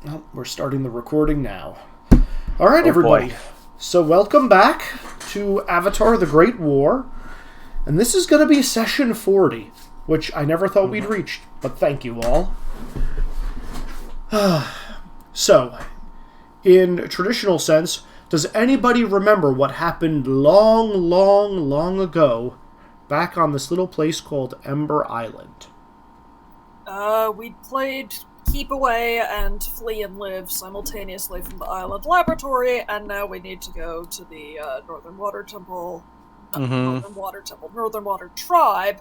Oh, we're starting the recording now. All right, Oh, everybody. boy. So welcome back to Avatar: The Great War. And this is going to be session 40, which I never thought we'd reached, but thank you all. So, in traditional sense, does anybody remember what happened long ago back on this little place called Ember Island? We played Keep Away and Flee and Live simultaneously from the island laboratory, and now we need to go to the Northern Water Temple, Northern Water Tribe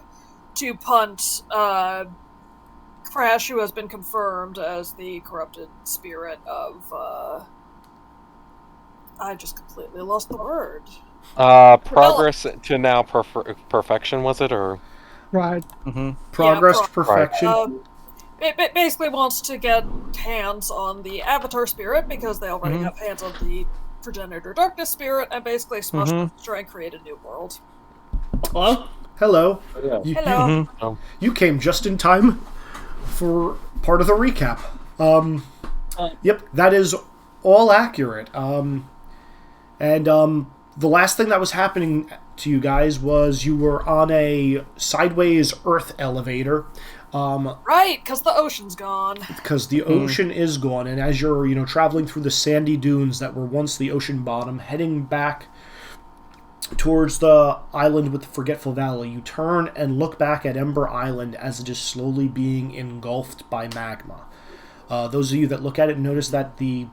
to punt Crash, who has been confirmed as the corrupted spirit of, I just completely lost the word. Progress to now perfection, was it, or? Right. Progress Yeah, to perfection. It basically wants to get hands on the Avatar spirit because they already have hands on the Progenitor Darkness spirit, and basically smush them to try and create a new world. Hello? Hello. Hello. You came just in time for part of the recap. Yep, that is all accurate. The last thing that was happening to you guys was you were on a sideways Earth elevator. Right, because the ocean's gone. Because the ocean is gone, and as you're, traveling through the sandy dunes that were once the ocean bottom, heading back towards the island with the Forgetful Valley, you turn and look back at Ember Island as it is slowly being engulfed by magma. Those of you that look at it notice that the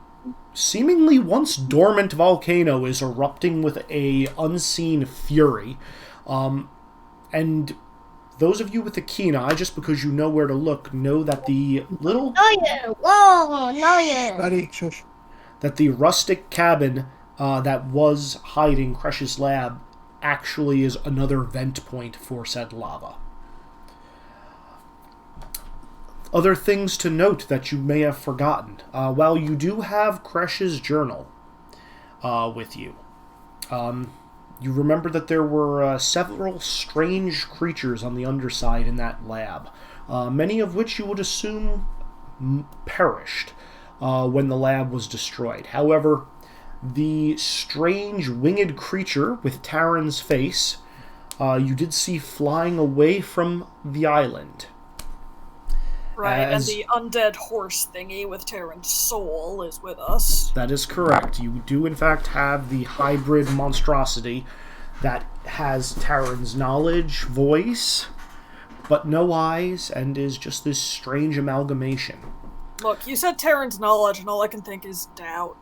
seemingly once dormant volcano is erupting with a unseen fury. And those of you with a keen eye, just because you know where to look, know that the little... Buddy, shush. That the rustic cabin that was hiding Kresh's lab actually is another vent point for said lava. Other things to note that you may have forgotten. While you do have Kresh's journal with you, you remember that there were several strange creatures on the underside in that lab, many of which you would assume perished when the lab was destroyed. However, the strange winged creature with Taran's face, you did see flying away from the island. Right, and the undead horse thingy with Terran's soul is with us. That is correct. You do, in fact, have the hybrid monstrosity that has Taran's knowledge, voice, but no eyes, and is just this strange amalgamation. Look, you said Terran's knowledge, and all I can think is doubt.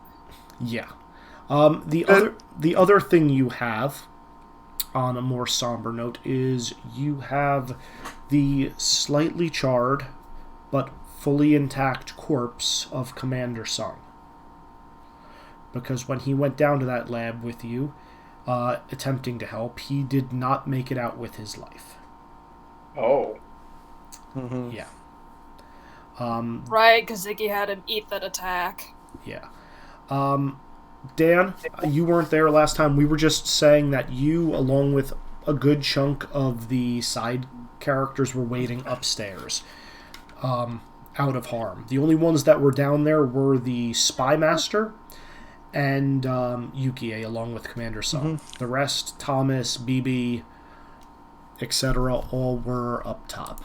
Yeah. The other thing you have, on a more somber note, is you have the slightly charred but fully intact corpse of Commander Sung. Because when he went down to that lab with you, attempting to help, he did not make it out with his life. Oh. Yeah. Right, because Ziggy had him eat that attack. Yeah. Dan, you weren't there last time. We were just saying that you, along with a good chunk of the side characters, were waiting upstairs. Out of harm. The only ones that were down there were the Spy Master and Yukie, along with Commander Sung. The rest, Thomas, BB, etc., all were up top.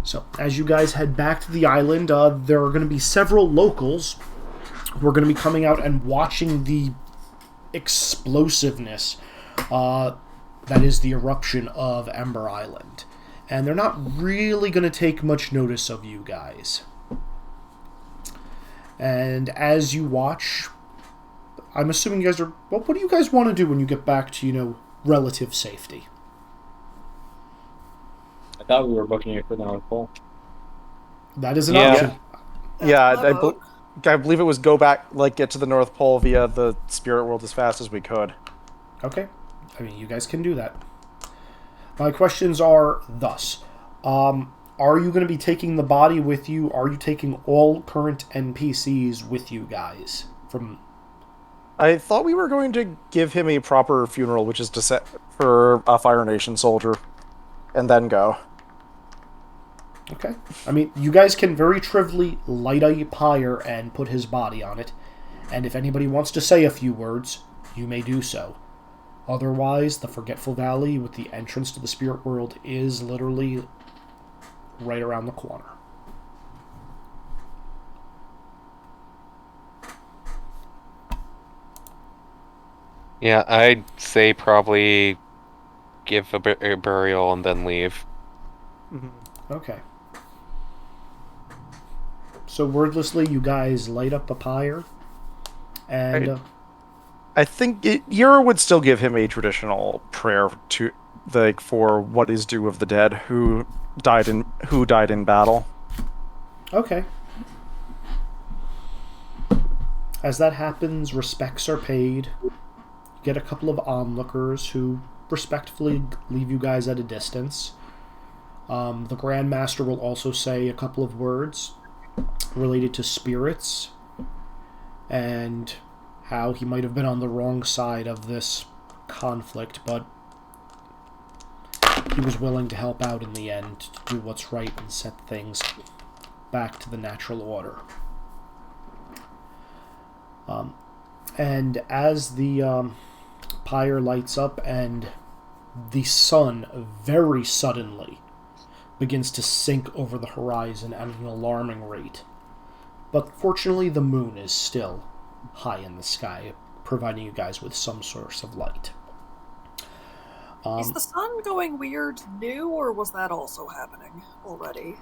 So, as you guys head back to the island, there are going to be several locals who are going to be coming out and watching the explosiveness that is the eruption of Ember Island. And they're not really going to take much notice of you guys. And as you watch, I'm assuming you guys are... Well, what do you guys want to do when you get back to, relative safety? I thought we were booking it for the North Pole. That is an option. Yeah, I believe it was go back, get to the North Pole via the spirit world as fast as we could. Okay. I mean, you guys can do that. My questions are thus. Are you going to be taking the body with you? Are you taking all current NPCs with you guys? I thought we were going to give him a proper funeral, which is for a Fire Nation soldier, and then go. Okay. I mean, you guys can very trivially light a pyre and put his body on it. And if anybody wants to say a few words, you may do so. Otherwise, the Forgetful Valley with the entrance to the spirit world is literally right around the corner. Yeah, I'd say probably give a burial and then leave. Okay. So wordlessly, you guys light up a pyre, and I think Yura would still give him a traditional prayer to, like, for what is due of the dead who died in battle. okay. As that happens, respects are paid. You get a couple of onlookers who respectfully leave you guys at a distance. The Grand Master will also say a couple of words related to spirits and how he might have been on the wrong side of this conflict, but he was willing to help out in the end to do what's right and set things back to the natural order. And as the pyre lights up and the sun very suddenly begins to sink over the horizon at an alarming rate. But fortunately, the moon is still high in the sky, providing you guys with some source of light. Is the sun going weird new, or was that also happening already?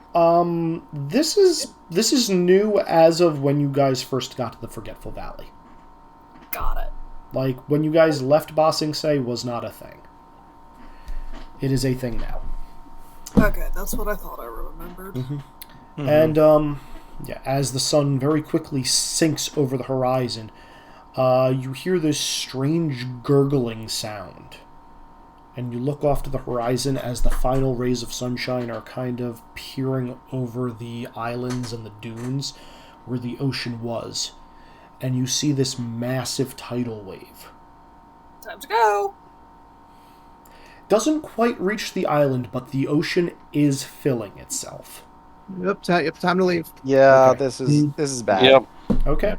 This is new as of when you guys first got to the Forgetful Valley. Got it. Like, when you guys left Ba Sing Se was not a thing. It is a thing now. Okay, that's what I thought I remembered. And, yeah, as the sun very quickly sinks over the horizon, you hear this strange gurgling sound. And you look off to the horizon as the final rays of sunshine are kind of peering over the islands and the dunes where the ocean was. And you see this massive tidal wave. Time to go! Doesn't quite reach the island, but the ocean is filling itself. Yep, time to leave. Yeah, Okay. this is bad. Yep. Okay.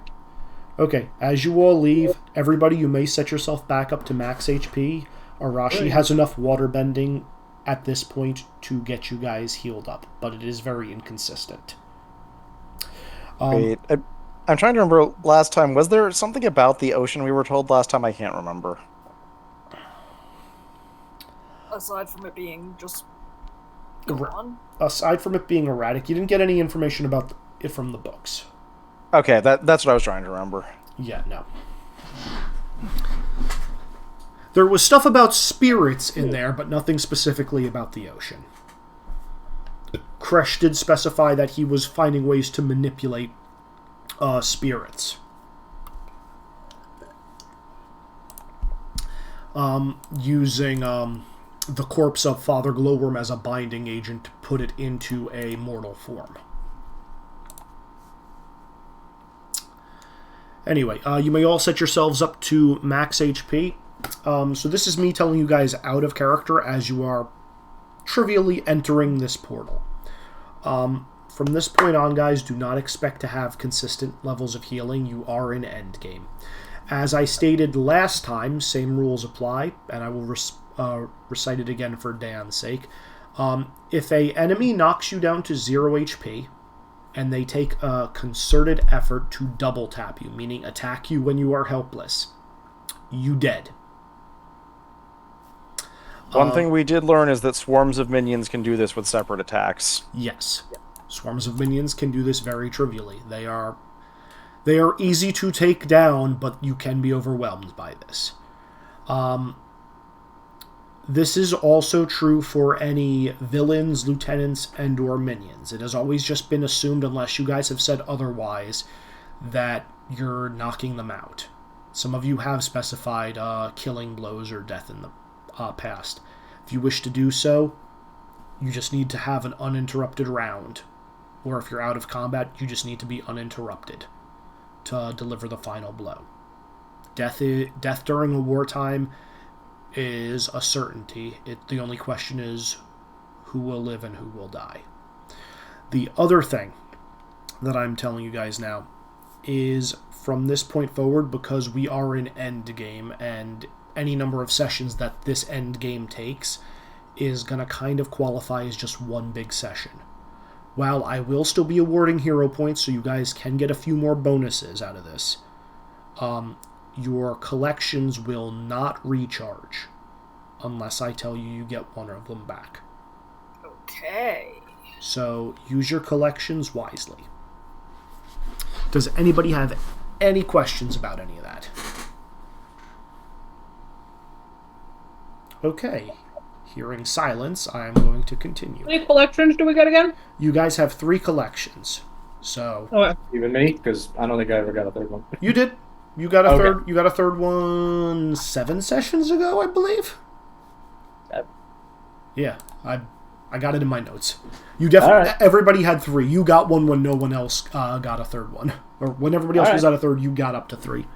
Okay, as you all leave, everybody, you may set yourself back up to max HP. Arashi has enough water bending at this point to get you guys healed up, but it is very inconsistent. Wait, I'm trying to remember last time. Was there something about the ocean we were told last time? I can't remember. Aside from it being just Erra- gone. Aside from it being erratic, you didn't get any information about it from the books. Okay, that's what I was trying to remember. Yeah, no. There was stuff about spirits in there, but nothing specifically about the ocean. Kresh did specify that he was finding ways to manipulate spirits. Using the corpse of Father Glowworm as a binding agent to put it into a mortal form. Anyway, you may all set yourselves up to max HP. So this is me telling you guys out of character as you are trivially entering this portal. From this point on, guys, do not expect to have consistent levels of healing. You are in endgame. As I stated last time, same rules apply, and I will recite it again for Dan's sake. If a enemy knocks you down to 0 HP, and they take a concerted effort to double tap you, meaning attack you when you are helpless, you dead. One thing we did learn is that swarms of minions can do this with separate attacks. Yes. Swarms of minions can do this very trivially. They are easy to take down, but you can be overwhelmed by this. This is also true for any villains, lieutenants, and or minions. It has always just been assumed, unless you guys have said otherwise, that you're knocking them out. Some of you have specified killing blows or death in the past. If you wish to do so, you just need to have an uninterrupted round. Or if you're out of combat, you just need to be uninterrupted to deliver the final blow. Death during a wartime is a certainty. The only question is who will live and who will die. The other thing that I'm telling you guys now is from this point forward, because we are in end game, and any number of sessions that this end game takes is going to kind of qualify as just one big session. While I will still be awarding hero points, so you guys can get a few more bonuses out of this, your collections will not recharge unless I tell you get one of them back. Okay. So use your collections wisely. Does anybody have any questions about any of that? Okay. Hearing silence, I am going to continue. How many collections do we get again? You guys have 3 collections. So Okay. Even me, because I don't think I ever got a third one. you did. You got a Okay. third. You got a third one 7 sessions ago, I believe. Yeah, I got it in my notes. You definitely. All right. Everybody had 3. You got one when no one else got a third one, or when everybody else All was right. at a third, you got up to 3.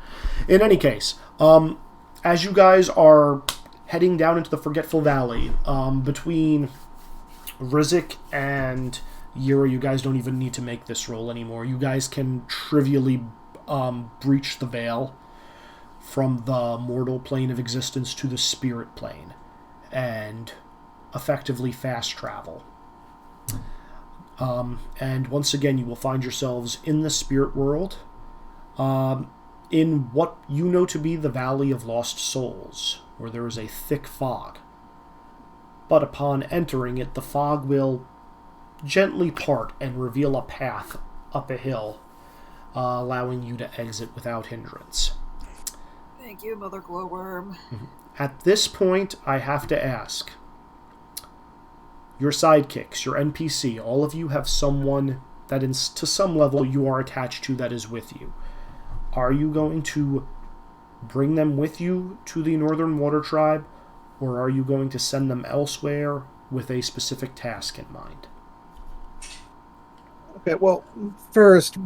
In any case, as you guys are heading down into the Forgetful Valley, between Rizik and Yira, you guys don't even need to make this roll anymore. You guys can trivially breach the veil from the mortal plane of existence to the spirit plane, and effectively fast travel. And once again, you will find yourselves in the spirit world, in what you know to be the Valley of Lost Souls, where there is a thick fog. But upon entering it, the fog will gently part and reveal a path up a hill, allowing you to exit without hindrance. Thank you, Mother Glowworm. At this point, I have to ask, your sidekicks, your NPC, all of you have someone that to some level you are attached to that is with you. Are you going to bring them with you to the Northern Water Tribe, or are you going to send them elsewhere with a specific task in mind? Okay, well, first,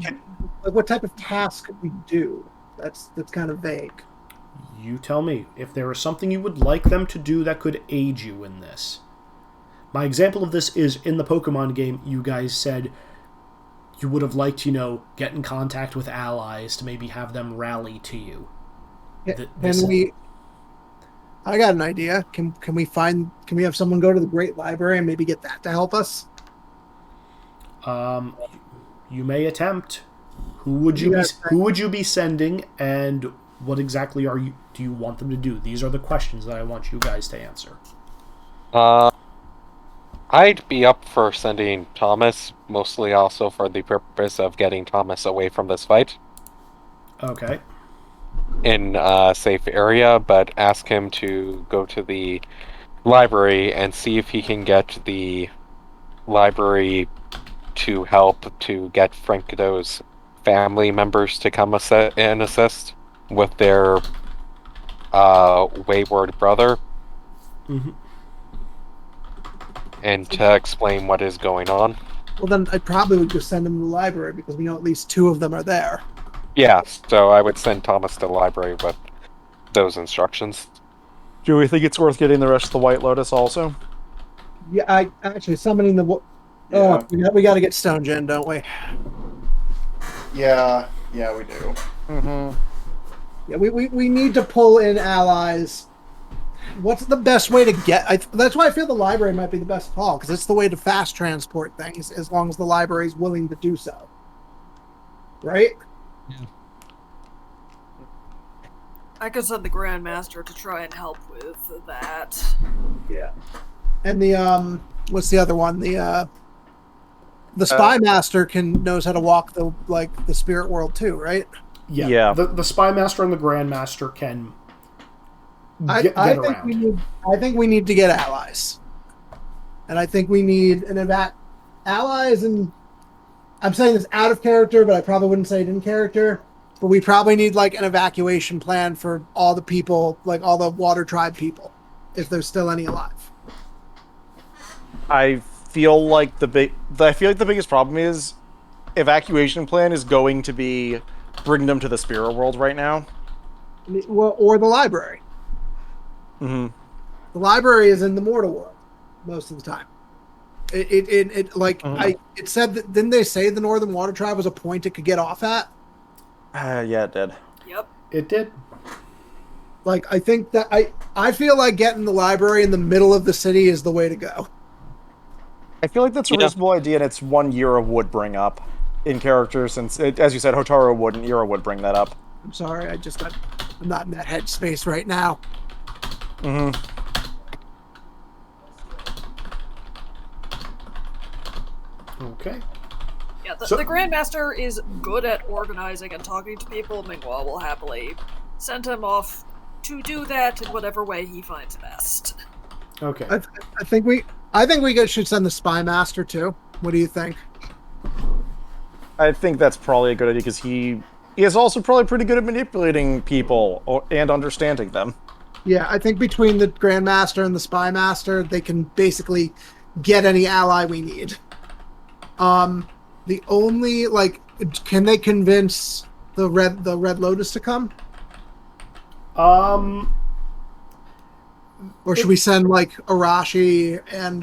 what type of task could we do? That's kind of vague. You tell me. If there is something you would like them to do that could aid you in this. My example of this is in the Pokemon game, you guys said you would have liked, get in contact with allies to maybe have them rally to you. I got an idea. Can we have someone go to the Great Library and maybe get that to help us? You may attempt. Who would you be sending, and what exactly do you want them to do? These are the questions that I want you guys to answer. I'd be up for sending Thomas, mostly also for the purpose of getting Thomas away from this fight Okay. in a safe area, but ask him to go to the library and see if he can get the library to help to get Franco's family members to come and assist with their wayward brother. Mm-hmm. And to explain what is going on. Well, then I probably would just send them to the library because we know at least 2 of them are there. Yeah, so I would send Thomas to the library with those instructions. Do we think it's worth getting the rest of the White Lotus also? Yeah, I actually summoning the. Yeah. Oh, we got to get Stone Gen, don't we? Yeah, we do. Mm-hmm. Yeah, we need to pull in allies. What's the best way to get? That's why I feel the library might be the best call, because it's the way to fast transport things, as long as the library is willing to do so. Right? I could send the Grandmaster to try and help with that. Yeah. And the what's the other one? The Spy Master knows how to walk the spirit world too, right? Yeah. The Spy Master and the Grandmaster can get around. I think we need to get allies, and I think we need allies. And I'm saying this out of character, but I probably wouldn't say it in character. But we probably need an evacuation plan for all the people, all the Water Tribe people, if there's still any alive. I feel like the biggest problem is evacuation plan is going to be bring them to the spirit world right now. Or the library. Mm-hmm. The library is in the mortal world most of the time. It like it said that, didn't they say the Northern Water Tribe was a point it could get off at? Yeah, it did. Yep. It did. Like I think that I feel like getting the library in the middle of the city is the way to go. I feel like that's a reasonable idea, and it's one Yura would bring up in character, since, as you said, Hotaru wouldn't, Yura would bring that up. I'm sorry, I'm not in that headspace right now. Okay. Yeah, the So- Grandmaster is good at organizing and talking to people. Mingwa will happily send him off to do that in whatever way he finds best. Okay. I think we should send the Spy Master too. What do you think? I think that's probably a good idea, because he is also probably pretty good at manipulating people and understanding them. Yeah, I think between the Grandmaster and the Spy Master, they can basically get any ally we need. The only can they convince the Red Lotus to come? Or should we send Arashi and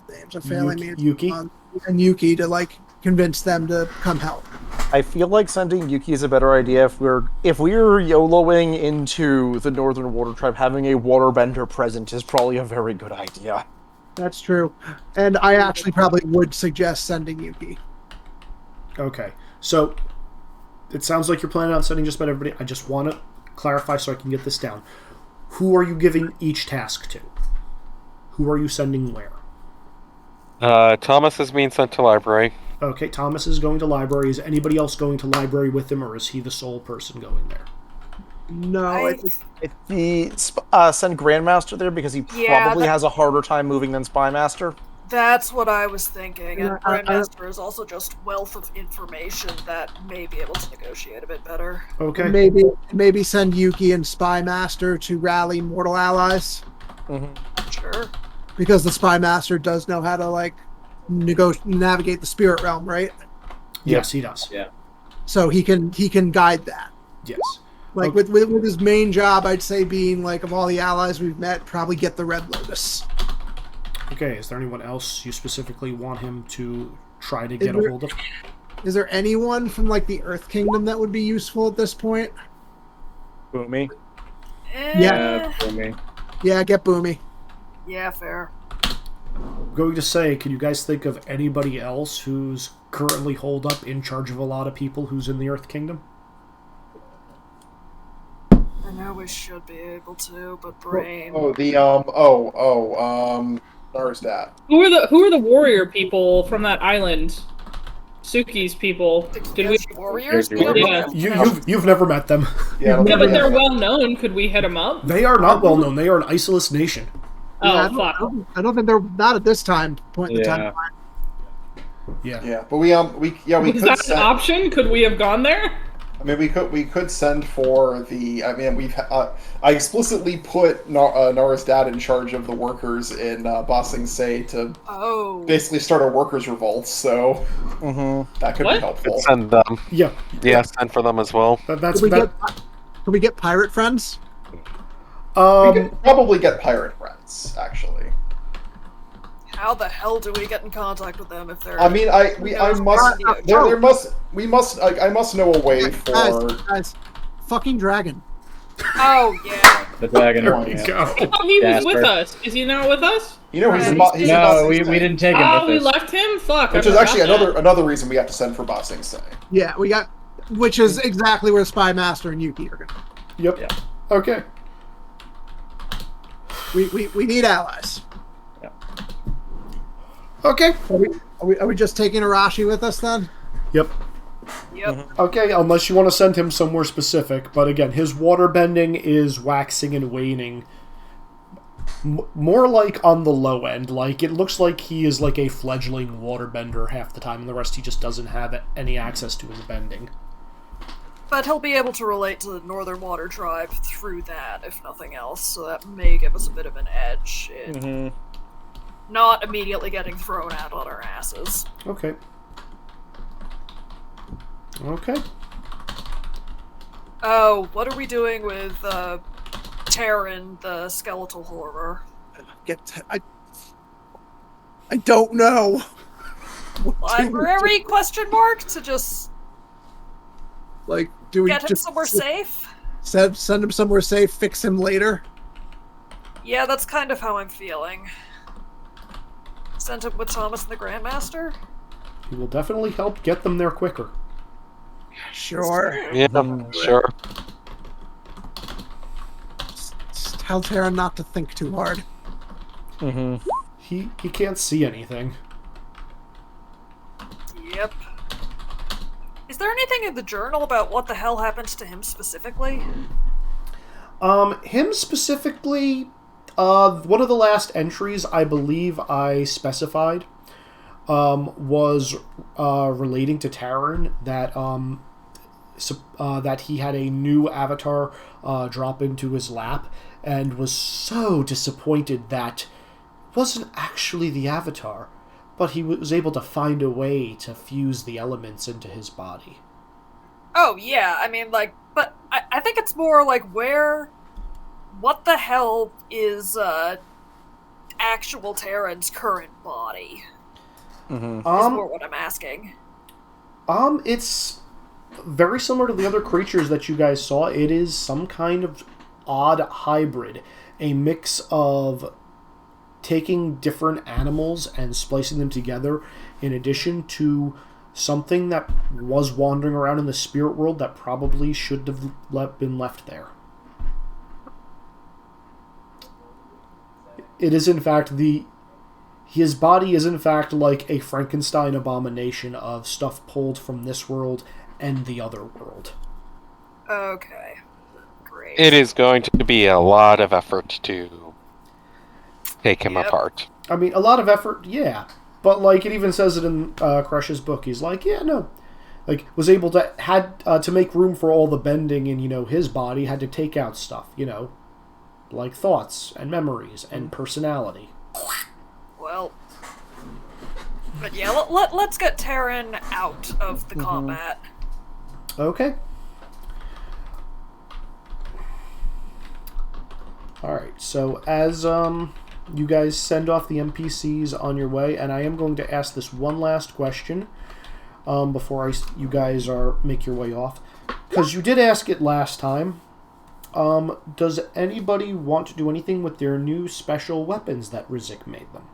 names are failing me. Yuki? And Yuki to convince them to come help. I feel like sending Yuki is a better idea. If we're YOLOing into the Northern Water Tribe, having a waterbender present is probably a very good idea. That's true. And I actually probably would suggest sending Yuki. Okay. So it sounds like you're planning on sending just about everybody. I just want to clarify so I can get this down. Who are you giving each task to? Who are you sending where? Thomas is being sent to library. Okay, Thomas is going to library. Is anybody else going to library with him, or is he the sole person going there? No, If the send Grandmaster there, because he probably has a harder time moving than Spymaster. That's what I was thinking, and I- Grandmaster is also just wealth of information that may be able to negotiate a bit better. Okay. maybe send Yuki and Spy Master to rally mortal allies, Sure. because the Spy Master does know how to navigate the spirit realm, right? Yes, he does. Yeah. So he can guide that. Yes. With his main job, I'd say being of all the allies we've met, probably get the Red Lotus. Okay, is there anyone else you specifically want him to try to get a hold of? Is there anyone from the Earth Kingdom that would be useful at this point? Boomy. Yeah. For me. Yeah, get Boomy. Yeah, fair. I'm going to say, can you guys think of anybody else who's currently holed up in charge of a lot of people who's in the Earth Kingdom? I know we should be able to, but brain. Narsdat. Who are the warrior people from that island? Suki's people. Did we? Warriors? Yeah. You've never met them. Yeah, Yeah, but they're well known. Could we hit them up? They are not well known. They are an isolated nation. Yeah, Oh, fuck. I don't think they're not at this point in the time. Yeah. Yeah, but we Was could that an send. option? Could we have gone there? I mean, we could send for the. I mean, I explicitly put Narsdat in charge of the workers in Ba Sing Se to basically start a workers' revolt. So that could be helpful. Send them. Yeah. Yeah, send for them as well. That's Can we get pirate friends? We could probably get pirate friends, actually. How the hell do we get in contact with them if they're? I mean, I must know a way for. Guys, fucking dragon. Oh yeah. The dragon. There we yeah. go. Oh, he was with Jasper. us. Is he not with us? You know, he's in Right. Ba Sing No, we Se, didn't take him Oh, we with us. left him? Fuck. which I is actually forgot that. another reason we have to send for Ba Sing Se. Yeah, we got, which is exactly where Spy Master and Yuki are going. Yep. Yeah. Okay. We need allies. Okay. Are we just taking Arashi with us then? Yep. Yep. Okay, unless you want to send him somewhere specific. But again, his waterbending is waxing and waning. More like on the low end. It looks like he is like a fledgling waterbender half the time, and the rest he just doesn't have any access to his bending. But he'll be able to relate to the Northern Water Tribe through that, if nothing else, so that may give us a bit of an edge in not immediately getting thrown out on our asses. Okay. Okay. Oh, what are we doing with Terran, the skeletal horror? I don't know. Library question mark to just like do we get him just somewhere safe? Send him somewhere safe, fix him later? Yeah, that's kind of how I'm feeling. Send him with Thomas and the Grandmaster? He will definitely help get them there quicker. Sure. Yeah, sure. Just tell Tara not to think too hard. Mm-hmm. He can't see anything. Yep. Is there anything in the journal about what the hell happens to him specifically? Him specifically, one of the last entries I believe I specified was relating to Taryn, that that he had a new avatar drop into his lap and was so disappointed that it wasn't actually the avatar, but he was able to find a way to fuse the elements into his body. Oh, yeah, I mean, like, but I think it's more like what the hell is actual Taryn's current body? Mm-hmm. Is more what I'm asking. It's very similar to the other creatures that you guys saw. It is some kind of odd hybrid, a mix of taking different animals and splicing them together, in addition to something that was wandering around in the spirit world that probably should have been left there. It is in fact his body is in fact like a Frankenstein abomination of stuff pulled from this world and the other world. Okay. Great. It is going to be a lot of effort to take him apart. I mean, a lot of effort, yeah. But, like, it even says it in Crush's book. He's like, yeah, no. Like, was able to, to make room for all the bending in, his body, had to take out stuff, like thoughts and memories and personality. Well, but yeah, let's get Taryn out of the combat. Okay. Alright, so as you guys send off the NPCs on your way, and I am going to ask this one last question before you guys make your way off, because you did ask it last time. Does anybody want to do anything with their new special weapons that Rizik made them?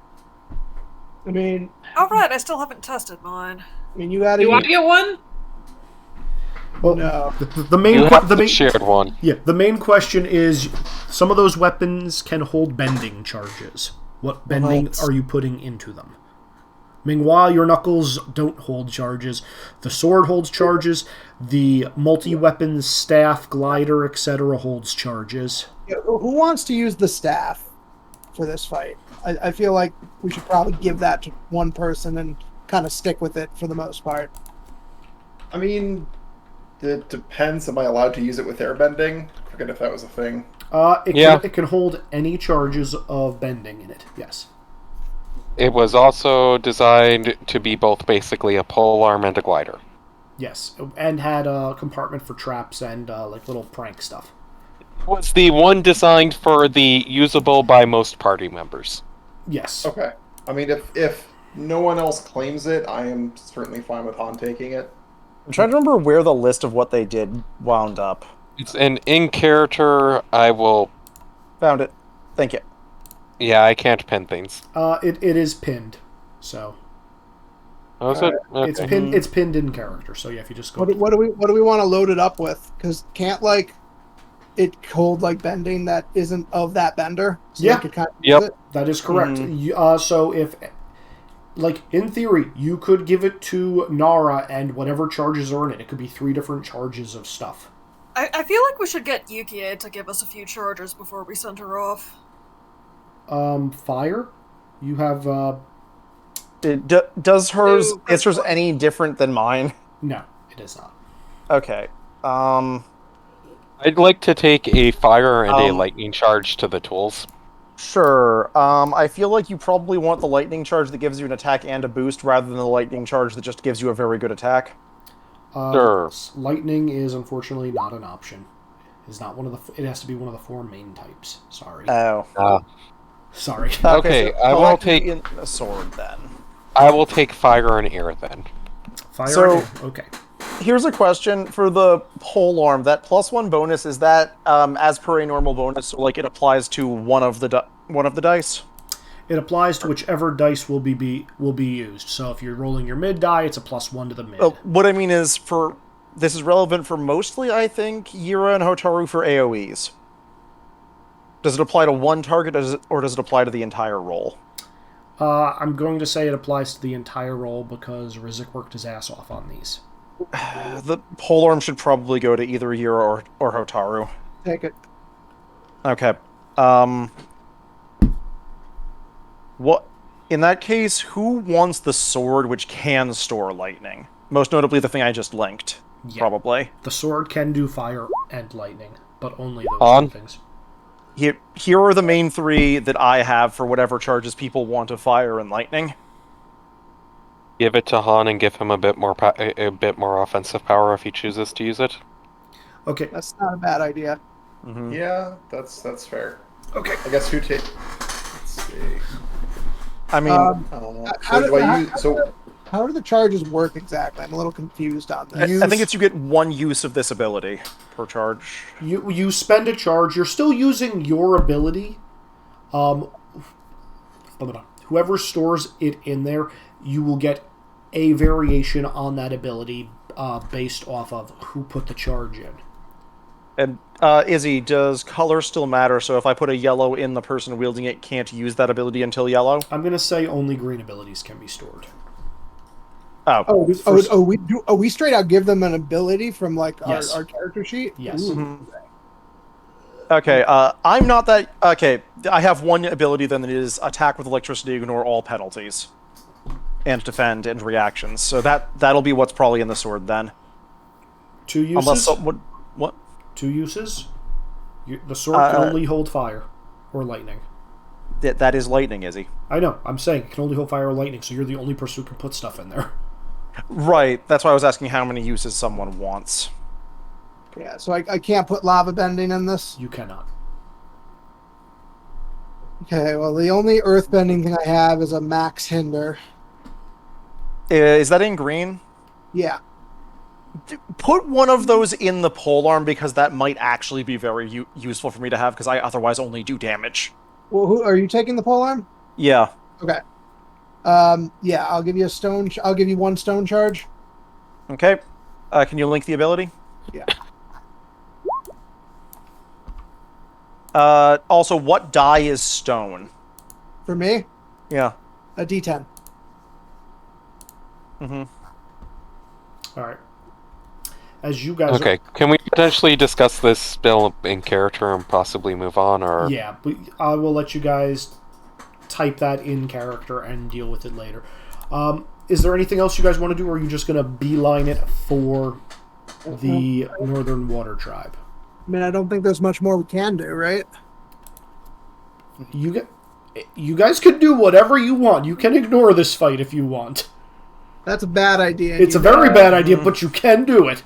I mean... Alright, I still haven't tested mine. I mean, you gotta... You want to get one? Well, no. The main shared one. Yeah, the main question is, some of those weapons can hold bending charges. What bending are you putting into them? Meanwhile, your knuckles don't hold charges. The sword holds charges. The multi-weapon staff, glider, etc. holds charges. Yeah, who wants to use the staff for this fight? I feel like we should probably give that to one person and kind of stick with it for the most part. I mean, it depends. Am I allowed to use it with airbending? I forget if that was a thing. It can hold any charges of bending in it, yes. It was also designed to be both basically a pole arm and a glider. Yes, and had a compartment for traps and like little prank stuff. It was the one designed for the usable by most party members. Yes. Okay. I mean, if no one else claims it, I am certainly fine with Han taking it. I'm trying to remember where the list of what they did wound up. It's an in-character. I will... Found it. Thank you. Yeah, I can't pin things. It is pinned, so. Oh, is it? Okay. It's pinned in character, so yeah, if you just go. What do we want to load it up with? Because can't it hold bending that isn't of that bender? So yeah. Could kind of use it? That is correct. So if, in theory, you could give it to Nara and whatever charges are in it. It could be 3 different charges of stuff. I feel like we should get Yukie to give us a few charges before we send her off. Fire? You have, Does hers answers any different than mine? No, it is not. Okay. I'd like to take a fire and a lightning charge to the tools. Sure. I feel like you probably want the lightning charge that gives you an attack and a boost rather than the lightning charge that just gives you a very good attack. Sure. Lightning is unfortunately not an option. It's not one of the. It has to be one of the 4 main types. Sorry. Oh. Sorry. Okay, so I will collect take- in a sword then. I will take fire and air then. Fire. So- Okay. Here's a question for the polearm. That +1 bonus, is that as per a normal bonus, so like it applies to one of the dice? It applies to whichever dice will be used. So if you're rolling your mid die, it's a +1 to the mid. What I mean is, this is relevant for mostly, I think, Yira and Hotaru for AoEs. Does it apply to one target, or does it apply to the entire roll? I'm going to say it applies to the entire roll because Rizik worked his ass off on these. The polearm should probably go to either Yira or Hotaru. Take it. Okay. What? In that case, who wants the sword which can store lightning? Most notably, the thing I just linked. Yeah. Probably. The sword can do fire and lightning, but only those On. two things. Here are the main three that I have for whatever charges people want of fire and lightning. Give it to Han and give him a bit more offensive power if he chooses to use it. Okay. That's not a bad idea. Mm-hmm. Yeah, that's fair. Okay. I guess who take? Let's see. I mean, How do the charges work exactly? I'm a little confused on I this. think it's you get one use of this ability per charge. You spend a charge. You're still using your ability. Whoever stores it in there, you will get a variation on that ability based off of who put the charge in. And Izzy, does color still matter? So if I put a yellow in, the person wielding it can't use that ability until yellow? I'm going to say only green abilities can be stored. We straight out give them an ability from like Yes. our character sheet? Yes. Ooh. Mhm. Okay, I'm not that... Okay, I have one ability then that is attack with electricity, ignore all penalties. And defend and reactions. So that'll be what's probably in the sword then. 2 uses? Unless what? 2 uses? The sword can only hold fire or lightning. That is lightning, Izzy. I know. I'm saying it can only hold fire or lightning, so you're the only person who can put stuff in there. Right, that's why I was asking how many uses someone wants. Yeah, so I can't put lava bending in this? You cannot. Okay, well, the only earth bending thing I have is a max hinder. Is that in green? Yeah. Put one of those in the polearm because that might actually be very useful for me to have because I otherwise only do damage. Well, who are you taking the polearm? Yeah. Okay. Yeah, I'll give you a stone. I'll give you 1 stone charge. Okay. Can you link the ability? Yeah. Also, what die is stone? For me, Yeah. a D10. Mm-hmm. All right. As you guys Okay, can we potentially discuss this spell in character and possibly move on, or... Yeah, but I will let you guys type that in character and deal with it later. Is there anything else you guys want to do, or are you just going to beeline it for the Northern Water Tribe? I mean, I don't think there's much more we can do, right? You guys can do whatever you want. You can ignore this fight if you want. That's a bad idea. It's a very bad idea, but you can do it.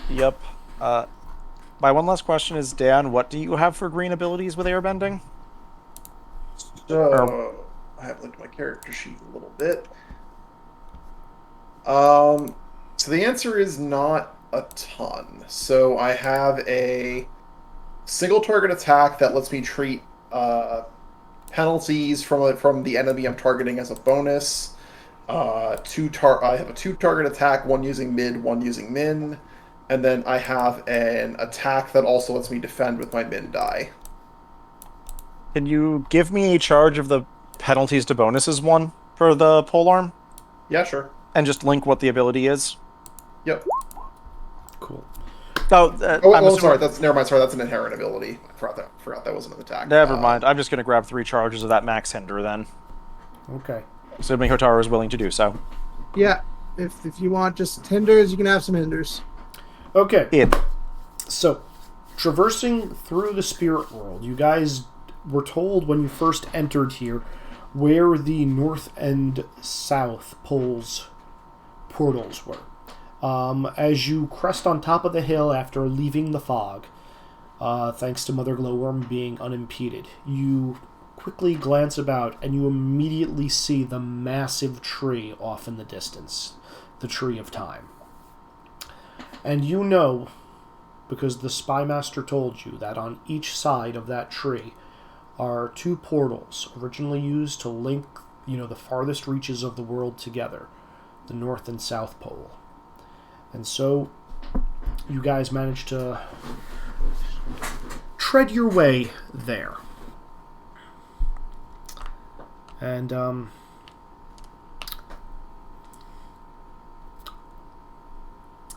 Yep. My one last question is, Dan, what do you have for green abilities with airbending? So I have looked at my character sheet a little bit. So the answer is not a ton. So I have a single target attack that lets me treat penalties from the enemy I'm targeting as a bonus. I have a 2 target attack, 1 using mid, 1 using min, and then I have an attack that also lets me defend with my min die. Can you give me a charge of the penalties to bonuses one for the polearm? Yeah, sure. And just link what the ability is? Yep. Cool. Sorry. Never mind. Sorry, that's an inherent ability. I forgot that wasn't an attack. Never mind. I'm just going to grab 3 charges of that max hinder then. Okay. Assuming Hotaru is willing to do so. Yeah. If you want just hinders, you can have some hinders. Okay. So, traversing through the spirit world, you guys were told when you first entered here where the north and south poles portals were. As you crest on top of the hill after leaving the fog, thanks to Mother Glowworm being unimpeded. You quickly glance about and you immediately see the massive tree off in the distance, the Tree of Time. And you know, because the Spy Master told you, that on each side of that tree are two portals originally used to link, the farthest reaches of the world together, the North and South Pole. And so you guys managed to tread your way there. And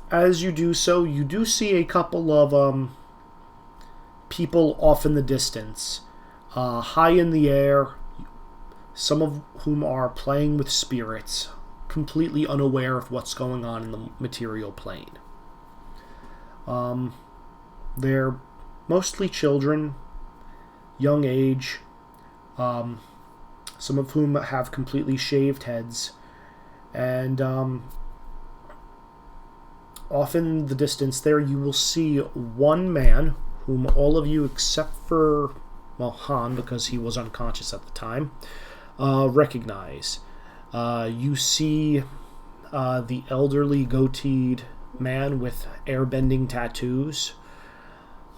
as you do so, you do see a couple of people off in the distance, high in the air, some of whom are playing with spirits, completely unaware of what's going on in the material plane. They're mostly children, young age, some of whom have completely shaved heads, and off in the distance there you will see one man whom all of you except for, Han, because he was unconscious at the time, recognize. You see the elderly goateed man with airbending tattoos.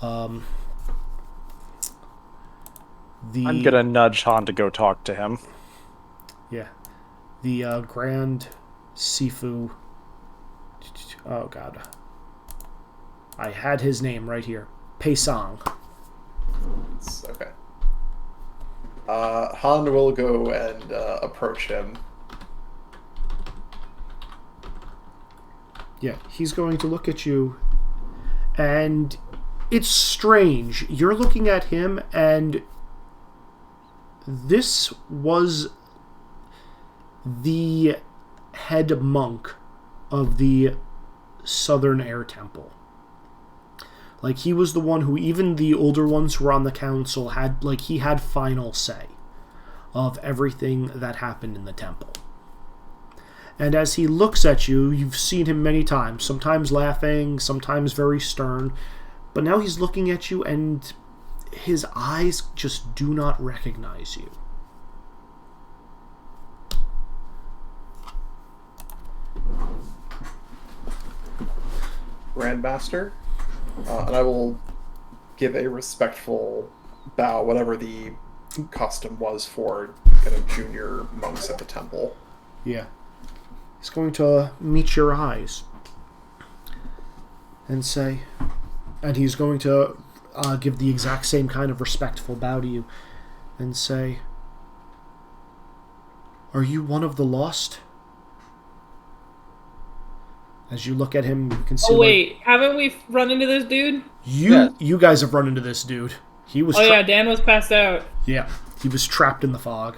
I'm gonna nudge Han to go talk to him. Yeah. The Grand Sifu. Oh, God. I had his name right here. Peisang. Okay. Han will go and approach him. Yeah, he's going to look at you, and it's strange. You're looking at him, and this was the head monk of the Southern Air Temple. Like, he was the one who, even the older ones who were on the council, he had final say of everything that happened in the temple. And as he looks at you, you've seen him many times, sometimes laughing, sometimes very stern, but now he's looking at you and his eyes just do not recognize you. Grandmaster, and I will give a respectful bow, whatever the custom was for kind of junior monks at the temple. Yeah. He's going to meet your eyes and say, and he's going to give the exact same kind of respectful bow to you and say, "Are you one of the lost?" As you look at him, you can see. Oh wait, haven't we run into this dude? You guys have run into this dude. He was. Yeah, Dan was passed out. Yeah, he was trapped in the fog.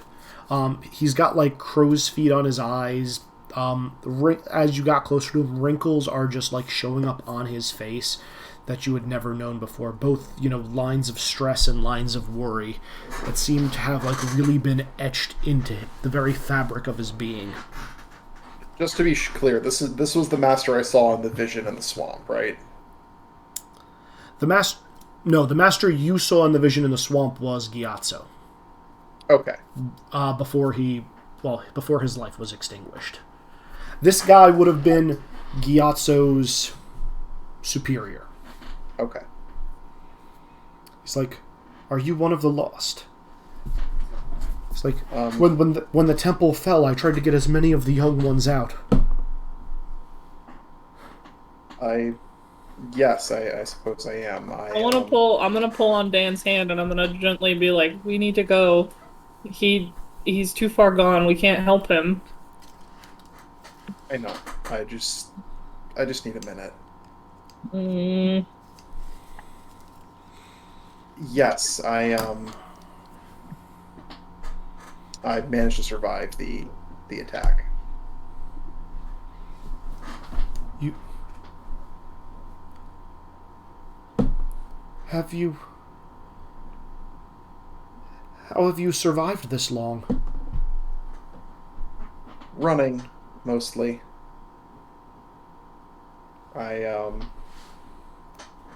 He's got like crow's feet on his eyes. As you got closer to him, wrinkles are just like showing up on his face that you had never known before. Both, lines of stress and lines of worry that seem to have like really been etched into the very fabric of his being. Just to be clear, this was the master I saw in the vision in the swamp, right? The master you saw in the vision in the swamp was Gyatso. Okay. Before his life was extinguished. This guy would have been Gyatso's superior. Okay. He's like, "Are you one of the lost?" It's like, when the temple fell, I tried to get as many of the young ones out. Yes, I suppose I am. I'm gonna pull on Dan's hand, and I'm gonna gently be like, "We need to go. He's too far gone. We can't help him." I know. I just need a minute. Yes, I managed to survive the attack. How have you survived this long? Running, mostly. I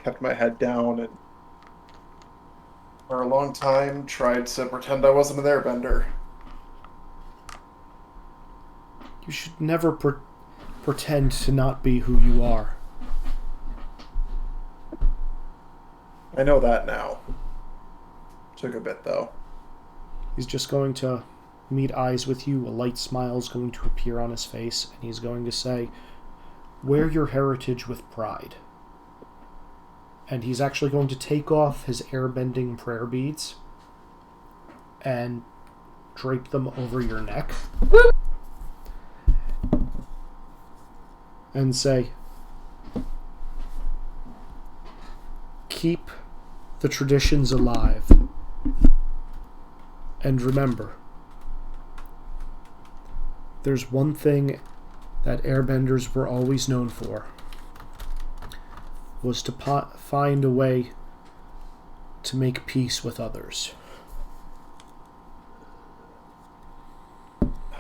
kept my head down and For a long time, tried to pretend I wasn't an airbender. You should never pretend to not be who you are. I know that now. Took a bit, though. He's just going to meet eyes with you. A light smile is going to appear on his face, and he's going to say, "Wear your heritage with pride." And he's actually going to take off his airbending prayer beads and drape them over your neck and say, "Keep the traditions alive. And remember, there's one thing that airbenders were always known for, was to find a way to make peace with others."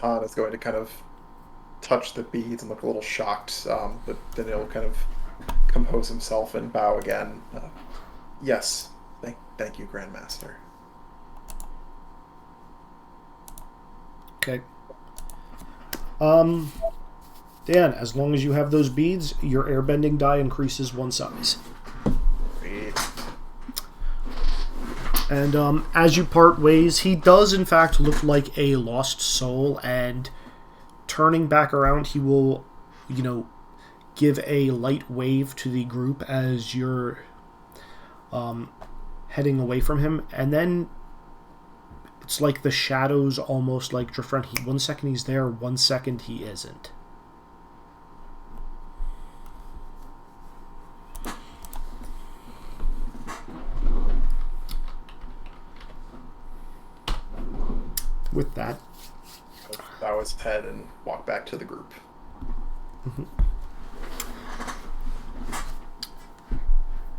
Han is going to kind of touch the beads and look a little shocked, but then he'll kind of compose himself and bow again. Yes, thank you, Grandmaster. Okay. Dan, as long as you have those beads, your airbending die increases 1 size. Great. And as you part ways, he does in fact look like a lost soul, and turning back around, he will, give a light wave to the group as you're heading away from him, and then it's like the shadows almost like drift around. 1 second he's there, 1 second he isn't. With that, Bow his head and walk back to the group. Mm-hmm.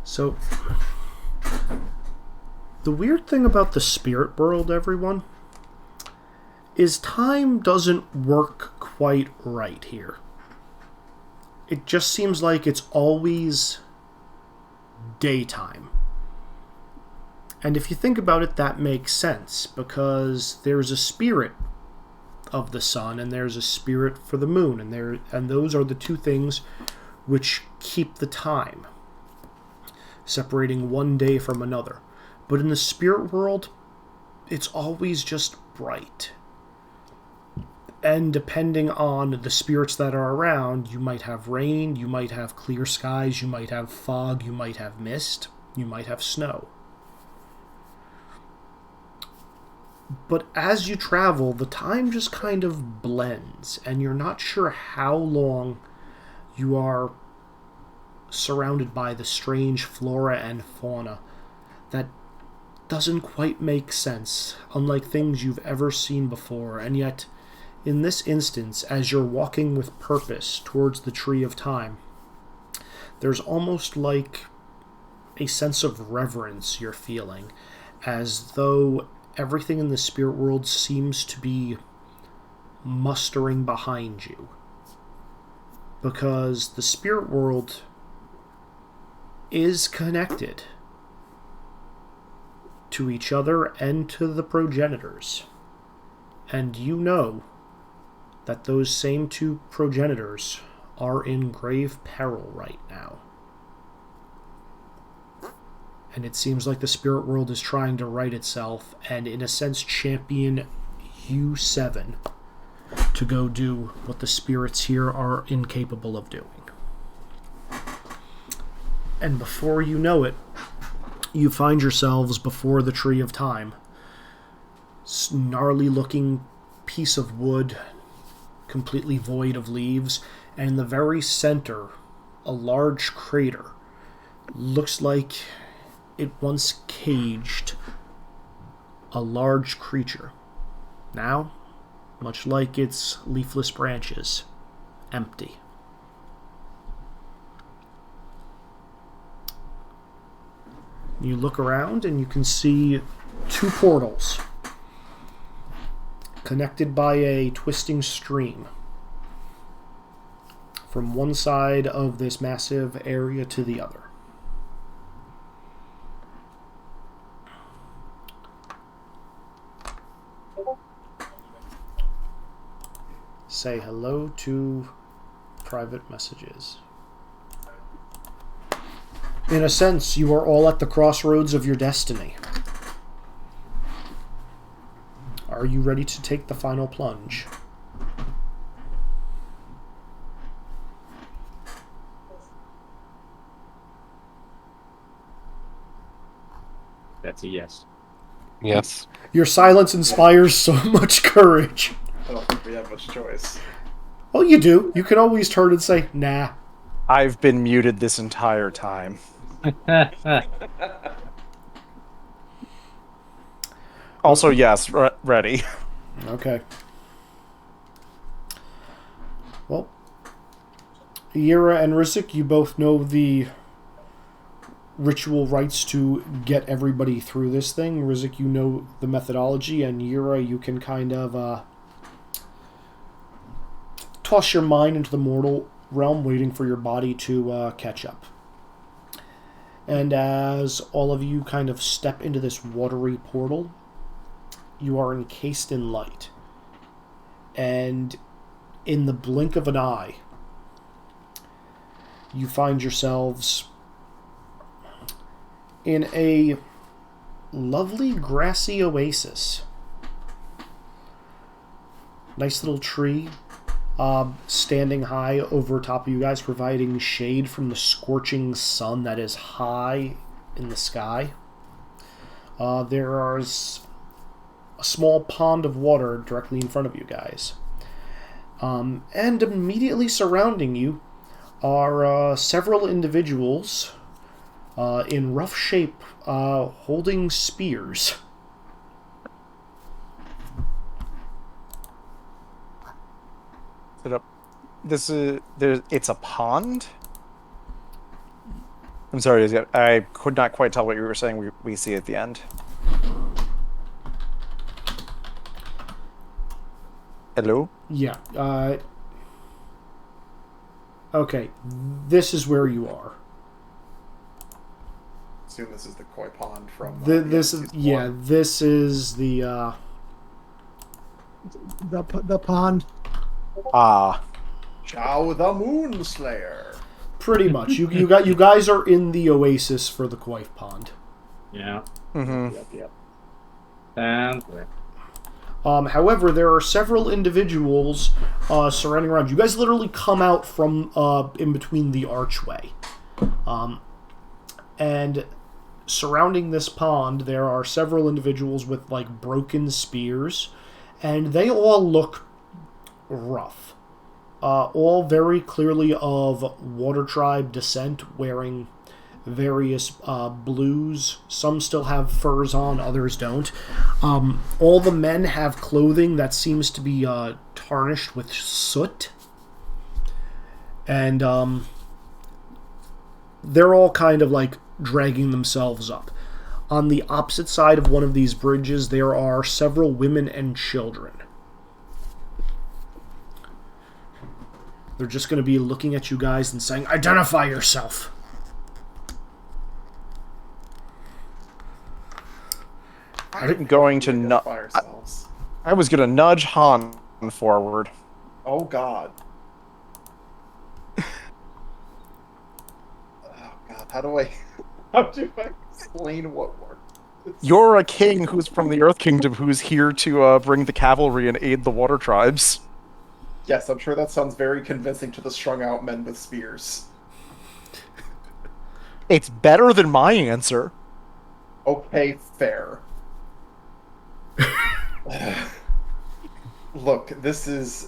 So, the weird thing about the spirit world, everyone, is time doesn't work quite right here. It just seems like it's always daytime. And if you think about it, that makes sense, because there's a spirit of the sun and there's a spirit for the moon, and those are the two things which keep the time, separating one day from another. But in the spirit world, it's always just bright. And depending on the spirits that are around, you might have rain, you might have clear skies, you might have fog, you might have mist, you might have snow. But as you travel, the time just kind of blends, and you're not sure how long you are surrounded by the strange flora and fauna that doesn't quite make sense, unlike things you've ever seen before. And yet, in this instance, as you're walking with purpose towards the Tree of Time, there's almost like a sense of reverence you're feeling, as though everything in the spirit world seems to be mustering behind you. Because the spirit world is connected to each other and to the progenitors. And you know that those same two progenitors are in grave peril right now. And it seems like the spirit world is trying to right itself and, in a sense, champion you 7 to go do what the spirits here are incapable of doing. And before you know it, you find yourselves before the Tree of Time. Gnarly-looking piece of wood, completely void of leaves, and in the very center, a large crater. Looks like it once caged a large creature. Now, much like its leafless branches, empty. You look around and you can see 2 portals connected by a twisting stream from one side of this massive area to the other. say hello to private messages. In a sense, you are all at the crossroads of your destiny. Are you ready to take the final plunge? That's a yes. Yes. Your silence inspires so much courage. I don't think we have much choice. Oh, you do. You can always turn and say, nah. I've been muted this entire time. Also, yes, ready. Okay. Well, Yira and Rizik, you both know the ritual rites to get everybody through this thing. Rizik, you know the methodology, and Yira, you can kind of toss your mind into the mortal realm, waiting for your body to catch up. And as all of you kind of step into this watery portal, you are encased in light. And in the blink of an eye, you find yourselves in a lovely grassy oasis. Nice little tree standing high over top of you guys, providing shade from the scorching sun that is high in the sky. There is a small pond of water directly in front of you guys. And immediately surrounding you are several individuals in rough shape holding spears. It's a pond? I'm sorry, I could not quite tell what you were saying we see at the end. Hello? Yeah. Okay, this is where you are. Assume this is the koi pond from. This is this is the pond. Ah. Chow the Moonslayer. Pretty much. You guys are in the oasis for the koi pond. Yeah. Mm-hmm. Yep. Sounds good. However, there are several individuals surrounding around. You guys literally come out from in between the archway. And surrounding this pond, there are several individuals with, like, broken spears. And they all look rough. All very clearly of Water Tribe descent, wearing various blues. Some still have furs on, others don't. All the men have clothing that seems to be tarnished with soot. And they're all kind of like dragging themselves up. On the opposite side of one of these bridges, there are several women and children. They're just going to be looking at you guys and saying, "Identify yourself." I'm going to I was going to nudge Han forward. Oh God. Oh God. How do I explain what worked? You're a king who's from the Earth Kingdom who's here to bring the cavalry and aid the water tribes. Yes, I'm sure that sounds very convincing to the strung-out men with spears. It's better than my answer. Okay, fair. Look, this is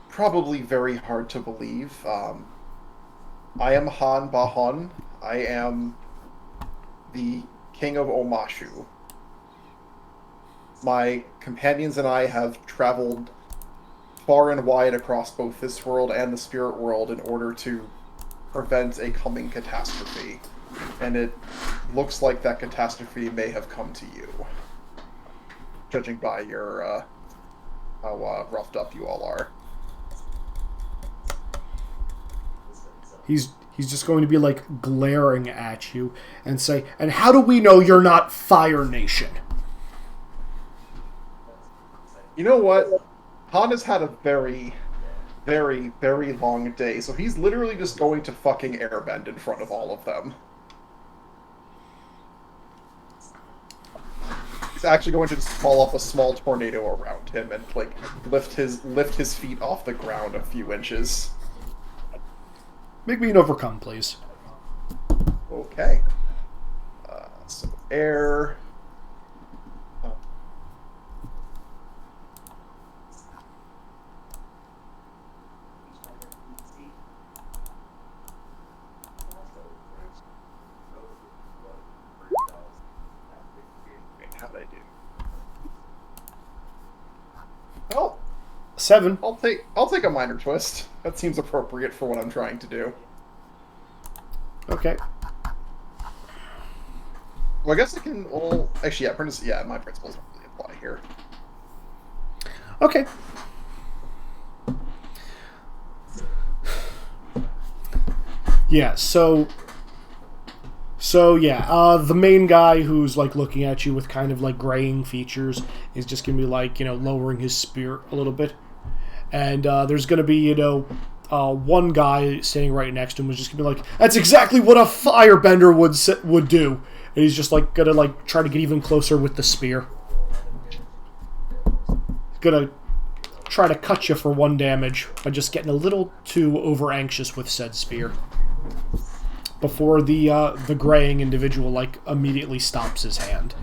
probably very hard to believe. I am Han Bahon. I am the King of Omashu. My companions and I have traveled far and wide across both this world and the spirit world in order to prevent a coming catastrophe. And it looks like that catastrophe may have come to you. Judging by your, how roughed up you all are. He's just going to be, like, glaring at you and say, "And how do we know you're not Fire Nation?" You know what? Han has had a very, very, very long day, so he's literally just going to fucking airbend in front of all of them. He's actually going to just fall off a small tornado around him and like lift his feet off the ground a few inches. Make me an overcome, please. Okay. So air. How'd I do? Well, 7. I'll take a minor twist. That seems appropriate for what I'm trying to do. Okay. Well, I guess I can. Well, actually, yeah, my principles don't really apply here. Okay. Yeah, so yeah, the main guy who's like looking at you with kind of like graying features is just gonna be like, lowering his spear a little bit. And there's gonna be, one guy standing right next to him was just gonna be like, that's exactly what a firebender would do. And he's just like gonna like try to get even closer with the spear. Gonna try to cut you for 1 damage by just getting a little too over anxious with said spear. Before the graying individual like immediately stops his hand.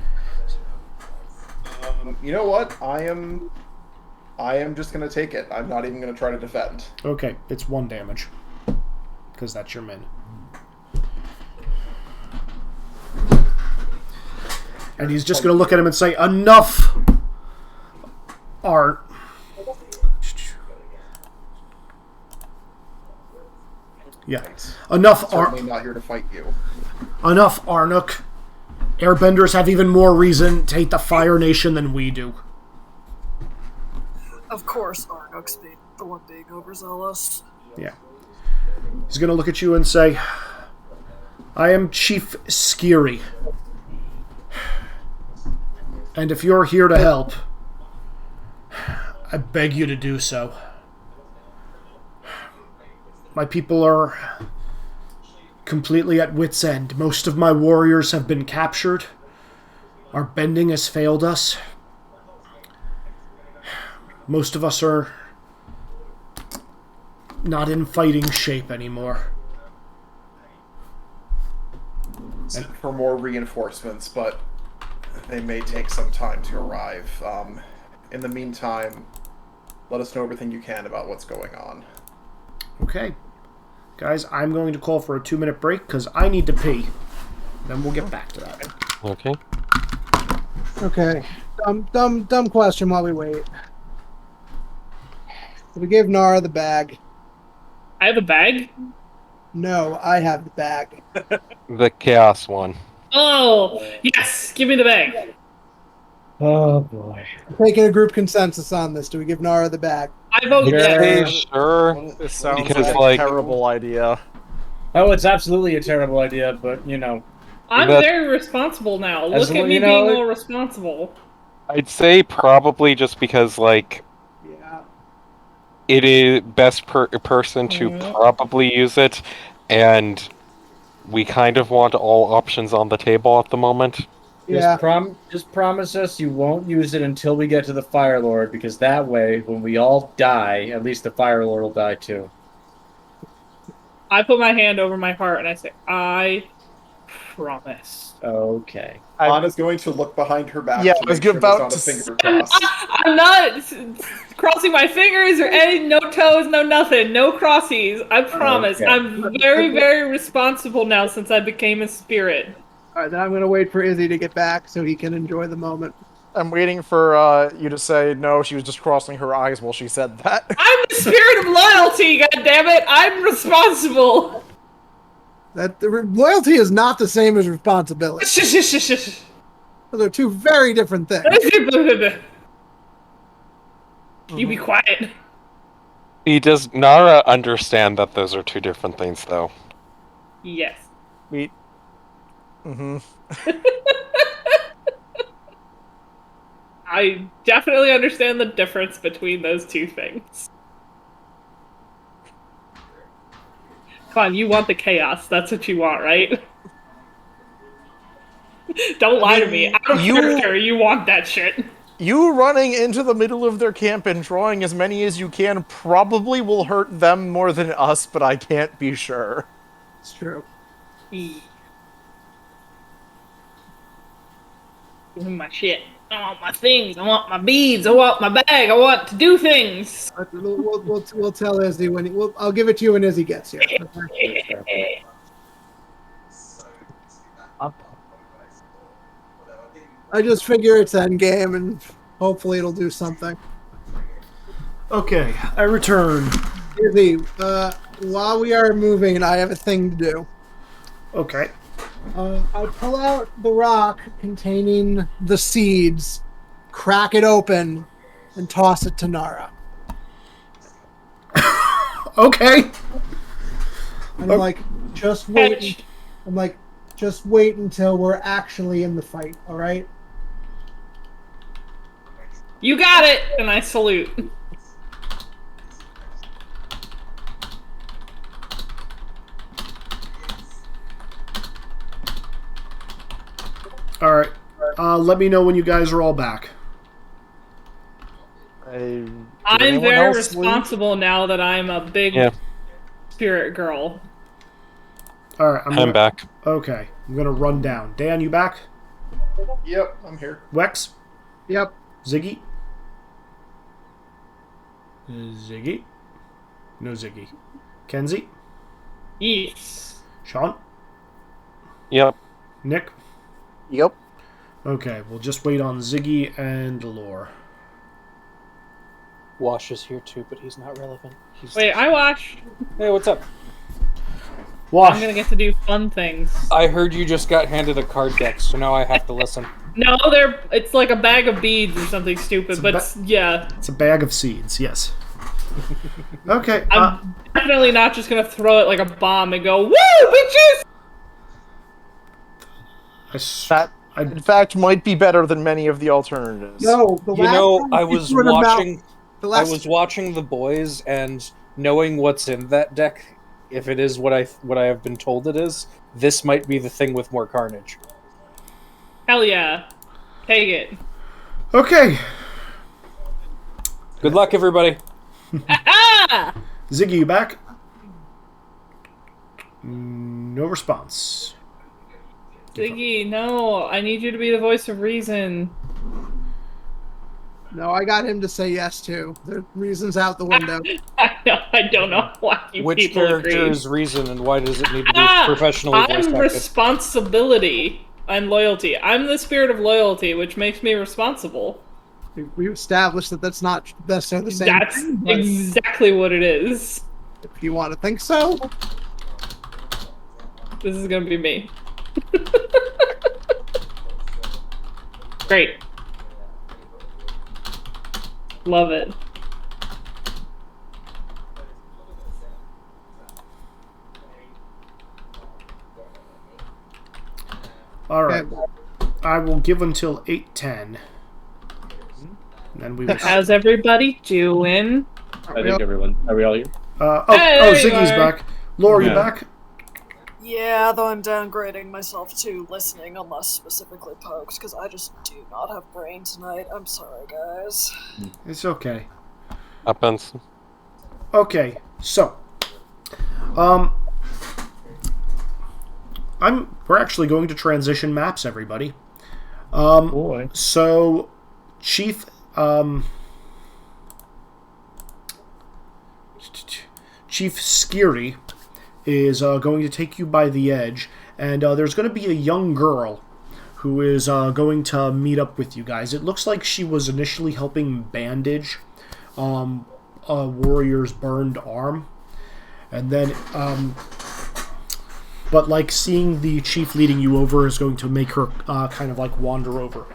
You know what? I am just gonna take it. I'm not even gonna try to defend. Okay, it's 1 damage. Because that's your min. And he's just gonna look at him and say, enough! Art. Yeah. Enough, Certainly not here to fight you. Enough, Arnuk. Airbenders have even more reason to hate the Fire Nation than we do. Of course, Arnuk's the one being overzealous. Yeah. He's gonna look at you and say, I am Chief Skiri. And if you're here to help, I beg you to do so. My people are completely at wit's end. Most of my warriors have been captured. Our bending has failed us. Most of us are not in fighting shape anymore. Sent for more reinforcements, but they may take some time to arrive. In the meantime, let us know everything you can about what's going on. Okay. Guys, I'm going to call for a 2-minute break because I need to pee. Then we'll get back to that. Okay. Okay. Dumb question while we wait. Did we give Nara the bag? I have a bag? No, I have the bag. The chaos one. Oh, yes! Give me the bag. Oh boy. Taking a group consensus on this. Do we give Nara the bag? I vote yes. Sure. This sounds Because, like a like- terrible idea. Oh, it's absolutely a terrible idea, but I'm But- very responsible now. As Look at long- me you know, being all responsible. I'd say probably just because, like, Yeah. it is best person to probably use it, and we kind of want all options on the table at the moment. Yeah. Just promise us you won't use it until we get to the Fire Lord, because that way, when we all die, at least the Fire Lord will die too. I put my hand over my heart and I say, I promise. Okay. Anna's going to look behind her back. Yeah, to I was make sure about there's to not a finger cross. I'm not crossing my fingers or any, no toes, no nothing, no crossies. I promise. Okay. I'm very, very responsible now since I became a spirit. All right, then I'm going to wait for Izzy to get back so he can enjoy the moment. I'm waiting for you to say no. She was just crossing her eyes while she said that. I'm the spirit of loyalty, goddammit! I'm responsible! Loyalty is not the same as responsibility. Those are two very different things. You be quiet. Does Nara understand that those are two different things, though? Yes. I definitely understand the difference between those two things. Come on, you want the chaos. That's what you want, right? Don't lie to me. Out of character, you want that shit. You running into the middle of their camp and drawing as many as you can probably will hurt them more than us, but I can't be sure. It's true. Give me my shit. I want my things. I want my beads. I want my bag. I want to do things. We'll tell Izzy when I'll give it to you when Izzy gets here. I just figure it's endgame, and hopefully it'll do something. Okay, I return. Izzy, while we are moving, I have a thing to do. Okay. I pull out the rock containing the seeds, crack it open, and toss it to Nara. Okay. I'm like, just wait. I'm like, just wait until we're actually in the fight, all right? You got it! And I salute. All right. Let me know when you guys are all back. I'm very responsible now that I'm a big spirit girl. All right. I'm back. Okay. I'm going to run down. Dan, you back? Yep, I'm here. Wex? Yep. Ziggy? Ziggy? No Ziggy. Kenzie? Yes. Sean? Yep. Nick? Yep. Okay, we'll just wait on Ziggy and Lore. Wash is here too, but he's not relevant. Wait, I Wash. Hey, what's up? Wash. I'm gonna get to do fun things. I heard you just got handed a card deck, so now I have to listen. No, it's like a bag of beads or something stupid, yeah. It's a bag of seeds, yes. Okay. I'm definitely not just gonna throw it like a bomb and go, woo, bitches! That, in fact, might be better than many of the alternatives. No, I was watching The Boys, and knowing what's in that deck, if it is what I have been told it is, this might be the thing with more carnage. Hell yeah. Take it. Okay. Good luck, everybody. Ziggy, you back? No response. Ziggy, no. I need you to be the voice of reason. No, I got him to say yes too. The reason's out the window. I don't know why you Which people character agree. is reason, and why does it need to be professionally voice I'm acted? responsibility and loyalty. I'm the spirit of loyalty, which makes me responsible. We established that that's not necessarily the same. That's thing, but exactly what it is. if you want to think so. This is gonna be me. Great. Love it. All right. I will give until 8:10. Then we will. How's everybody doing? I think everyone. Are we all here? Ziggy's back. Laura, you back? Yeah, though I'm downgrading myself to listening unless specifically poked, because I just do not have brain tonight. I'm sorry, guys. It's okay. Happens. Okay, so we're actually going to transition maps, everybody. Boy. So Chief Skiri is going to take you by the edge, and there's going to be a young girl who is going to meet up with you guys. It looks like she was initially helping bandage a warrior's burned arm, and then but like seeing the chief leading you over is going to make her kind of like wander over.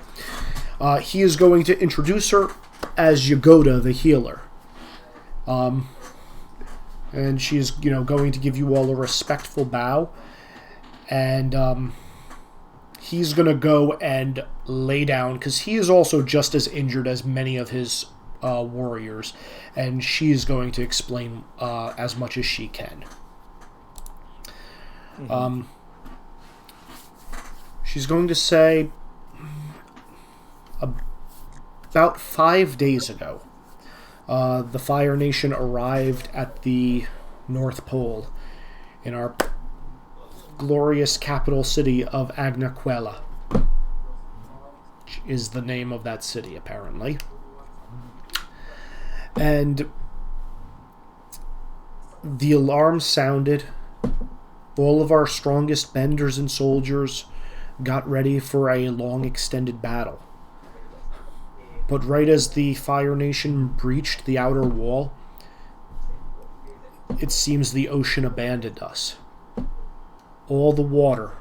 He is going to introduce her as Yagoda the healer. And she's, going to give you all a respectful bow. And he's going to go and lay down, because he is also just as injured as many of his warriors, and she's going to explain as much as she can. Mm-hmm. She's going to say, about 5 days ago, the Fire Nation arrived at the North Pole in our glorious capital city of Agnaquela, which is the name of that city, apparently. And the alarm sounded. All of our strongest benders and soldiers got ready for a long extended battle. But right as the Fire Nation breached the outer wall, it seems the ocean abandoned us. All the water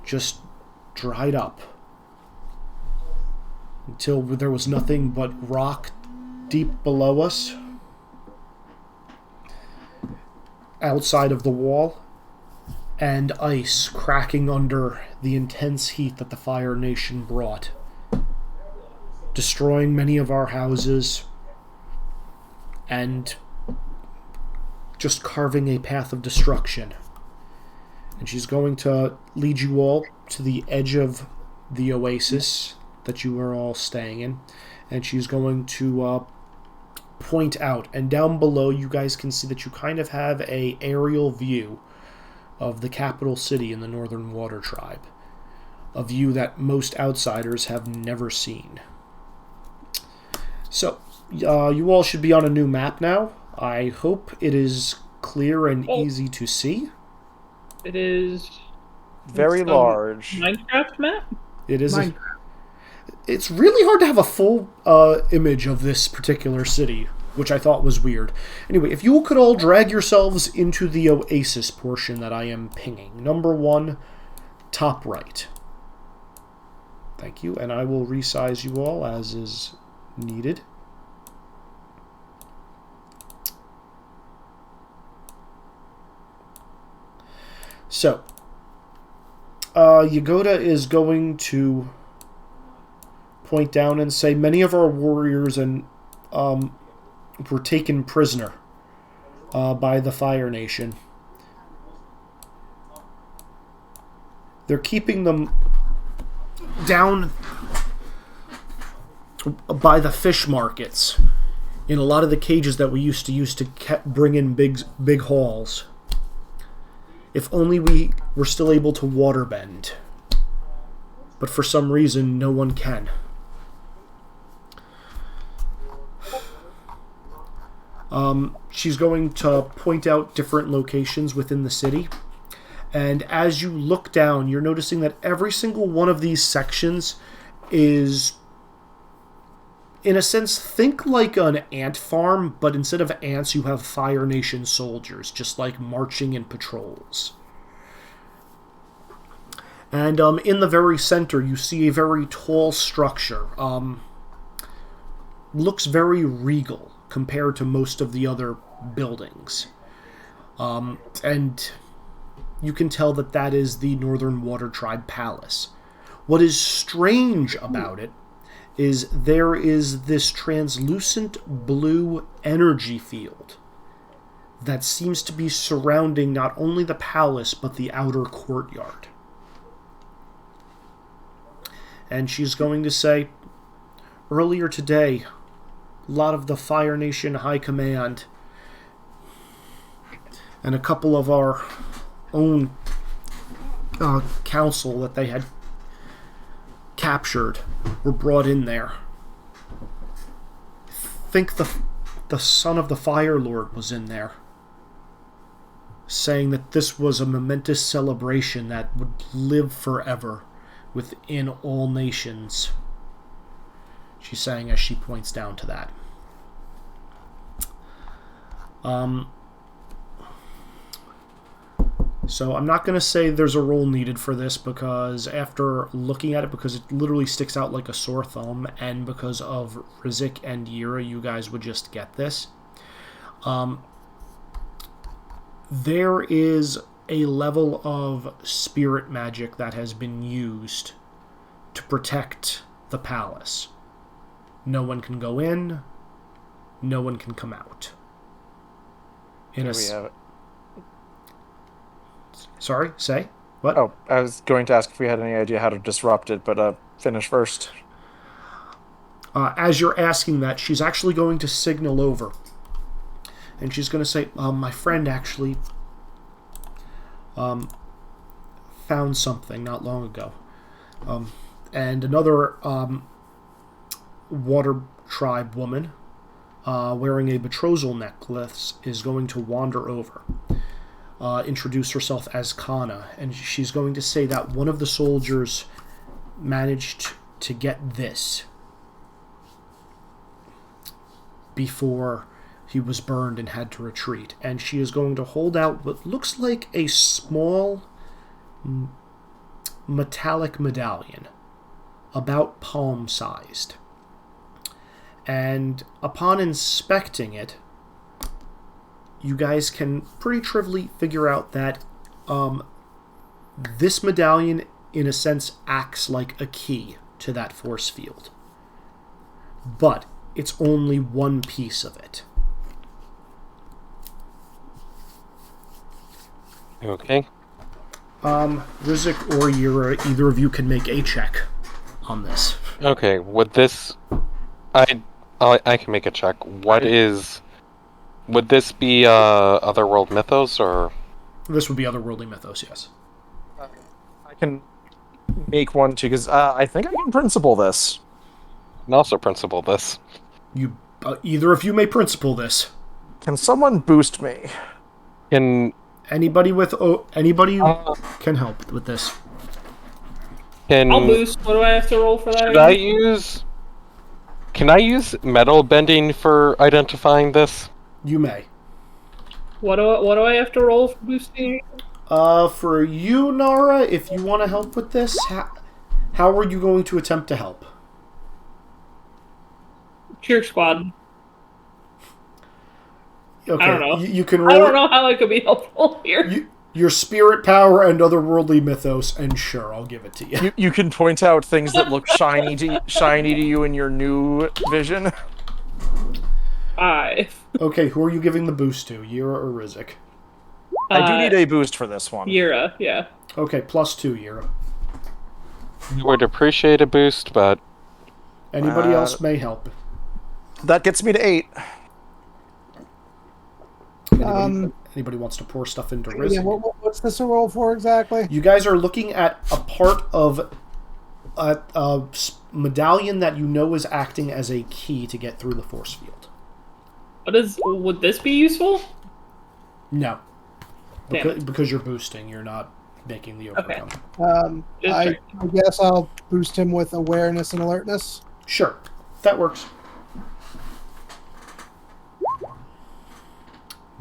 just dried up until there was nothing but rock deep below us, outside of the wall, and ice cracking under the intense heat that the Fire Nation brought, destroying many of our houses and just carving a path of destruction. And she's going to lead you all to the edge of the oasis that you are all staying in, and she's going to point out, and down below you guys can see that you kind of have a aerial view of the capital city in the Northern Water Tribe, a view that most outsiders have never seen. So, you all should be on a new map now. I hope it is clear and easy to see. It is very large. Minecraft map? It is. It's really hard to have a full image of this particular city, which I thought was weird. Anyway, if you could all drag yourselves into the oasis portion that I am pinging. Number 1, top right. Thank you, and I will resize you all as is needed. So, Yagoda is going to point down and say, many of our warriors and were taken prisoner by the Fire Nation. They're keeping them down by the fish markets in a lot of the cages that we used to use to bring in big hauls. If only we were still able to waterbend. But for some reason, no one can. She's going to point out different locations within the city. And as you look down, you're noticing that every single one of these sections is, in a sense, think like an ant farm, but instead of ants, you have Fire Nation soldiers, just like marching in patrols. And in the very center, you see a very tall structure. Looks very regal compared to most of the other buildings. And you can tell that that is the Northern Water Tribe Palace. What is strange about it is there is this translucent blue energy field that seems to be surrounding not only the palace, but the outer courtyard. And she's going to say, earlier today, a lot of the Fire Nation High Command and a couple of our own council that they had captured were brought in there. I think the son of the Fire Lord was in there, saying that this was a momentous celebration that would live forever within all nations. She's saying as she points down to that. So I'm not going to say there's a roll needed for this, because after looking at it, because it literally sticks out like a sore thumb, and because of Rizik and Yira, you guys would just get this. There is a level of spirit magic that has been used to protect the palace. No one can go in, no one can come out. Sorry, say? What? Oh, I was going to ask if we had any idea how to disrupt it, but finish first. As you're asking that, she's actually going to signal over. And she's going to say, my friend actually found something not long ago. And another water tribe woman wearing a betrothal necklace is going to wander over. Introduce herself as Kana, and she's going to say that one of the soldiers managed to get this before he was burned and had to retreat. And she is going to hold out what looks like a small metallic medallion, about palm-sized. And upon inspecting it, you guys can pretty trivially figure out that this medallion, in a sense, acts like a key to that force field. But it's only one piece of it. Okay. Rizik or Yura, either of you can make a check on this. Okay, would this... I can make a check. Would this be Otherworld Mythos, or...? This would be Otherworldly Mythos, yes. I can make one, too, because I think I can principle this. And also principle this. You, either of you may principle this. Can someone boost me? Anybody can help with this. I'll boost. What do I have to roll for that? Can I use metal bending for identifying this? You may. What do I have to roll for boosting? For you, Nara, if you want to help with this, how are you going to attempt to help? Cheer squad. Okay, I don't know. You can roll. I don't know how I could be helpful here. Your spirit power and otherworldly mythos, and sure, I'll give it to you. You can point out things that look shiny to you in your new vision. 5. Okay, who are you giving the boost to, Yura or Rizik? I do need a boost for this one. Yura, yeah. Okay, +2, Yura. I would appreciate a boost, but... Anybody else may help. That gets me to 8. Anybody wants to pour stuff into Rizik? Yeah, what's this a roll for exactly? You guys are looking at a part of a medallion that you know is acting as a key to get through the force field. Would this be useful? No. Because you're boosting, you're not making the overcome. I guess I'll boost him with awareness and alertness. Sure. That works.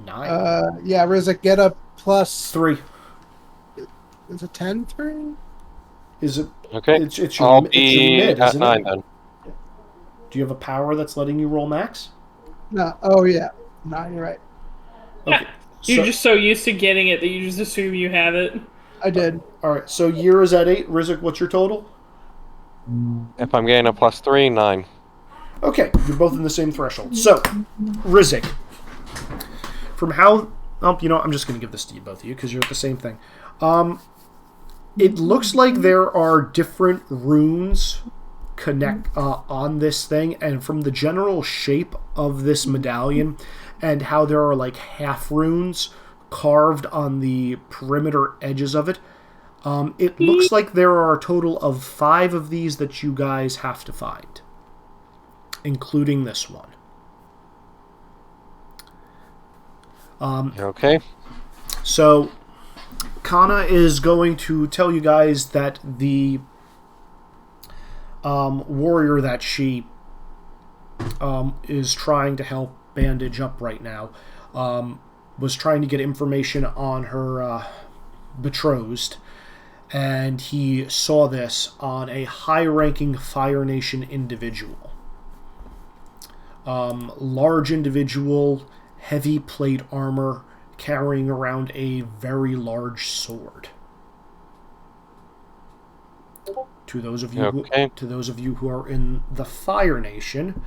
9. Yeah, Rizik, get a +3. Is it 10 3? Is it? Okay. It's your, I'll it's be your mid, at isn't 9 it? then. Do you have a power that's letting you roll max? No. Oh yeah. 9. You're right. Okay. You're just so used to getting it that you just assume you have it. I did. All right. So Yura's at 8. Rizik, what's your total? If I'm getting a +3, 9. Okay, you're both in the same threshold. So, Rizik, from how... I'm just going to give this to both of you because you're at the same thing. It looks like there are different runes on this thing, and from the general shape of this medallion and how there are like half runes carved on the perimeter edges of it, it looks like there are a total of 5 of these that you guys have to find, including this one. Okay. So, Kana is going to tell you guys that the warrior that she is trying to help bandage up right now was trying to get information on her betrothed, and he saw this on a high-ranking Fire Nation individual. Large individual, heavy plate armor, carrying around a very large sword. To those of you, who are in the Fire Nation,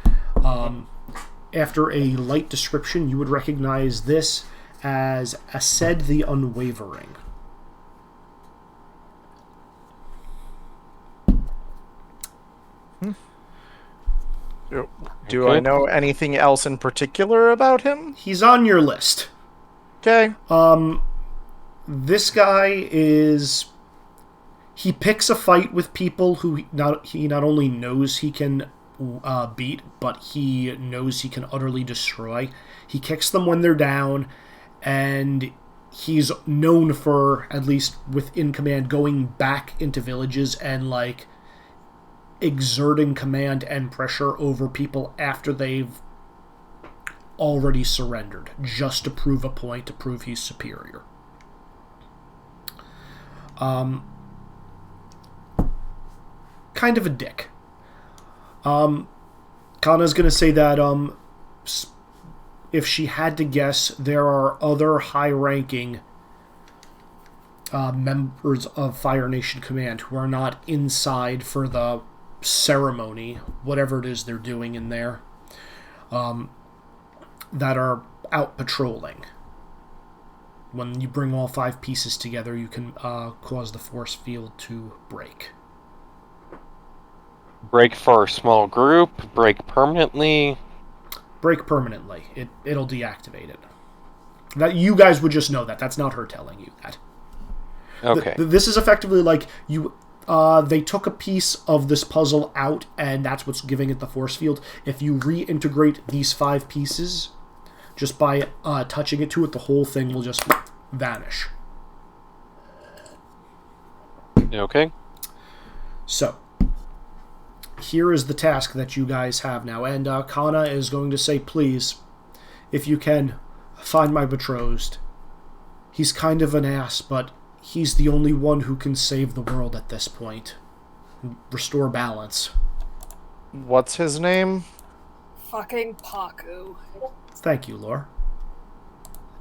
after a light description, you would recognize this as Ased the Unwavering. Do I know anything else in particular about him? He's on your list. Okay. This guy is... He picks a fight with people who he not only knows he can beat, but he knows he can utterly destroy. He kicks them when they're down, and he's known for, at least within command, going back into villages and, like, exerting command and pressure over people after they've already surrendered, just to prove a point, to prove he's superior. Kind of a dick. Kana's gonna say that if she had to guess, there are other high-ranking members of Fire Nation Command who are not inside for the ceremony, whatever it is they're doing in there, that are out patrolling. When you bring all 5 pieces together, you can cause the force field to break. Break for a small group, break permanently. Break permanently. It'll deactivate it. That you guys would just know that. That's not her telling you that. Okay. This is effectively like you. They took a piece of this puzzle out, and that's what's giving it the force field. If you reintegrate these 5 pieces, just by touching it to it, the whole thing will just vanish. Okay. So, here is the task that you guys have now. And Kana is going to say, please, if you can, find my betrothed. He's kind of an ass, but he's the only one who can save the world at this point. Restore balance. What's his name? Fucking Paku. Thank you, Lore.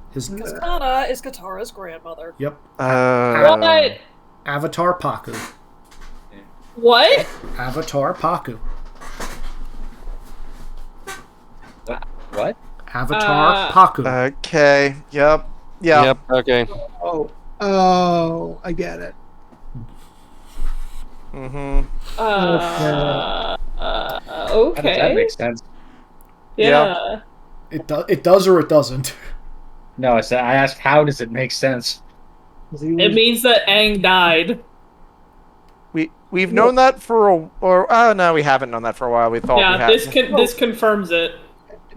Because Kana is Kentara's grandmother. Yep. What? Avatar Paku. What? Avatar Paku. What? Avatar Paku. Okay. Yep. Yeah. Yep. Okay. Oh, I get it. Okay. That makes sense. Yeah. It does or it doesn't. No, I asked, how does it make sense? It means that Aang died. We've known that for no, we haven't known that for a while. We thought we had. This confirms it.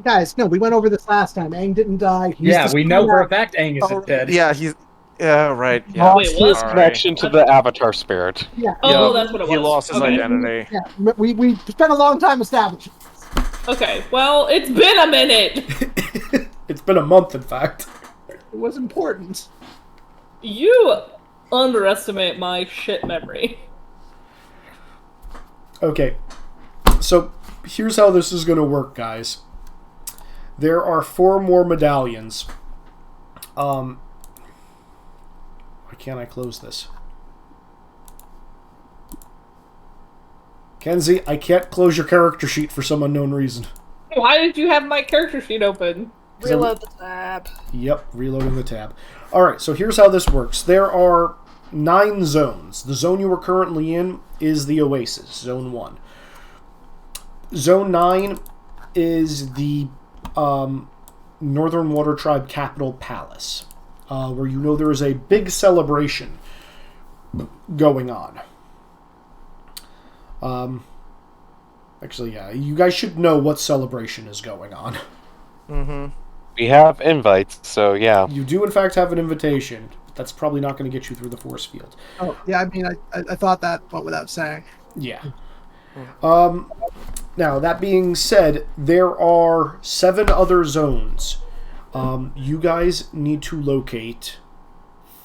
Guys, no, we went over this last time. Aang didn't die. We know for a fact Aang isn't dead. Yeah, right. Yeah. Wait, what? His connection to the Avatar spirit. Yeah. Oh, that's what it was. He lost his identity. Yeah, we spent a long time establishing this. Okay, well, it's been a minute. It's been a month, in fact. It was important. You underestimate my shit memory. Okay, so here's how this is going to work, guys. There are 4 more medallions. Why can't I close this? Kenzie, I can't close your character sheet for some unknown reason. Why did you have my character sheet open? Reload the tab. Yep, reloading the tab. Alright, so here's how this works. There are 9 zones. The zone you are currently in is the Oasis, Zone 1. Zone 9 is the Northern Water Tribe Capital Palace, where you know there is a big celebration going on. Actually, yeah, you guys should know what celebration is going on. Mm-hmm. We have invites, so yeah. You do, in fact, have an invitation. That's probably not going to get you through the force field. Oh, yeah, I mean, I thought that went without saying. Yeah. Now, that being said, there are 7 other zones. You guys need to locate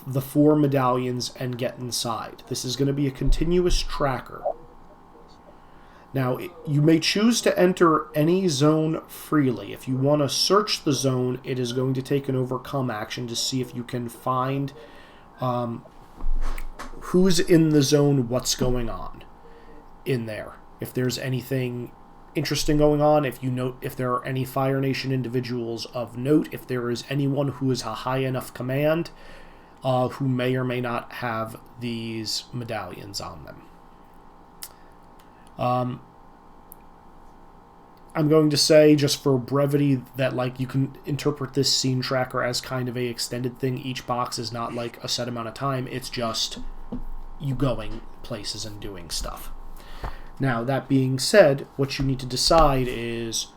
the 4 medallions and get inside. This is going to be a continuous tracker. Now, you may choose to enter any zone freely. If you want to search the zone, it is going to take an overcome action to see if you can find who's in the zone, what's going on in there. If there's anything interesting going on, if you note if there are any Fire Nation individuals of note, if there is anyone who is a high enough command who may or may not have these medallions on them. I'm going to say, just for brevity, that like you can interpret this scene tracker as kind of a extended thing. Each box is not like a set amount of time, it's just you going places and doing stuff. Now, that being said, what you need to decide is,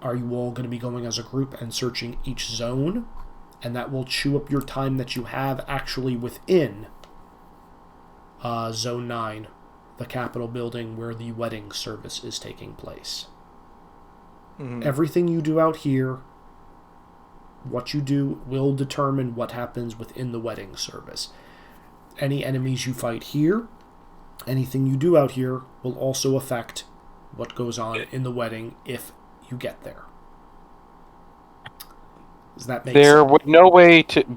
are you all going to be going as a group and searching each zone? And that will chew up your time that you have actually within Zone 9, the Capitol building where the wedding service is taking place. Mm-hmm. Everything you do out here, what you do, will determine what happens within the wedding service. Any enemies you fight here, anything you do out here, will also affect what goes on in the wedding if you get there. Does that make sense? There would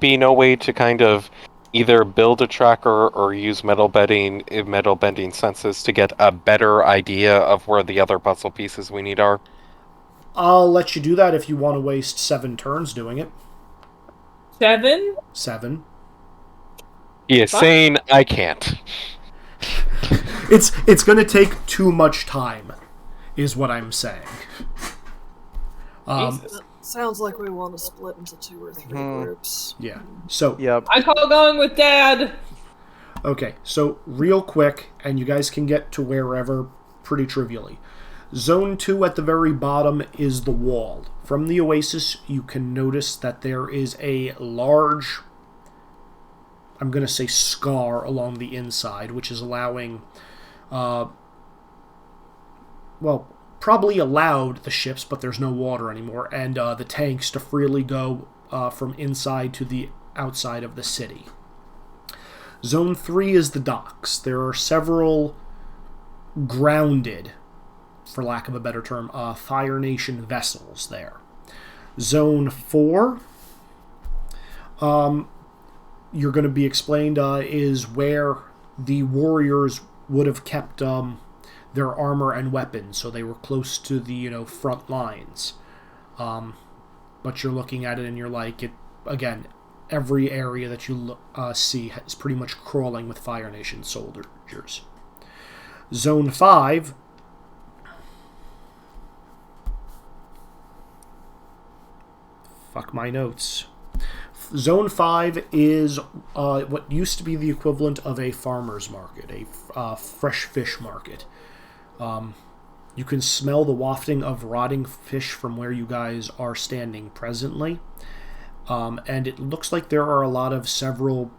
be no way to kind of either build a tracker or use metal bending senses to get a better idea of where the other puzzle pieces we need are? I'll let you do that if you want to waste 7 turns doing it. 7? 7. You're saying I can't. It's going to take too much time, is what I'm saying. Sounds like we want to split into 2 or 3 groups. Yeah. So. Yep. I call going with Dad. Okay. So real quick, and you guys can get to wherever pretty trivially. Zone 2 at the very bottom is the wall. From the oasis, you can notice that there is a large, I'm going to say scar along the inside, which is allowing, probably allowed the ships, but there's no water anymore, and the tanks to freely go from inside to the outside of the city. Zone 3 is the docks. There are several grounded, for lack of a better term, Fire Nation vessels there. Zone 4, you're going to be explained, is where the warriors would have kept their armor and weapons, so they were close to the front lines. But you're looking at it and you're like, again, every area that you see is pretty much crawling with Fire Nation soldiers. Zone 5. Fuck my notes. Zone 5 is what used to be the equivalent of a farmer's market, a fresh fish market. You can smell the wafting of rotting fish from where you guys are standing presently. And it looks like there are a lot of several,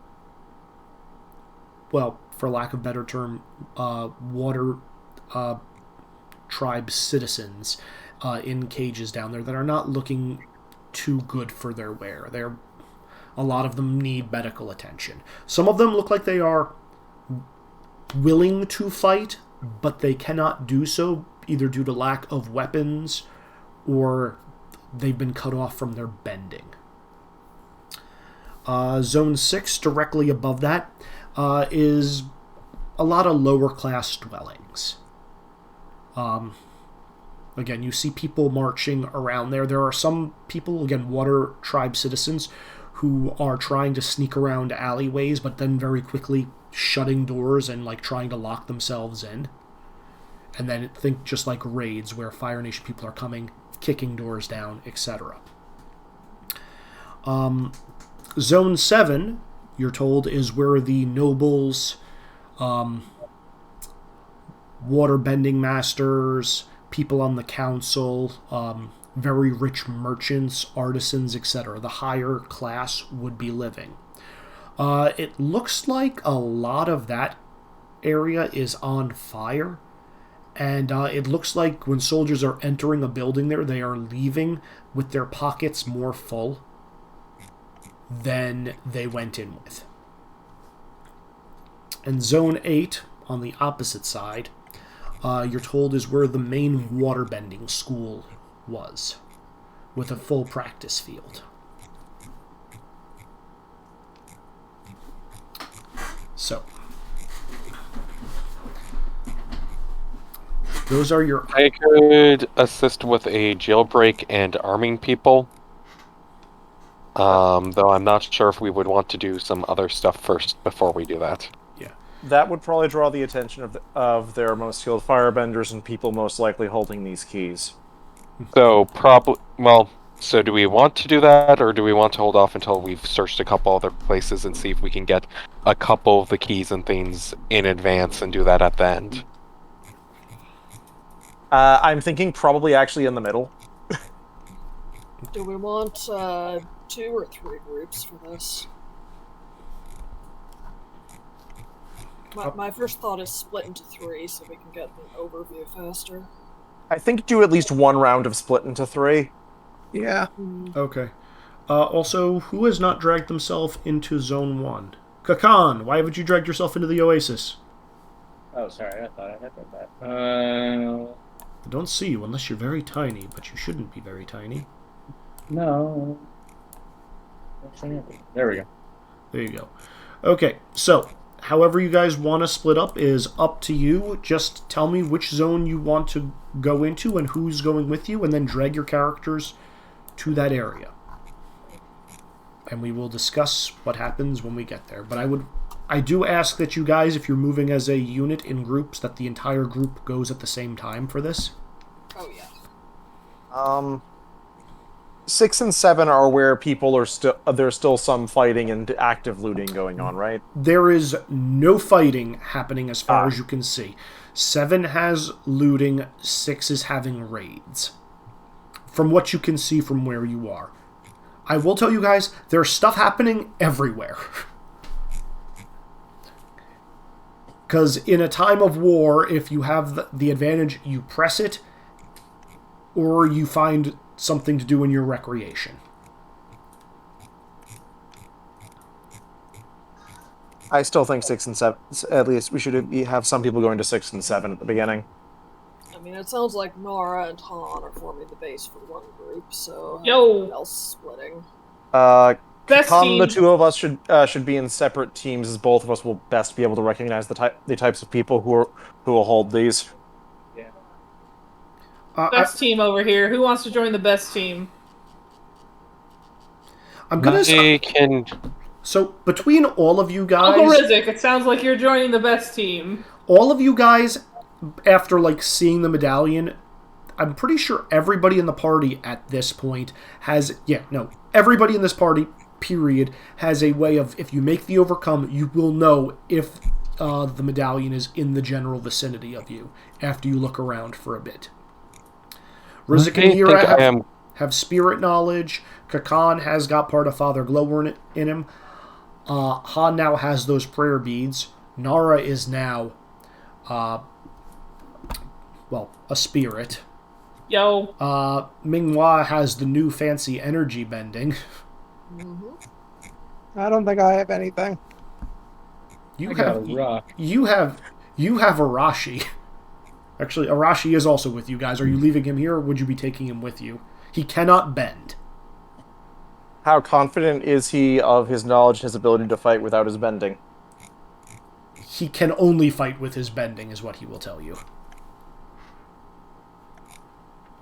well, for lack of a better term, water tribe citizens in cages down there that are not looking too good for their wear. A lot of them need medical attention. Some of them look like they are willing to fight, but they cannot do so either due to lack of weapons or they've been cut off from their bending. Zone 6, directly above that, is a lot of lower class dwellings. Again, you see people marching around there. There are some people, again, water tribe citizens, who are trying to sneak around alleyways, but then very quickly shutting doors and trying to lock themselves in. And then think just like raids where Fire Nation people are coming, kicking doors down, etc. Zone 7, you're told, is where the nobles, waterbending masters, people on the council, very rich merchants, artisans, etc. The higher class would be living. It looks like a lot of that area is on fire, and it looks like when soldiers are entering a building there, they are leaving with their pockets more full than they went in with. And Zone 8, on the opposite side, you're told is where the main waterbending school was, with a full practice field. So, those are your... I could assist with a jailbreak and arming people. Though I'm not sure if we would want to do some other stuff first before we do that. Yeah. That would probably draw the attention of their most skilled firebenders and people most likely holding these keys. So, so do we want to do that, or do we want to hold off until we've searched a couple other places and see if we can get a couple of the keys and things in advance and do that at the end? I'm thinking probably actually in the middle. Do we want 2 or 3 groups for this? My first thought is split into 3 so we can get an overview faster. I think do at least one round of split into 3. Yeah. Okay. Also, who has not dragged themselves into Zone 1? Kakan, why haven't you dragged yourself into the Oasis? Oh, sorry, I thought I had that. I don't see you unless you're very tiny, but you shouldn't be very tiny. No. There we go. There you go. Okay, so, however you guys want to split up is up to you. Just tell me which zone you want to go into and who's going with you, and then drag your characters to that area. And we will discuss what happens when we get there. But I do ask that you guys, if you're moving as a unit in groups, that the entire group goes at the same time for this. Oh, yeah. 6 and 7 are where people are there's still some fighting and active looting going on, right? There is no fighting happening as far as you can see. 7 has looting, 6 is having raids. From what you can see from where you are. I will tell you guys, there's stuff happening everywhere. Because in a time of war, if you have the advantage, you press it, or you find something to do in your recreation. I still think 6 and 7, at least we should have some people going to 6 and 7 at the beginning. I mean, it sounds like Nora and Han are forming the base for one group, so Yo. else splitting. Best team. The two of us should be in separate teams, as both of us will best be able to recognize the types of people who will hold these. Yeah. Best team over here. Who wants to join the best team? I'm gonna say... So, between all of you guys... Uncle Rizzik, it sounds like you're joining the best team. All of you guys, after, seeing the medallion, I'm pretty sure everybody in the party at this point has... Yeah, no. Everybody in this party, period, has a way of, if you make the overcome, you will know if the medallion is in the general vicinity of you, after you look around for a bit. Rizzik and Hira have spirit knowledge. Kakan has got part of Father Glowworm in him. Han now has those prayer beads. Nara is now, a spirit. Yo. Minghua has the new fancy energy bending. Mm-hmm. I don't think I have anything. You have Arashi. Actually, Arashi is also with you guys. Are you leaving him here, or would you be taking him with you? He cannot bend. How confident is he of his knowledge and his ability to fight without his bending? He can only fight with his bending, is what he will tell you.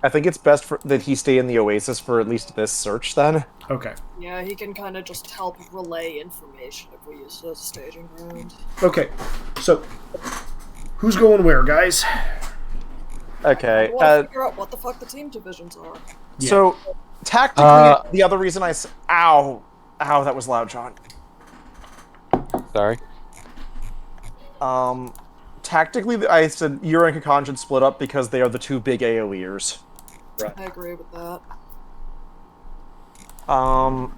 I think it's best that he stay in the Oasis for at least this search, then. Okay. Yeah, he can kind of just help relay information if we use it as a staging ground. Okay, so who's going where, guys? Okay. I want to figure out what the fuck the team divisions are. Yeah. So, tactically, the other reason Ow, that was loud, John. Sorry. Tactically, I said Yura and Kakan should split up because they are the two big AoEers. Right. I agree with that. I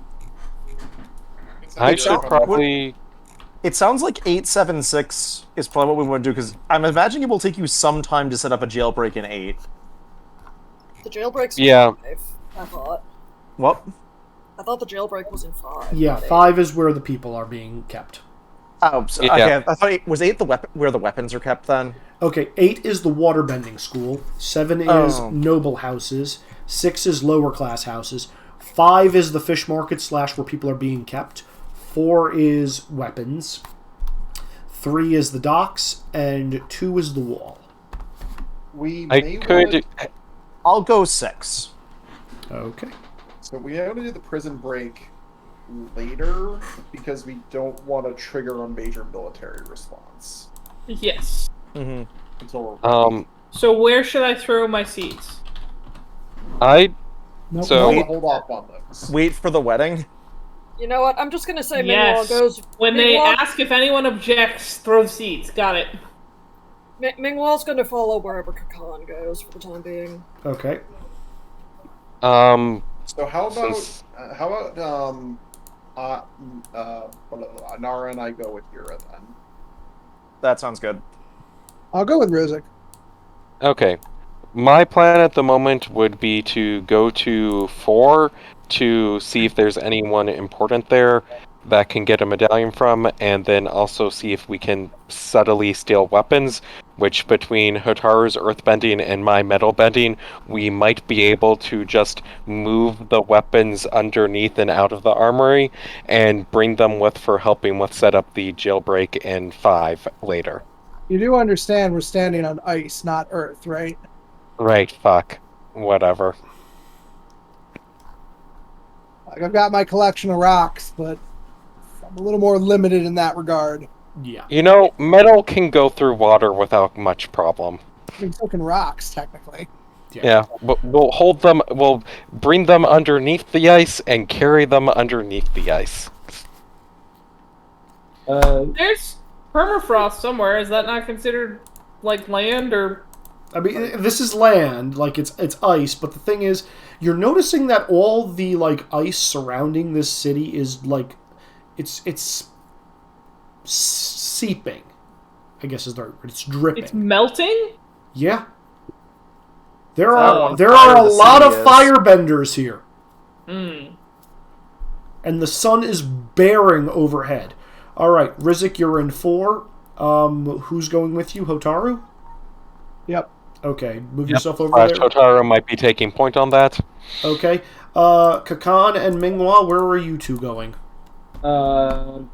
should probably... It sounds like 876 is probably what we want to do, because I'm imagining it will take you some time to set up a jailbreak in 8. The jailbreak's in 5, I thought. What? I thought the jailbreak was in 5. Yeah, 5 is where the people are being kept. Oh, so, okay. I thought was 8 the weapon where the weapons are kept then? Okay, 8 is the waterbending school. 7 is noble houses. 6 is lower class houses. 5 is the fish market / where people are being kept. 4 is weapons. 3 is the docks, and 2 is the wall. I'll go 6. Okay. So we have to do the prison break later because we don't want to trigger a major military response. Yes. Mm-hmm. Until we're So where should I throw my seeds? hold off on those. Wait for the wedding. You know what? I'm just gonna say Yes. Mingwall goes. When they ask if anyone objects, throw seeds. Got it. Mingwall's gonna follow wherever Kakan goes for the time being. Okay. So how about Nara and I go with Yura then? That sounds good. I'll go with Rizik. Okay. My plan at the moment would be to go to 4 to see if there's anyone important there that can get a medallion from, and then also see if we can subtly steal weapons, which between Hotaru's earthbending and my metal bending, we might be able to just move the weapons underneath and out of the armory and bring them with for helping with set up the jailbreak in 5 later. You do understand we're standing on ice, not earth, right? Right, fuck. Whatever. Like, I've got my collection of rocks, but I'm a little more limited in that regard. Yeah. You know, metal can go through water without much problem. I mean, so can rocks, technically. Yeah, but we'll hold them, we'll bring them underneath the ice and carry them underneath the ice. There's permafrost somewhere. Is that not considered, like, land, or... I mean, this is land, like, it's ice, but the thing is, you're noticing that all the, like, ice surrounding this city is, like, it's seeping, I guess is the right word. It's dripping. It's melting? Yeah. There are a lot of firebenders here. Hmm. And the sun is bearing overhead. All right, Rizik, you're in 4. Who's going with you? Hotaru? Yep. Okay, move yourself over there. Hotaru might be taking point on that. Okay. Kakan and Mingwa, where are you two going? Khan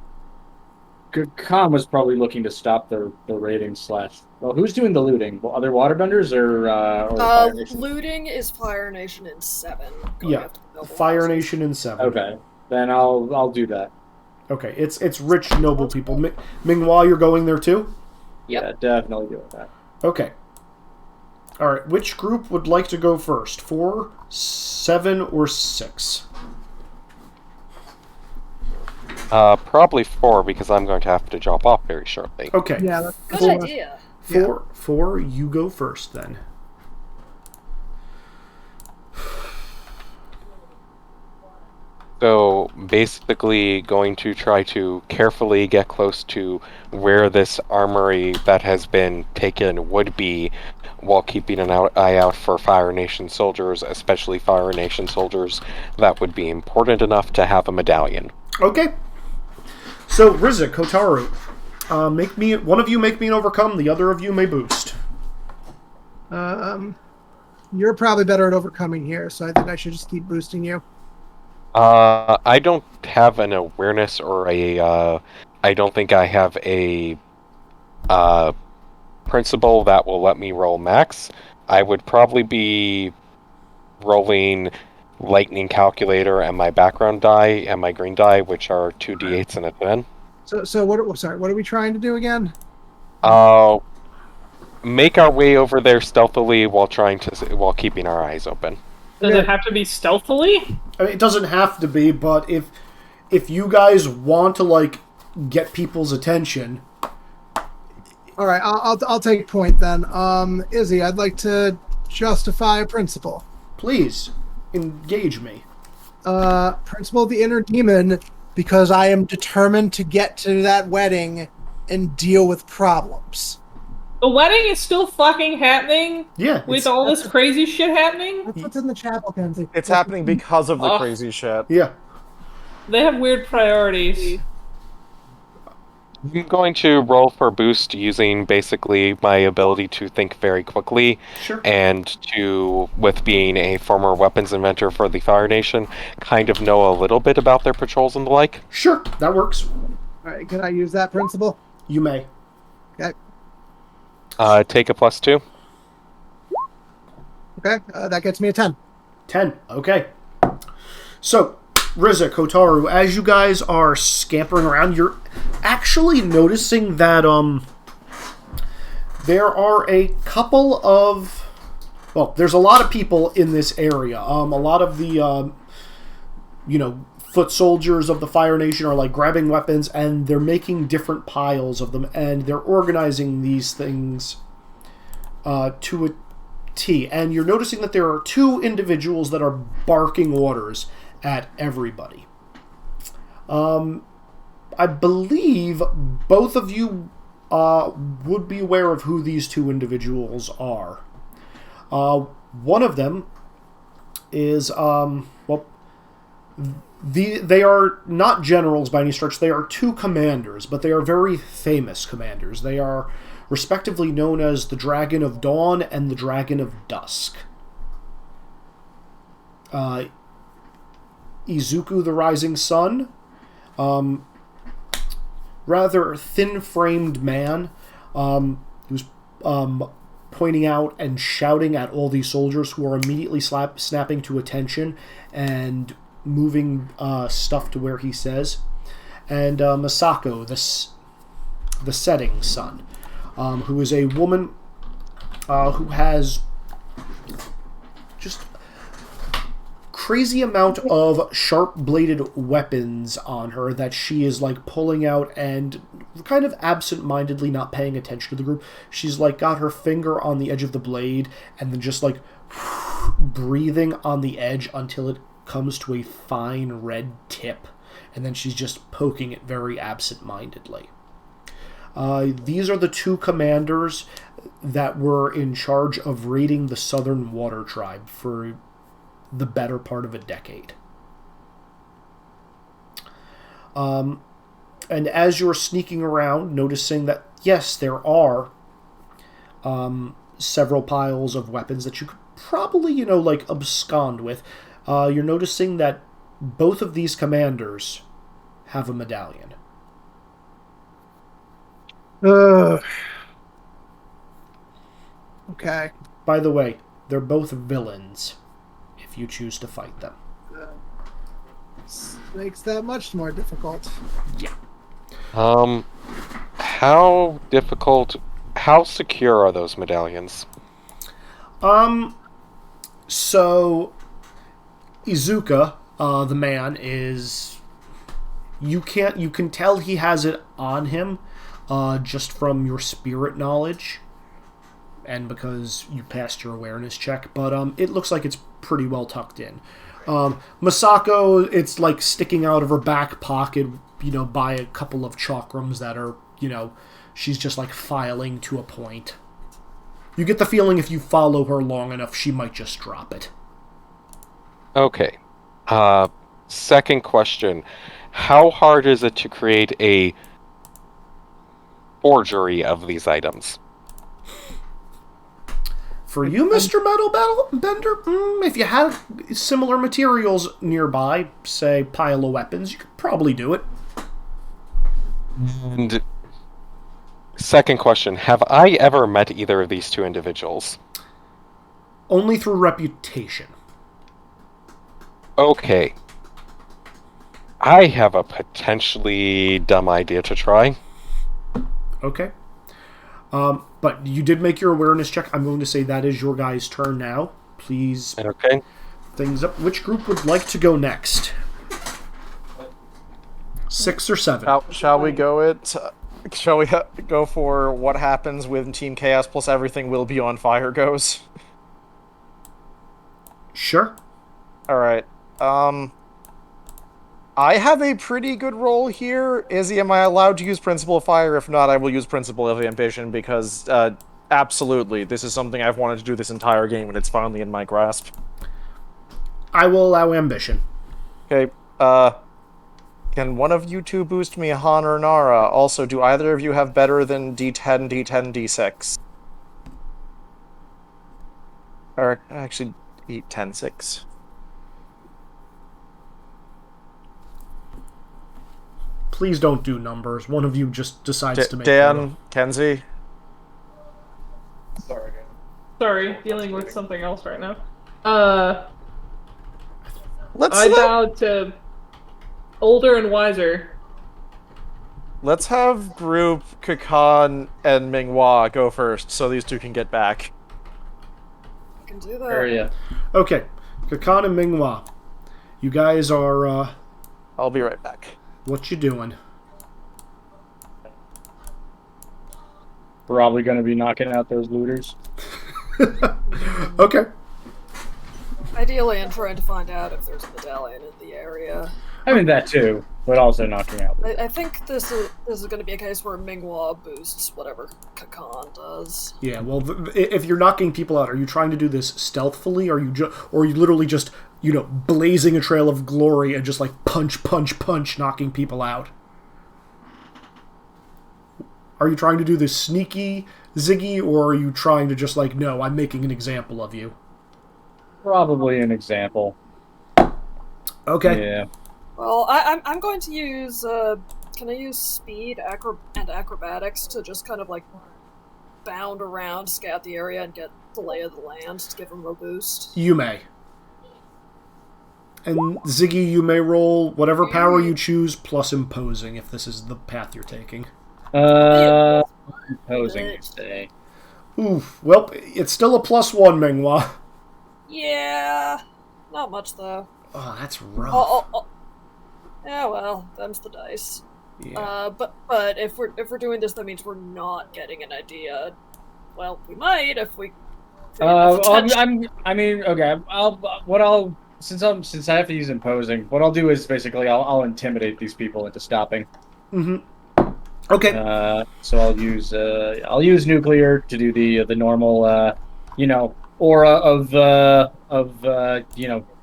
was probably looking to stop the raiding / Well, who's doing the looting? Well, other waterbenders or Fire Nation? Looting is Fire Nation in 7. Yeah, Fire Nation in 7. Okay, then I'll do that. Okay, it's rich, noble people. Mingwa, you're going there too? Yep. Yeah, definitely doing that. Okay. All right, which group would like to go first? 4, 7, or 6? Probably 4, because I'm going to have to drop off very shortly. Okay. Yeah, that's Good idea. 4, you go first then. So, basically going to try to carefully get close to where this armory that has been taken would be, while keeping an eye out for Fire Nation soldiers, especially Fire Nation soldiers that would be important enough to have a medallion. Okay. So, Rizik, Hotaru, one of you make me an overcome, the other of you may boost. You're probably better at overcoming here, so I think I should just keep boosting you. I don't have an awareness or I don't think I have a principle that will let me roll max. I would probably be rolling lightning calculator and my background die and my green die, which are 2 d8s and a 10. So what are we trying to do again? Make our way over there stealthily while keeping our eyes open. Does it have to be stealthily? I mean, it doesn't have to be, but if you guys want to, like, get people's attention... All right, I'll take point then. Izzy, I'd like to justify a principle. Please, engage me. Principle of the inner demon, because I am determined to get to that wedding and deal with problems. The wedding is still fucking happening? Yeah. With all this crazy shit happening? That's what's in the chapel, Kenzie. It's happening because of the crazy shit. Yeah. They have weird priorities. I'm going to roll for boost using basically my ability to think very quickly. Sure. And to, with being a former weapons inventor for the Fire Nation, kind of know a little bit about their patrols and the like. Sure, that works. All right, can I use that principle? You may. Okay. Take a +2. Okay, that gets me a 10. 10. Okay. So, Riza, Kotaru, as you guys are scampering around, you're actually noticing that there are a couple of... Well, there's a lot of people in this area. A lot of the, foot soldiers of the Fire Nation are, like, grabbing weapons, and they're making different piles of them, and they're organizing these things to a T. And you're noticing that there are two individuals that are barking orders at everybody. I believe both of you would be aware of who these two individuals are. One of them is, they are not generals by any stretch. They are two commanders, but they are very famous commanders. They are respectively known as the Dragon of Dawn and the Dragon of Dusk. Izuku the Rising Sun, rather thin-framed man, who's pointing out and shouting at all these soldiers who are immediately snapping to attention and moving stuff to where he says. And Masako, the Setting Sun, who is a woman who has just crazy amount of sharp-bladed weapons on her that she is, like, pulling out and kind of absent-mindedly not paying attention to the group. She's, like, got her finger on the edge of the blade and then just, like, breathing on the edge until it comes to a fine red tip. And then she's just poking it very absent-mindedly. These are the two commanders that were in charge of raiding the Southern Water Tribe for the better part of a decade. And as you're sneaking around, noticing that, yes, there are several piles of weapons that you could probably, abscond with, you're noticing that both of these commanders have a medallion. Okay. By the way, they're both villains if you choose to fight them. Makes that much more difficult. Yeah. How secure are those medallions? So Izuka, the man, is... You can tell he has it on him, just from your spirit knowledge, and because you passed your awareness check, but it looks like it's pretty well tucked in. Masako, it's like sticking out of her back pocket, by a couple of chakrams that are, she's just like filing to a point. You get the feeling if you follow her long enough, she might just drop it. Okay. Second question. How hard is it to create a forgery of these items? For you, Mr. Metal Bender, if you had similar materials nearby, say pile of weapons, you could probably do it. And second question, have I ever met either of these two individuals? Only through reputation. Okay. I have a potentially dumb idea to try. Okay. But you did make your awareness check. I'm going to say that is your guys' turn now. Please. Okay. Things up. Which group would like to go next? 6 or 7? Shall we go it? Shall we go for what happens when Team Chaos plus everything will be on fire goes? Sure. Alright. I have a pretty good role here. Izzy, am I allowed to use Principle of Fire? If not, I will use Principle of Ambition, because, absolutely, this is something I've wanted to do this entire game, and it's finally in my grasp. I will allow Ambition. Okay, Can one of you two boost me, Han or Nara? Also, do either of you have better than D10, D10, D6? Or, actually, D10, 6. Please don't do numbers. One of you just decides to make Dan, Kenzie? Sorry, dealing with something else right now. I bowed to older and wiser. Let's have group Kakan and Minghua go first, so these two can get back. I can do that. Area. Okay, Kakan and Minghua, you guys are. I'll be right back. What you doing? Probably going to be knocking out those looters. Okay. Ideally, I'm trying to find out if there's a medallion in the area. I mean that too, but also knocking out. I think this is going to be a case where Minghua boosts whatever Kakan does. Yeah, well, if you're knocking people out, are you trying to do this stealthily, or are you literally just, blazing a trail of glory and just like punch, punch, punch, knocking people out? Are you trying to do this sneaky, Ziggy, or are you trying to just like, no, I'm making an example of you? Probably an example. Okay. Yeah. Well, I'm going to use, can I use speed and acrobatics to just kind of like bound around, scout the area, and get the lay of the land to give him a boost? You may. And Ziggy, you may roll whatever power you choose plus imposing if this is the path you're taking. Imposing, you say. Oof. Well, it's still a +1, Minghua. Yeah. Not much, though. Oh, that's rough. Yeah, well, them's the dice. Yeah. But if we're doing this, that means we're not getting an idea. Well, we might if we. Since I have to use imposing, what I'll do is basically I'll intimidate these people into stopping. Mm-hmm. Okay. So I'll use nuclear to do the normal aura of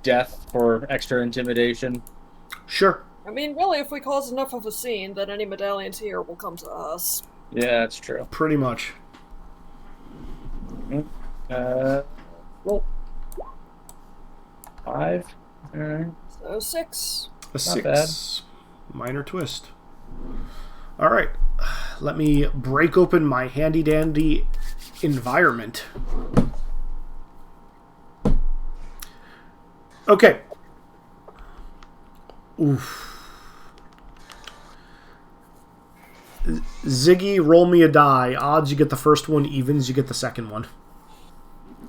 death for extra intimidation. Sure. I mean, really, if we cause enough of a scene, then any medallions here will come to us. Yeah, that's true. Pretty much. Well, 5. Alright. So 6. A 6. Minor twist. Alright. Let me break open my handy-dandy environment. Okay. Oof. Ziggy, roll me a die. Odds, you get the first one. Evens, you get the second one.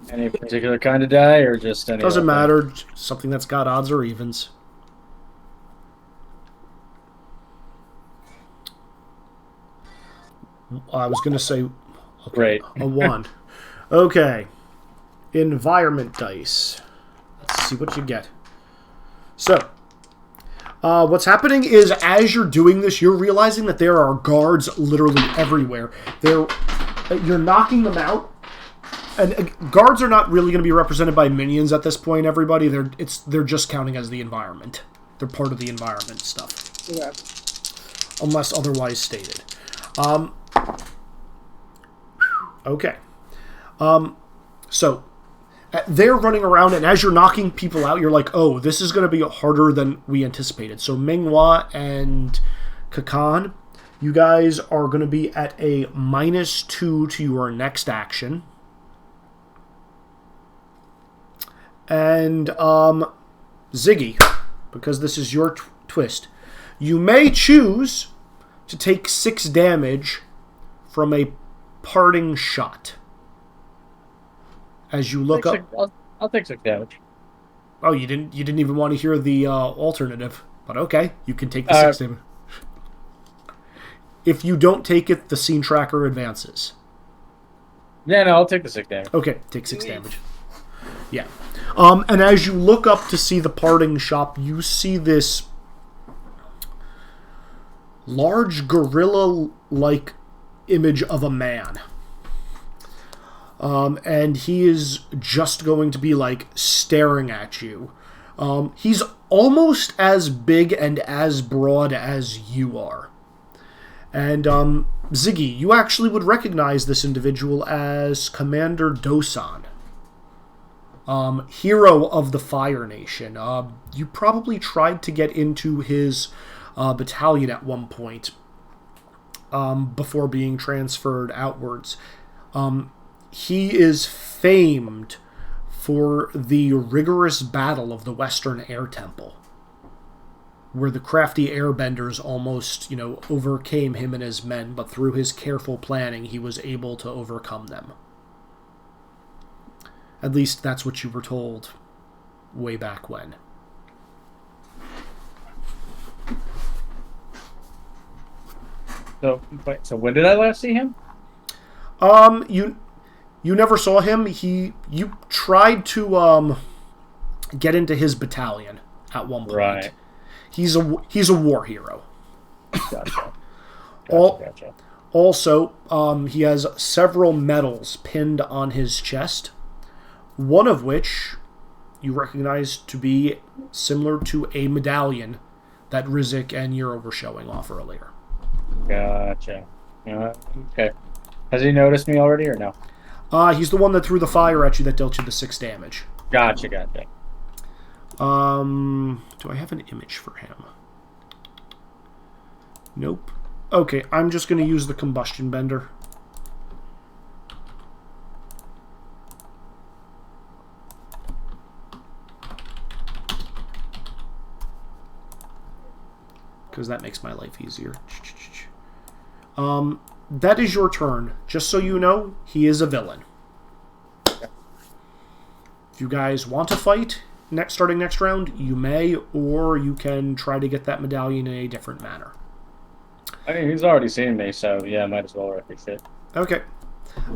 Any particular kind of die, or just any? Doesn't matter. Something that's got odds or evens. I was going to say... Okay, great. A 1. Okay. Environment dice. Let's see what you get. So... what's happening is, as you're doing this, you're realizing that there are guards literally everywhere. You're knocking them out, and guards are not really going to be represented by minions at this point. Everybody, they're just counting as the environment. They're part of the environment stuff, Yeah. unless otherwise stated. Okay. So. They're running around, and as you're knocking people out, you're like, oh, this is going to be harder than we anticipated. So Minghua and Kakan, you guys are going to be at a -2 to your next action. And Ziggy, because this is your twist, you may choose to take 6 damage from a parting shot. As you look up, I'll take 6 damage. Oh, you didn't even want to hear the alternative, but okay, you can take the 6 damage. If you don't take it, the scene tracker advances. Yeah, no, I'll take the 6 damage. Okay, take 6 damage. Yeah, and as you look up to see the parting shot, you see this large gorilla-like image of a man. And he is just going to be, like, staring at you. He's almost as big and as broad as you are. And, Ziggy, you actually would recognize this individual as Commander Dosan, hero of the Fire Nation. You probably tried to get into his battalion at one point before being transferred outwards. He is famed for the rigorous battle of the Western Air Temple, where the crafty airbenders almost, overcame him and his men, but through his careful planning, he was able to overcome them. At least that's what you were told way back when. So when did I last see him? You never saw him. You tried to get into his battalion at one point. Right. He's a war hero. Gotcha. Also, he has several medals pinned on his chest, one of which you recognize to be similar to a medallion that Rizik and Euro were showing off earlier. Gotcha. Okay. Has he noticed me already or no? He's the one that threw the fire at you that dealt you the 6 damage. Gotcha. Do I have an image for him? Nope. Okay, I'm just going to use the combustion bender. Because that makes my life easier. That is your turn. Just so you know, he is a villain. If you guys want to fight, starting next round, you may, or you can try to get that medallion in a different manner. I mean, he's already seen me, so yeah, might as well reference it. Okay.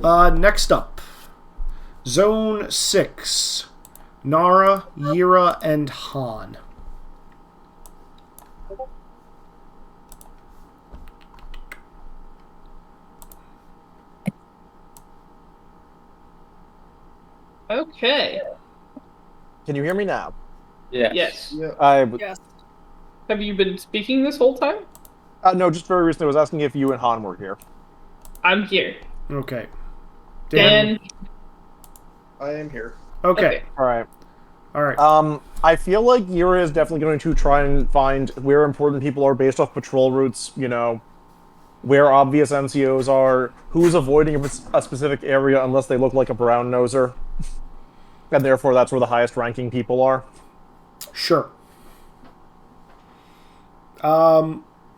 Next up, Zone 6. Nara, Yira, and Han. Okay. Can you hear me now? Yeah. Yes. Yeah. Yes. Have you been speaking this whole time? No, just very recently. I was asking if you and Han were here. I'm here. Okay. Dan. I am here. Okay. All right. Alright. I feel like Yura is definitely going to try and find where important people are based off patrol routes, where obvious NCOs are, who's avoiding a specific area unless they look like a brown noser. And therefore that's where the highest ranking people are. Sure.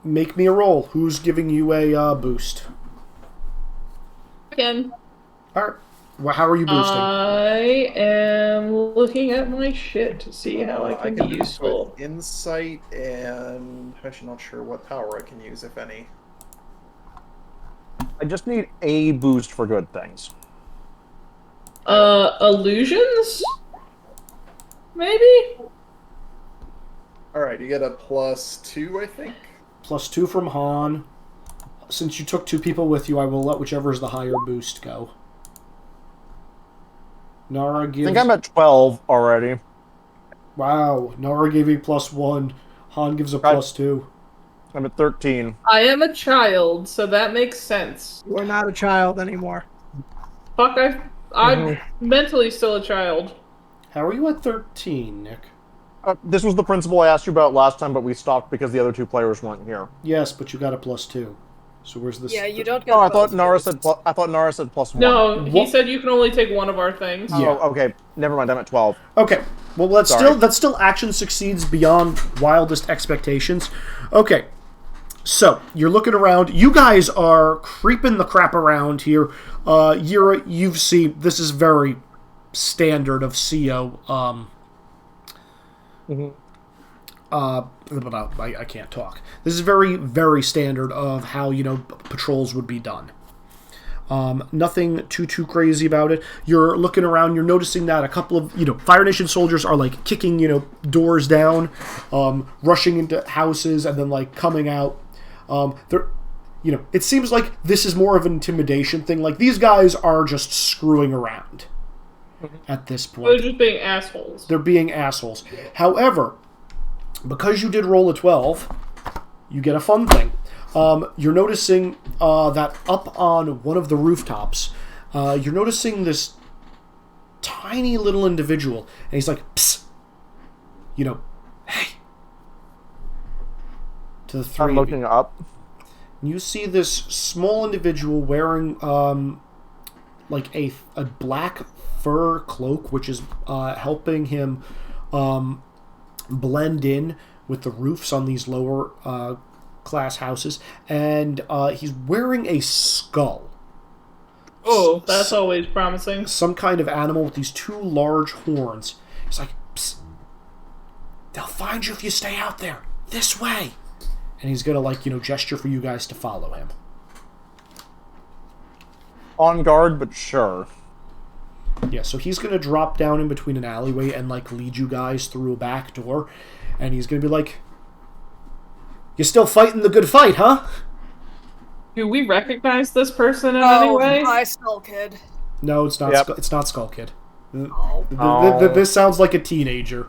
Make me a roll. Who's giving you a boost? Again. Alright. Well, how are you boosting? I am looking at my shit to see how I can be useful. Insight, and I'm actually not sure what power I can use, if any. I just need a boost for good things. Illusions? Maybe? Alright, you get a +2, I think? +2 from Han. Since you took 2 people with you, I will let whichever is the higher boost go. Nara gives... I think I'm at 12 already. Wow. Nara gave a +1. Han gives a +2. I'm at 13. I am a child, so that makes sense. You're not a child anymore. Fuck, I'm mentally still a child. How are you at 13, Nick? This was the principal I asked you about last time, but we stopped because the other 2 players weren't here. Yes, but you got a +2. So where's this? Yeah, you don't get. Oh, I thought Nara said +1. No, he said you can only take one of our things. Yeah. Oh, okay. Never mind. I'm at 12. Okay. Well, that still action succeeds beyond wildest expectations. Okay. So, you're looking around. You guys are creeping the crap around here. You've seen, this is very standard of CO. I can't talk. This is very, very standard of how, patrols would be done. Nothing too crazy about it. You're looking around, you're noticing that a couple of, Fire Nation soldiers are, kicking, doors down, rushing into houses, and then, coming out. It seems like this is more of an intimidation thing. These guys are just screwing around. at this point. They're just being assholes. They're being assholes. However, because you did roll a 12, you get a fun thing. You're noticing that up on one of the rooftops, you're noticing this tiny little individual, and he's like, psst, hey. To the three. I'm looking up. You see this small individual wearing like a black fur cloak, which is helping him blend in with the roofs on these lower class houses, and he's wearing a skull. Oh, that's always promising. Some kind of animal with these two large horns. He's like, psst, they'll find you if you stay out there. This way. And he's gonna, gesture for you guys to follow him. On guard, but sure. Yeah, so he's gonna drop down in between an alleyway and, lead you guys through a back door. And he's gonna be like, "You still fighting the good fight, huh?" Do we recognize this person in any way? Hi, Skull Kid. No, it's not. Yep. It's not Skull Kid. Oh. This sounds like a teenager,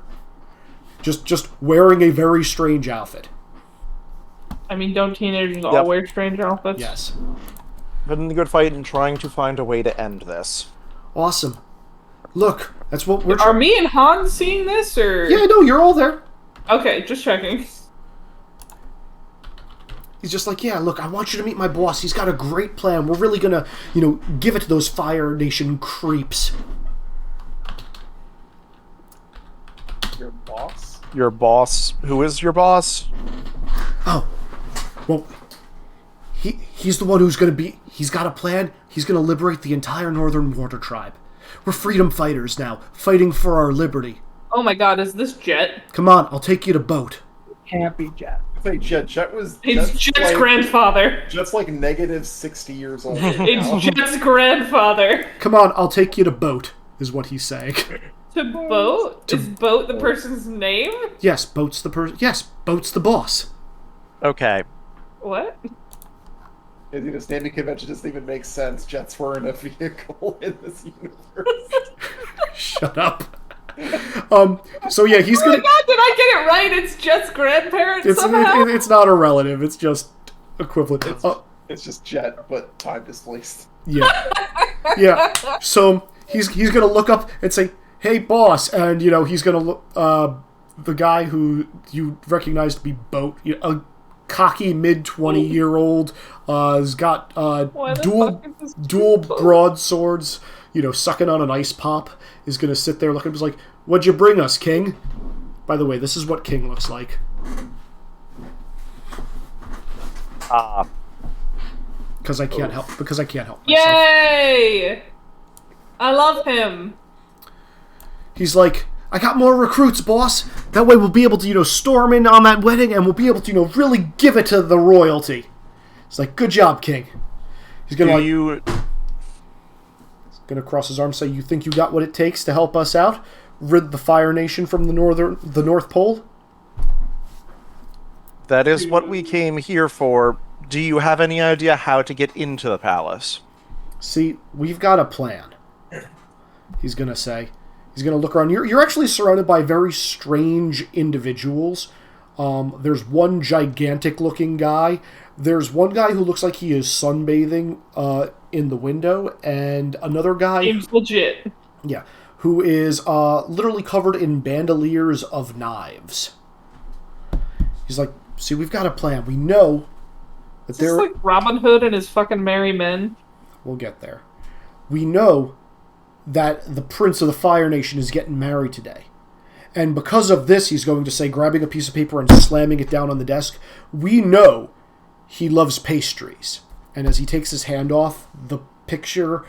just wearing a very strange outfit. I mean, don't teenagers all wear strange outfits? Yes. Been in the good fight and trying to find a way to end this. Awesome. Look, that's what we're. Are me and Han seeing this, or? Yeah, no, you're all there. Okay, just checking. He's just like, yeah, look, I want you to meet my boss. He's got a great plan. We're really gonna, give it to those Fire Nation creeps. Your boss? Your boss? Who is your boss? Oh, well, he's the one who's gonna be. He's got a plan. He's gonna liberate the entire Northern Water Tribe. We're freedom fighters now, fighting for our liberty. Oh my God, is this Jet? Come on, I'll take you to boat. Can't be Jet. Say Jet was. It's Jet's grandfather. Jet's negative 60 years old. It's Jet's grandfather. Come on, I'll take you to boat, is what he's saying. To Boat? Is Boat the person's name? Yes, Boat's the person. Yes, Boat's the boss. Okay. What? This naming convention doesn't even make sense. Jets were in a vehicle in this universe. Shut up. So yeah, he's gonna. Oh my God, did I get it right? It's Jet's grandparents somehow? It's not a relative. It's just equivalent. It's just Jet, but time displaced. Yeah. Yeah. So he's gonna look up and say, "Hey, boss," and he's gonna look. The guy who you recognize to be Boat, a cocky mid-20-year-old, has got dual broadswords. Sucking on an ice pop, is going to sit there looking. He's like, "What'd you bring us, King?" By the way, this is what King looks like. Because I can't help myself. Yay! I love him. He's like, "I got more recruits, boss. That way we'll be able to, storm in on that wedding, and we'll be able to, really give it to the royalty." It's like, "Good job, King." He's gonna Gonna cross his arms and say, "You think you got what it takes to help us out? Rid the Fire Nation from the North Pole?" That is what we came here for. Do you have any idea how to get into the palace? See, we've got a plan. He's gonna say. He's gonna look around. You're actually surrounded by very strange individuals. There's one gigantic-looking guy. There's one guy who looks like he is sunbathing in the window, and another guy... Seems legit. Yeah, who is literally covered in bandoliers of knives. He's like, "See, we've got a plan. We know that Is this like Robin Hood and his fucking merry men?" We'll get there. We know that the Prince of the Fire Nation is getting married today. And because of this, he's going to say, grabbing a piece of paper and slamming it down on the desk, "We know he loves pastries." And as he takes his hand off, the picture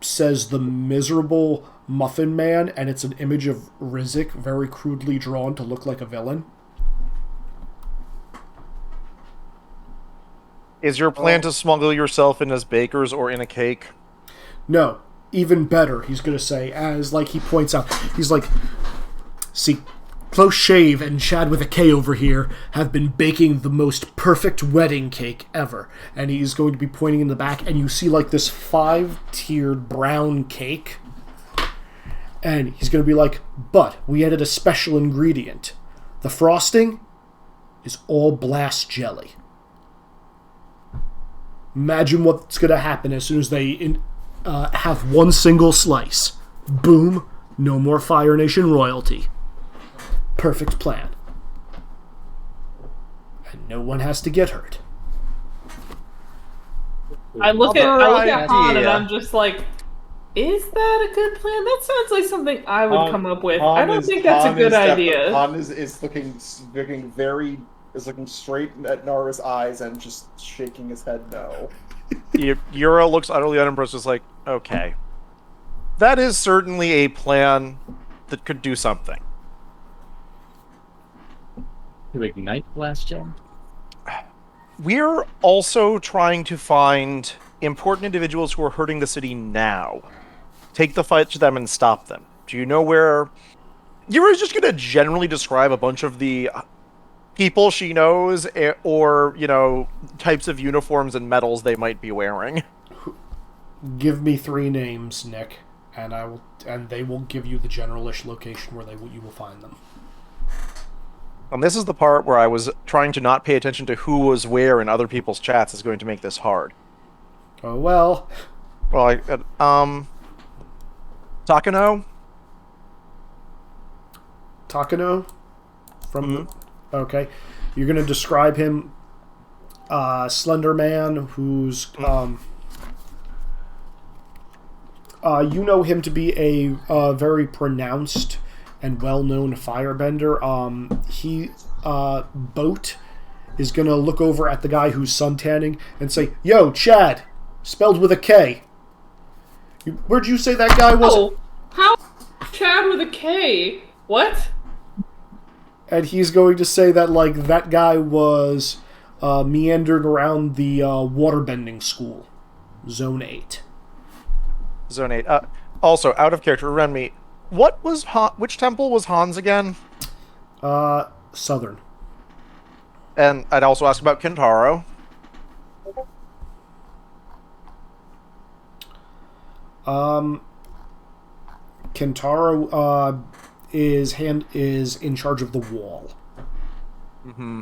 says "The Miserable Muffin Man," and it's an image of Rizek, very crudely drawn to look like a villain. Is your plan to smuggle yourself in as bakers or in a cake? No. Even better, he's going to say, as he points out. He's like, "See, Close Shave and Chad with a K over here have been baking the most perfect wedding cake ever." And he's going to be pointing in the back, and you see this 5-tiered brown cake. And he's going to be like, but we added a special ingredient. The frosting is all blast jelly. Imagine what's going to happen as soon as they have one single slice. Boom, no more Fire Nation royalty. Perfect plan. And no one has to get hurt. I look at Han and I'm just like, is that a good plan? That sounds like something I would come up with. I don't think that's a good idea. Han is looking straight at Nara's eyes and just shaking his head no. Yura looks utterly unimpressed, just like, okay. That is certainly a plan that could do something. To ignite blast gem? We're also trying to find important individuals who are hurting the city now. Take the fight to them and stop them. Do you know where... Yura's just going to generally describe a bunch of the people she knows, or, you know, types of uniforms and medals they might be wearing. Give me 3 names, Nick, and they will give you the general-ish location where you will find them. And this is the part where I was trying to not pay attention to who was where in other people's chats is going to make this hard. Oh, well. Well, Takano? Takano? From Okay. You're going to describe him, Slender Man, who's... you know him to be a very pronounced and well-known firebender. Boat is going to look over at the guy who's suntanning and say, "Yo, Chad, spelled with a K. Where'd you say that guy was?" Oh, how? Chad with a K? What? And he's going to say that, like, that guy was meandering around the waterbending school. Zone 8. Zone 8. Also, out of character, remind me, which temple was Han's again? Southern. And I'd also ask about Kentaro. Kentaro is in charge of the wall. Mm-hmm.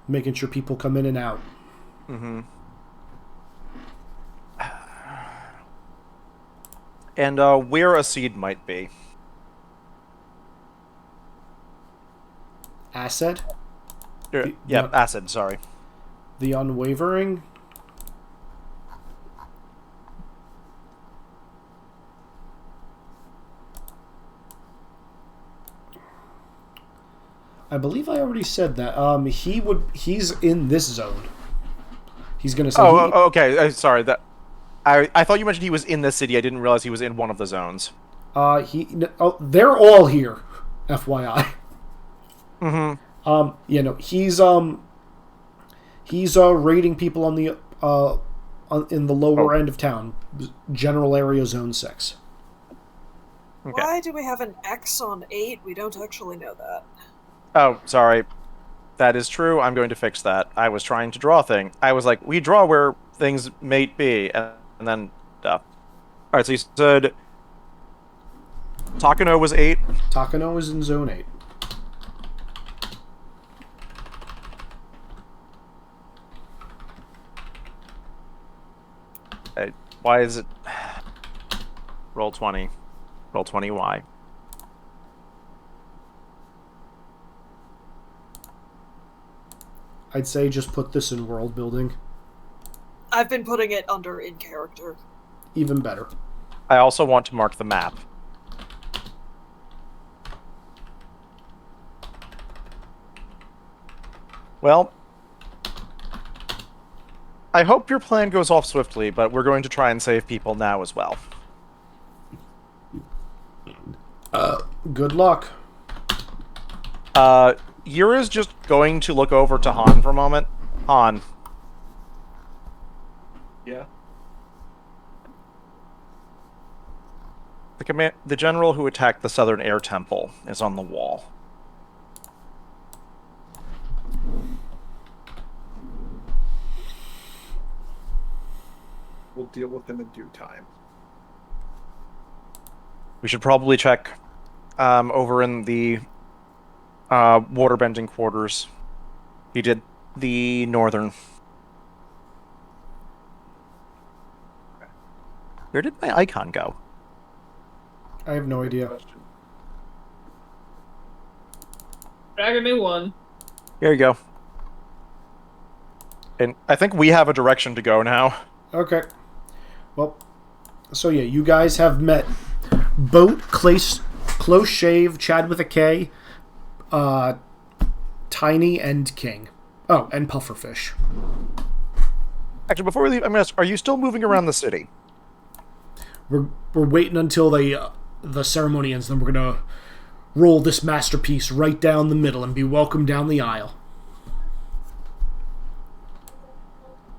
Making sure people come in and out. Mm-hmm. And where a seed might be. Acid? Acid, sorry. The Unwavering? I believe I already said that. He's in this zone. He's gonna say... okay. Sorry. I thought you mentioned he was in this city. I didn't realize he was in one of the zones. They're all here, FYI. Mm-hmm. He's raiding people on the in the lower end of town, general area zone 6. Okay. Why do we have an X on 8? We don't actually know that. Oh, sorry. That is true. I'm going to fix that. I was trying to draw a thing. I was like, we draw where things may be, and then... Alright, so you said... Takano was 8? Takano is in zone 8. Why is it... Roll 20. Roll 20, why? I'd say just put this in world building. I've been putting it under in character. Even better. I also want to mark the map. Well, I hope your plan goes off swiftly, but we're going to try and save people now as well. Good luck. Yura's just going to look over to Han for a moment. Han. Yeah. The general who attacked the Southern Air Temple is on the wall. We'll deal with him in due time. We should probably check over in the waterbending quarters. He did the northern. Where did my icon go? I have no idea. Drag a new one. Here you go. And I think we have a direction to go now. Okay. Well, so yeah, you guys have met Boat, Close Shave, Chad with a K, Tiny, and King. Oh, and Pufferfish. Actually, before we leave, I'm going to ask, are you still moving around the city? We're waiting until the ceremony ends, then we're going to roll this masterpiece right down the middle and be welcomed down the aisle.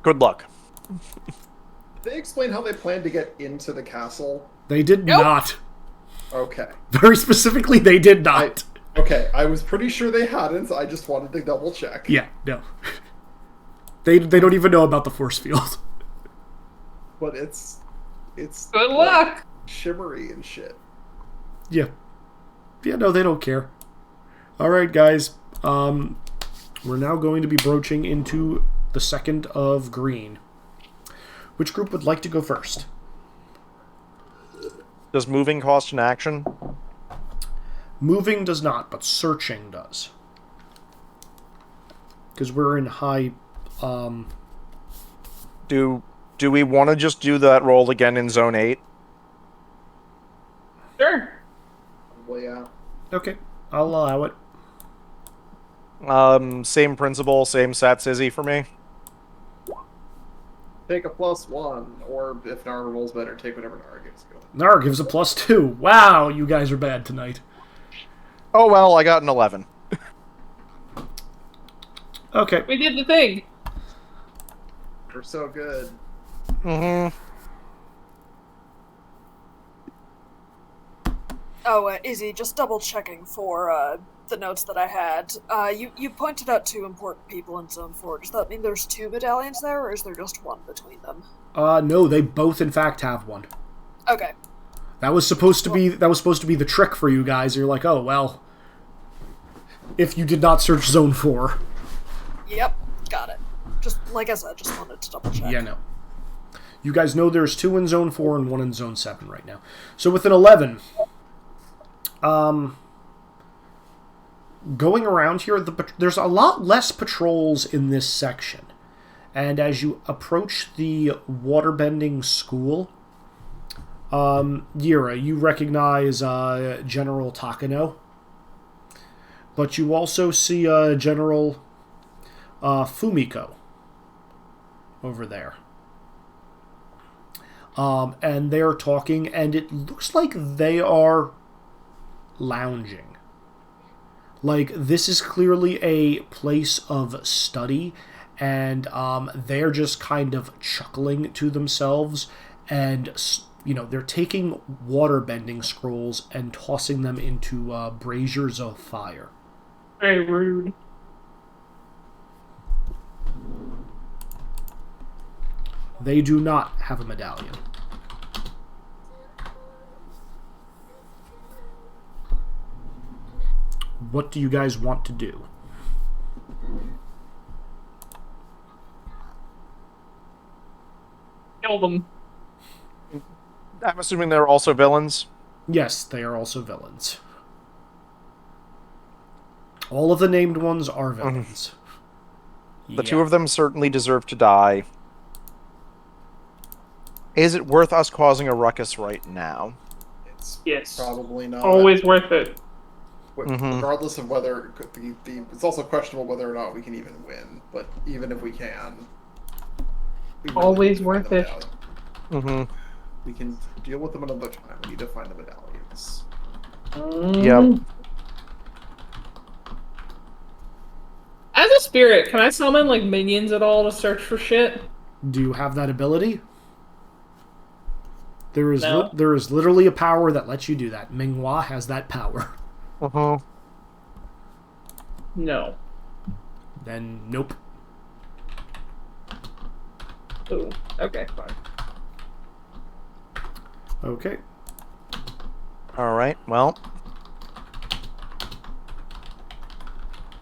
Good luck. Did they explain how they plan to get into the castle? They did not. Okay. Very specifically, they did not. Okay, I was pretty sure they hadn't. I just wanted to double check. Yeah, no. They don't even know about the force field. But it's good luck. Shimmery and shit. Yeah. Yeah, no, they don't care. Alright, guys. We're now going to be broaching into the 2nd of green. Which group would like to go first? Does moving cost an action? Moving does not, but searching does. Because we're in high... Do we want to just do that roll again in Zone 8? Sure. Well, yeah. Okay, I'll allow it. Same principle, same stats Izzy for me. Take a +1, or if Nara rolls better, take whatever Nara gives you. Nara gives a +2. Wow, you guys are bad tonight. Oh well, I got an 11. Okay. We did the thing. We're so good. Mm-hmm. Oh, Izzy, just double checking for the notes that I had. You pointed out 2 important people in Zone 4. Does that mean there's 2 medallions there, or is there just 1 between them? No, they both in fact have one. Okay. That was supposed to be the trick for you guys. You're like, oh well. If you did not search Zone 4. Yep, got it. Just like I said, just wanted to double check. Yeah, no. You guys know there's 2 in Zone 4 and 1 in Zone 7 right now. So with an 11, going around here, there's a lot less patrols in this section. And as you approach the waterbending school, Yira, you recognize General Takano. But you also see General Fumiko over there. And they're talking, and it looks like they are lounging. Like, this is clearly a place of study, and they're just kind of chuckling to themselves, and, you know, they're taking waterbending scrolls and tossing them into braziers of fire. Very rude. They do not have a medallion. What do you guys want to do? Kill them. I'm assuming they're also villains? Yes, they are also villains. All of the named ones are villains. The 2 of them certainly deserve to die. Is it worth us causing a ruckus right now? It's probably not. Always worth it. Regardless of whether it's also questionable whether or not we can even win. But even if we can, always worth it. We can deal with them another time. We need to find the medallions. Yep. As a spirit, can I summon like minions at all to search for shit? Do you have that ability? There is No. there is literally a power that lets you do that. Minghua has that power. No. Then nope. Ooh. Okay, fine. Okay. Alright, well.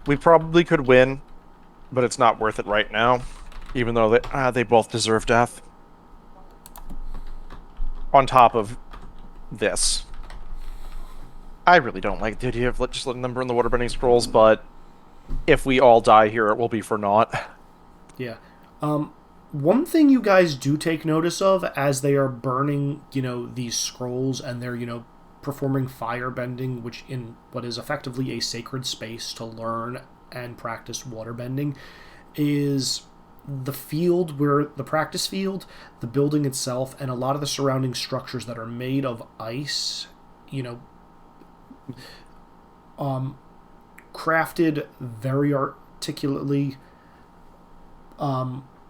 We probably could win, but it's not worth it right now. Even though they both deserve death. On top of this. I really don't like the idea of just letting them burn the waterbending scrolls, but if we all die here, it will be for naught. Yeah. One thing you guys do take notice of as they are burning, these scrolls and they're, performing firebending, which in what is effectively a sacred space to learn and practice waterbending, is the field where the practice field, the building itself, and a lot of the surrounding structures that are made of ice, crafted very articulately.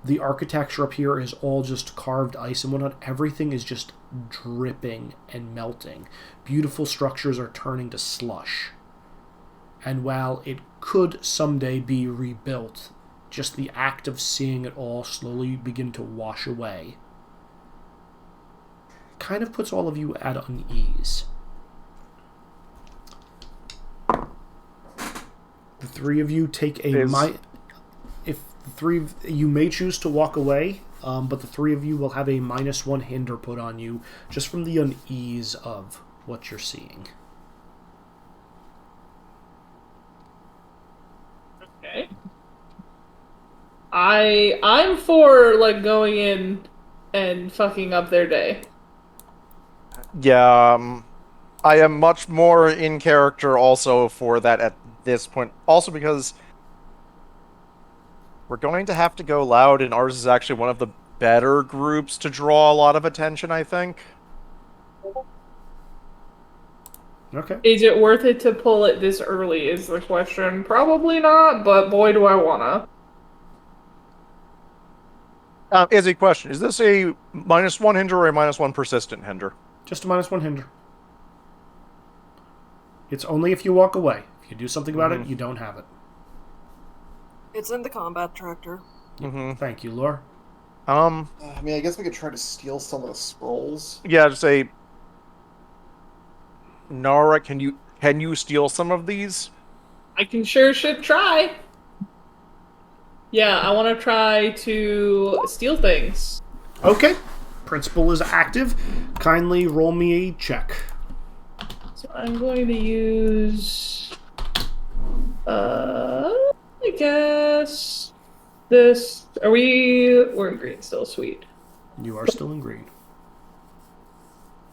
The architecture up here is all just carved ice and whatnot. Everything is just dripping and melting. Beautiful structures are turning to slush. And while it could someday be rebuilt, just the act of seeing it all slowly begin to wash away kind of puts all of you at unease. The three of you take you may choose to walk away, but the three of you will have a -1 hinder put on you just from the unease of what you're seeing. Okay. I'm for going in and fucking up their day. Yeah, I am much more in character also for that at this point. Also because we're going to have to go loud, and ours is actually one of the better groups to draw a lot of attention, I think. Okay. Is it worth it to pull it this early is the question. Probably not, but boy do I wanna. Is a question. Is this a -1 hinder or a -1 persistent hinder? Just a -1 hinder. It's only if you walk away. If you do something about it, you don't have it. It's in the combat tractor. Thank you, Lore. I guess we could try to steal some of the scrolls. Yeah, to say, Nara, can you steal some of these? I can should try. Yeah, I want to try to steal things. Okay. Principal is active. Kindly roll me a check. So I'm going to use... I guess... this... We're in green still, sweet. You are still in green.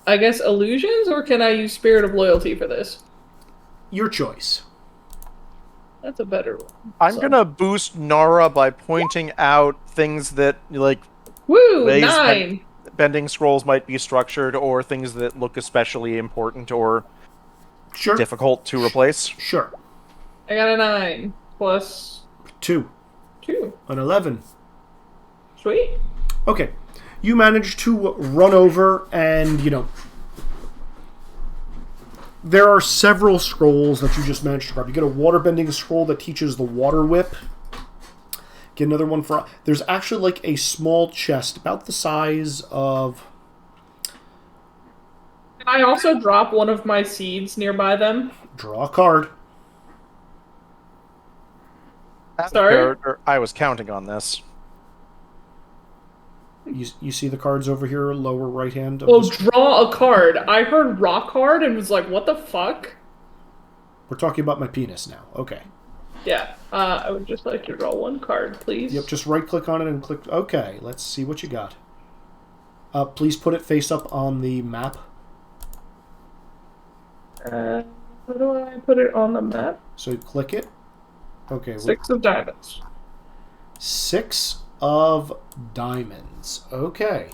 I guess illusions, or can I use Spirit of Loyalty for this? Your choice. That's a better one. I'm gonna boost Nara by pointing out things that, Woo! 9! Bending scrolls might be structured, or things that look especially important or difficult to replace. Sure. I got a 9 plus 2. An 11. Sweet. Okay. You manage to run over and, there are several scrolls that you just managed to grab. You get a waterbending scroll that teaches the water whip. Get another one for... There's actually a small chest about the size of... Can I also drop one of my seeds nearby them? Draw a card. Sorry? I was counting on this. You see the cards over here, lower right hand? Draw a card. I heard rock hard and was like, what the fuck? We're talking about my penis now. Okay. Yeah. I would just like to draw one card, please. Yep, just right-click on it and click... Okay, let's see what you got. Please put it face up on the map. How do I put it on the map? So click it. Okay. 6 of diamonds. 6 of diamonds. Okay.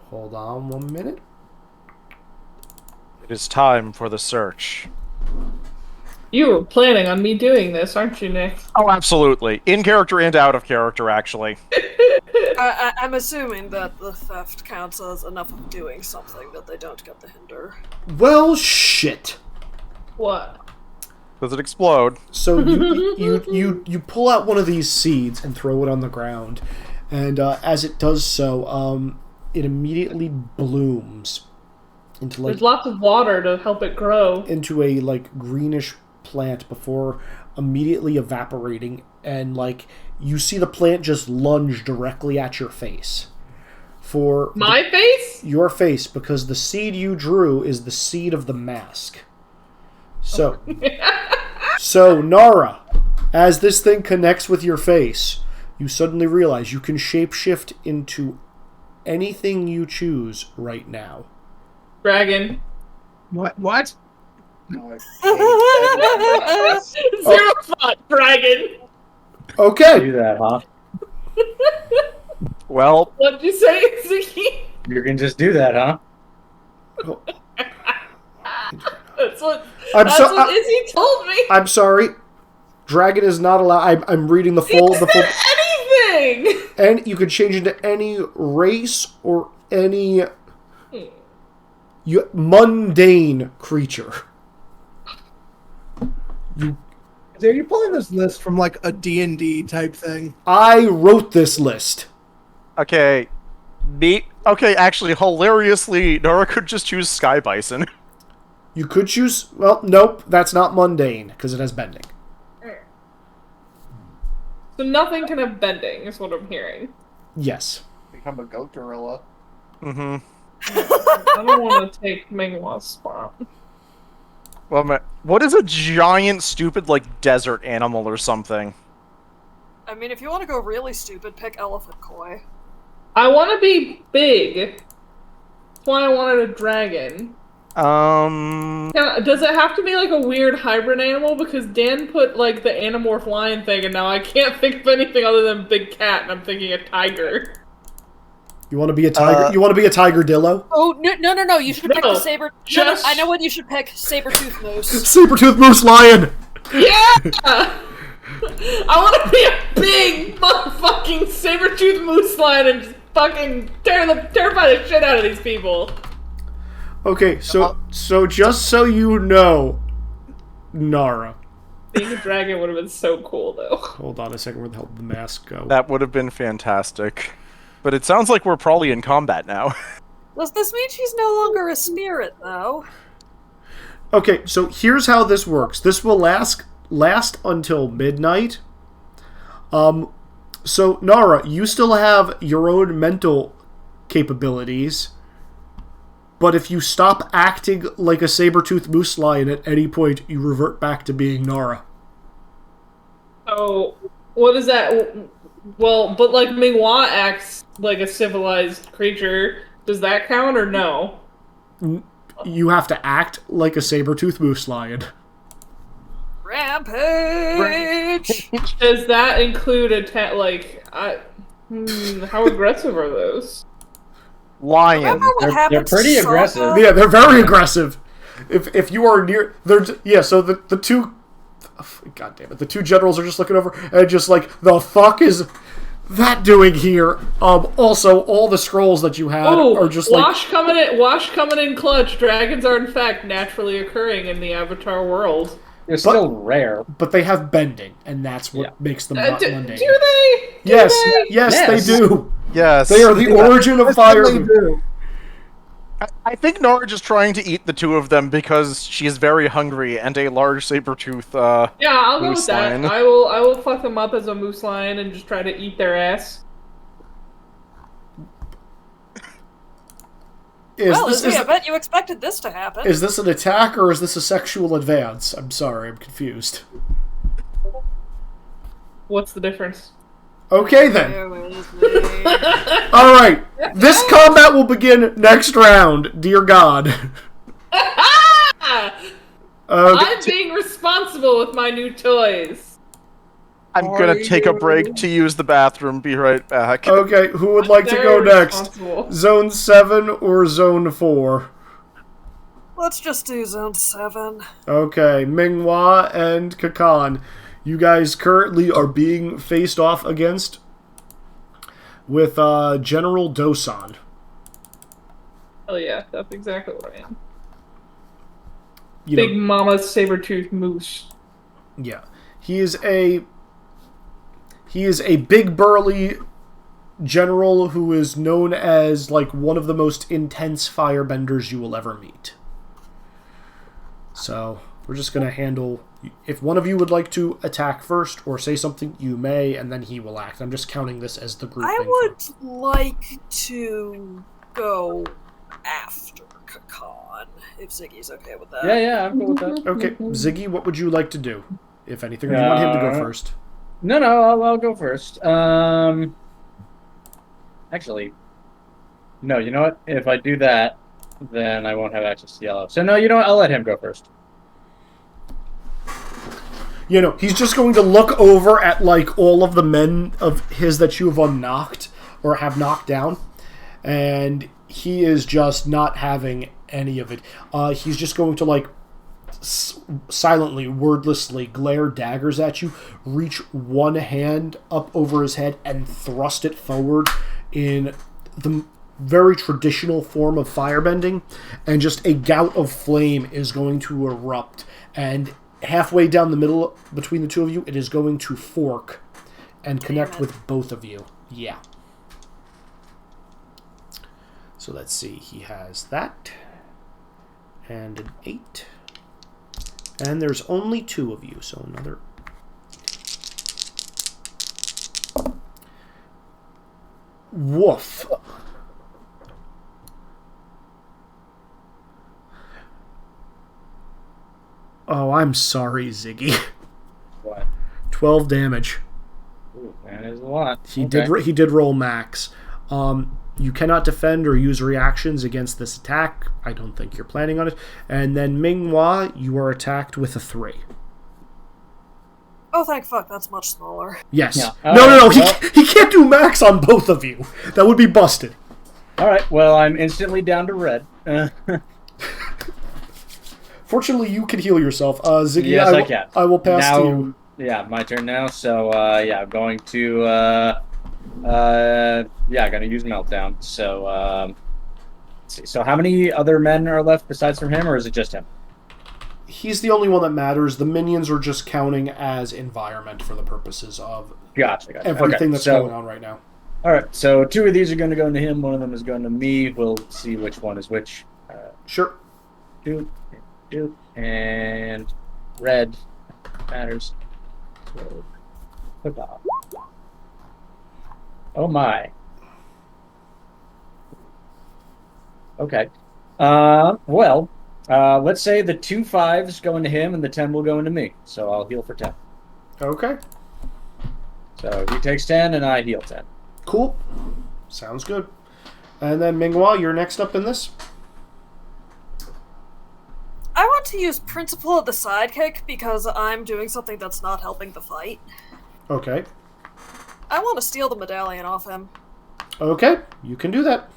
Hold on 1 minute. It is time for the search. You were planning on me doing this, aren't you, Nick? Oh, absolutely. In character and out of character, actually. I'm assuming that the theft counts as enough of doing something that they don't get the hinder. Well, shit. What? Does it explode? So you pull out one of these seeds and throw it on the ground, and as it does so, it immediately blooms into like there's lots of water to help it grow. Into a like greenish plant before immediately evaporating, and like you see the plant just lunge directly at your face. For my face? Your face, because the seed you drew is the seed of the mask. So, so Nara, as this thing connects with your face, you suddenly realize you can shapeshift into anything you choose right now. Dragon. What? Zero thought, dragon. Okay. Do that, huh? Well, what'd you say, Ziki? You can just do that, huh? That's what Izzy told me. I'm sorry. Dragon is not allowed. I'm reading the full. Anything. And you can change into any race or any mundane creature. Are you pulling this list from like a D&D type thing? I wrote this list. Okay. Okay, actually, hilariously, Nora could just choose Sky Bison. You could choose... Well, nope, that's not mundane, because it has bending. So nothing can have bending, is what I'm hearing. Yes. Become a goat gorilla. Mm-hmm. I don't want to take Minghua's spot. Well, what is a giant, stupid, like, desert animal or something? I mean, if you want to go really stupid, pick elephant koi. I want to be big. That's why I wanted a dragon. Does it have to be like a weird hybrid animal? Because Dan put like the Animorph lion thing, and now I can't think of anything other than big cat, and I'm thinking a tiger. You want to be a tiger? You want to be a tiger-dillo? Oh no! You should pick the saber. No, I know what you should pick. Saber-tooth moose. Saber-tooth moose lion. Yeah. I want to be a big motherfucking saber-tooth moose lion and just fucking terrify the shit out of these people. Okay, so just so you know, Nara. Being a dragon would have been so cool, though. Hold on a second, where the hell did the mask go? That would have been fantastic. But it sounds like we're probably in combat now. Does this mean she's no longer a spirit, though? Okay, so here's how this works. This will last until midnight. So, Nara, you still have your own mental capabilities, but if you stop acting like a saber-toothed moose lion at any point, you revert back to being Nara. So, what is that? Well, but like Minghua acts like a civilized creature. Does that count or no? You have to act like a saber-toothed moose lion. Rampage! Does that include how aggressive are those? Lion. They're pretty aggressive. Yeah, they're very aggressive. If you are near... So the two... God damn it. The two generals are just looking over and just like, the fuck is that doing here? Also, all the scrolls that you had are just wash coming in clutch. Dragons are in fact naturally occurring in the Avatar world. They're still rare. But they have bending, and that's what makes them not mundane. Do they? Yes, they do. Yes. They are the origin of fire. I think Nora is trying to eat the two of them because she is very hungry and a large saber-tooth Yeah, I'll go with moose that. lion. I will fuck them up as a moose lion and just try to eat their ass. I bet you expected this to happen. Is this an attack or is this a sexual advance? I'm sorry, I'm confused. What's the difference? Okay then. Alright, this combat will begin next round, dear God. I'm being responsible with my new toys. I'm gonna take a break to use the bathroom. Be right back. Okay, who would like to go next? Zone 7 or Zone 4? Let's just do Zone 7. Okay, Minghua and Kakan. You guys currently are being faced off against with General Dosan. Oh yeah, that's exactly what I am. You Big know, Mama saber-toothed moose. Yeah. He is a big burly general who is known as like one of the most intense firebenders you will ever meet. So we're just going to handle... If one of you would like to attack first or say something, you may, and then he will act. I'm just counting this as the group. I would like to go after Kakan, if Ziggy's okay with that. Yeah, I'm cool with that. Okay, Ziggy, what would you like to do, if anything? Or do you want him to go first? No, I'll go first. Actually, no, you know what? If I do that, then I won't have access to yellow. So no, you know what? I'll let him go first. You know, he's just going to look over at, like, all of the men of his that you have unknocked, or have knocked down, and he is just not having any of it. He's just going to, like, silently, wordlessly glare daggers at you, reach one hand up over his head, and thrust it forward in the very traditional form of firebending, and just a gout of flame is going to erupt, and halfway down the middle between the two of you, it is going to fork and connect with both of you. Yeah. So let's see. He has that. And an 8. And there's only 2 of you, so another... Woof. Oh, I'm sorry, Ziggy. What? 12 damage. Ooh, that is a lot. He did roll max. You cannot defend or use reactions against this attack. I don't think you're planning on it. And then Minghua, you are attacked with a 3. Oh, thank fuck, that's much smaller. Yes. Yeah. No. He can't do max on both of you. That would be busted. Alright, well, I'm instantly down to red. Fortunately, you can heal yourself. Ziggy, yes, I can. I will pass now, to you. Yeah, my turn now. So, I'm going to, I'm going to use Meltdown. So, let's see. So how many other men are left besides from him, or is it just him? He's the only one that matters. The minions are just counting as environment for the purposes of Gotcha. everything that's going on right now. Alright, so 2 of these are going to go into him, 1 of them is going to me. We'll see which one is which. Sure. Two, and red matters. So, football. Oh my. Okay. Let's say the 2 5s go into him and the 10 will go into me. So I'll heal for 10. Okay. So he takes 10 and I heal 10. Cool. Sounds good. And then Minghua, you're next up in this. I want to use Principle of the Sidekick because I'm doing something that's not helping the fight. Okay. I want to steal the medallion off him. Okay, you can do that.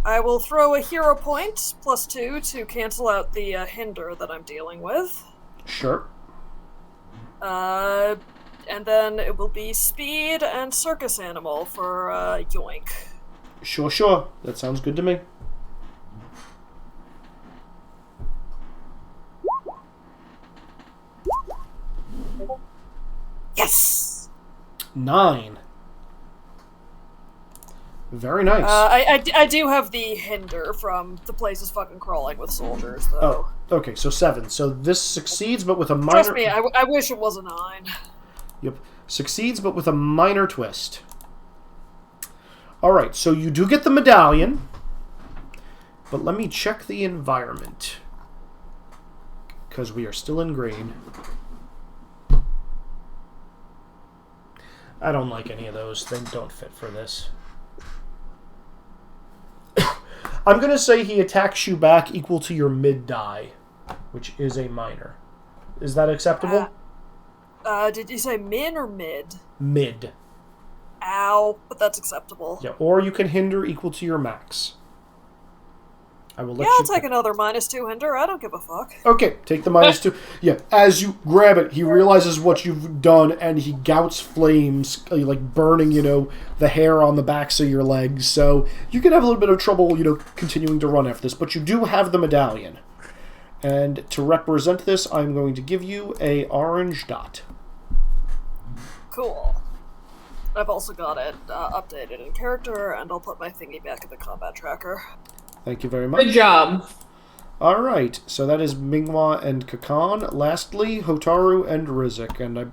I will throw a hero point, +2, to cancel out the hinder that I'm dealing with. Sure. And then it will be speed and circus animal for yoink. Sure. That sounds good to me. Yes! 9. Very nice. I do have the hinder from the place is fucking crawling with soldiers, though. Oh, okay, so 7. So this succeeds, but with a minor... Trust me, I wish it was a 9. Yep. Succeeds, but with a minor twist. Alright, so you do get the medallion, but let me check the environment. Because we are still in green. I don't like any of those. They don't fit for this. I'm going to say he attacks you back equal to your mid die, which is a minor. Is that acceptable? Did you say min or mid? Mid. Ow, but that's acceptable. Yeah, or you can hinder equal to your max. I will let I'll take another -2 hinder. I don't give a fuck. Okay, take the -2. Yeah, as you grab it, he realizes what you've done, and he gouts flames, like burning, the hair on the backs of your legs. So you can have a little bit of trouble, continuing to run after this. But you do have the medallion. And to represent this, I'm going to give you a orange dot. Cool. I've also got it updated in character, and I'll put my thingy back in the combat tracker. Thank you very much. Good job. All right, so that is Mingwa and Kakan. Lastly, Hotaru and Rizik, and I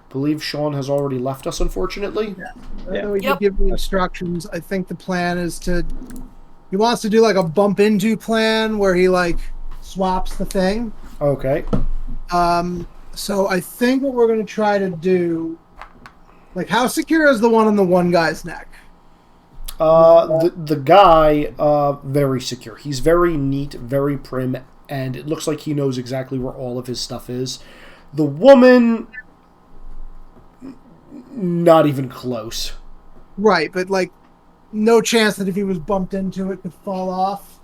believe Sean has already left us, unfortunately. Yeah. We did give the instructions. I think the plan is he wants to do like a bump into plan where he like swaps the thing. Okay. So I think what we're going to try to do, like, how secure is the one on the one guy's neck? The guy, very secure. He's very neat, very prim, and it looks like he knows exactly where all of his stuff is. The woman, not even close. Right, but, like, no chance that if he was bumped into it could fall off?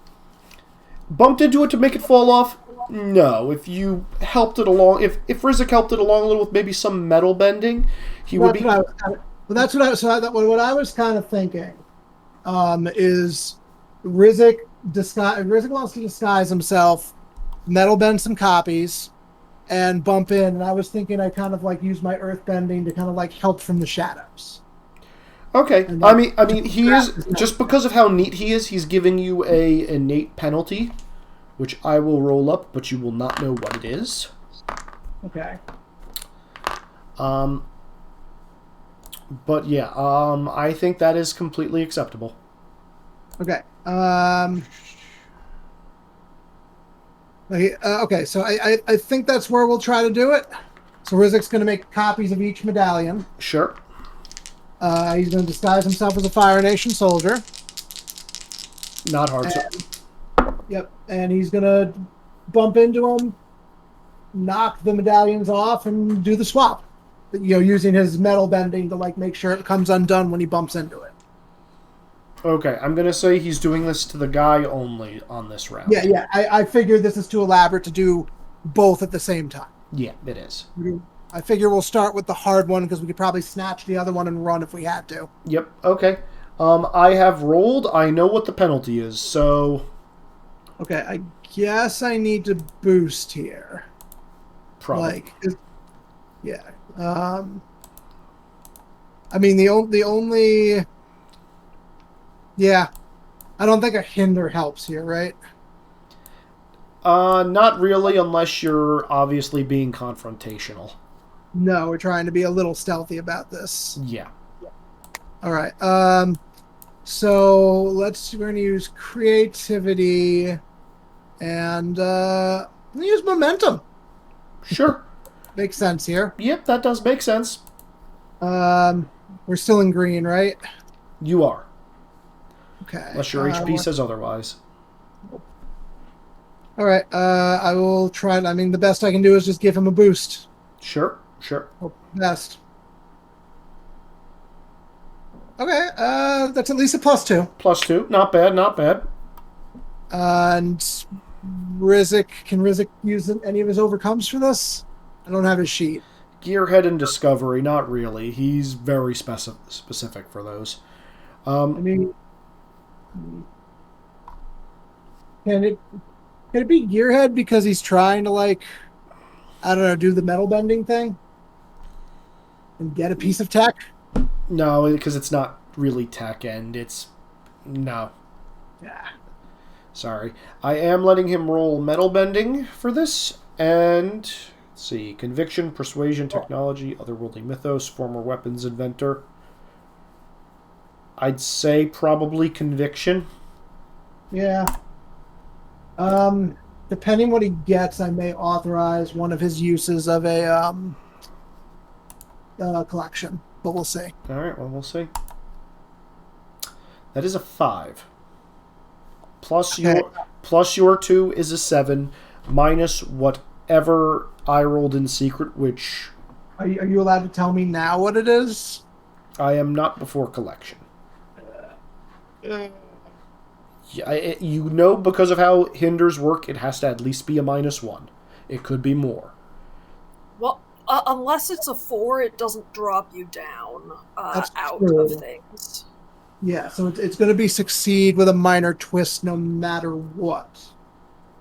Bumped into it to make it fall off? No. If you helped it along, if Rizik helped it along a little with maybe some metal bending, he would be... What I was kind of thinking is Rizik wants to disguise himself, metal bend some copies, and bump in. And I was thinking I kind of like use my earth bending to kind of like help from the shadows. Okay. I mean, he is, just because of how neat he is, he's giving you a innate penalty, which I will roll up, but you will not know what it is. Okay. But yeah, I think that is completely acceptable. Okay. Okay, so I think that's where we'll try to do it. So Rizik's going to make copies of each medallion. Sure. He's going to disguise himself as a Fire Nation soldier. Not hard. Yep, and he's going to bump into him, knock the medallions off, and do the swap. Using his metal bending to like make sure it comes undone when he bumps into it. Okay, I'm gonna say he's doing this to the guy only on this round. Yeah. I figured this is too elaborate to do both at the same time. Yeah, it is. I figure we'll start with the hard one because we could probably snatch the other one and run if we had to. Yep. Okay. I have rolled. I know what the penalty is. So. Okay, I guess I need to boost here. Probably. Yeah. I mean, the only... Yeah. I don't think a hinder helps here, right? Not really, unless you're obviously being confrontational. No, we're trying to be a little stealthy about this. Yeah. All right. So we're going to use creativity and use momentum. Sure. Makes sense here. Yep, that does make sense. We're still in green, right? You are. Okay. Unless your HP says otherwise. All right. I will try. I mean, the best I can do is just give him a boost. Sure. Hope best. Okay. That's at least a +2. +2. Not bad. And Rizik, can Rizik use any of his overcomes for this? I don't have his sheet. Gearhead and Discovery, not really. He's very specific for those. I mean, can it be Gearhead because he's trying to, like, I don't know, do the metal bending thing and get a piece of tech? No, because it's not really tech, and it's no. Yeah. Sorry. I am letting him roll metal bending for this, and let's see, conviction, persuasion, technology, otherworldly mythos, former weapons inventor. I'd say probably conviction. Yeah. Depending what he gets, I may authorize one of his uses of a collection, but we'll see. All right, well, we'll see. That is a 5. Plus your 2 is a 7, minus whatever I rolled in secret, which... Are you allowed to tell me now what it is? I am not before collection. Yeah, because of how hinders work, it has to at least be a -1. It could be more. Well, unless it's a 4, it doesn't drop you down out true. of things. Yeah, so it's going to be succeed with a minor twist no matter what.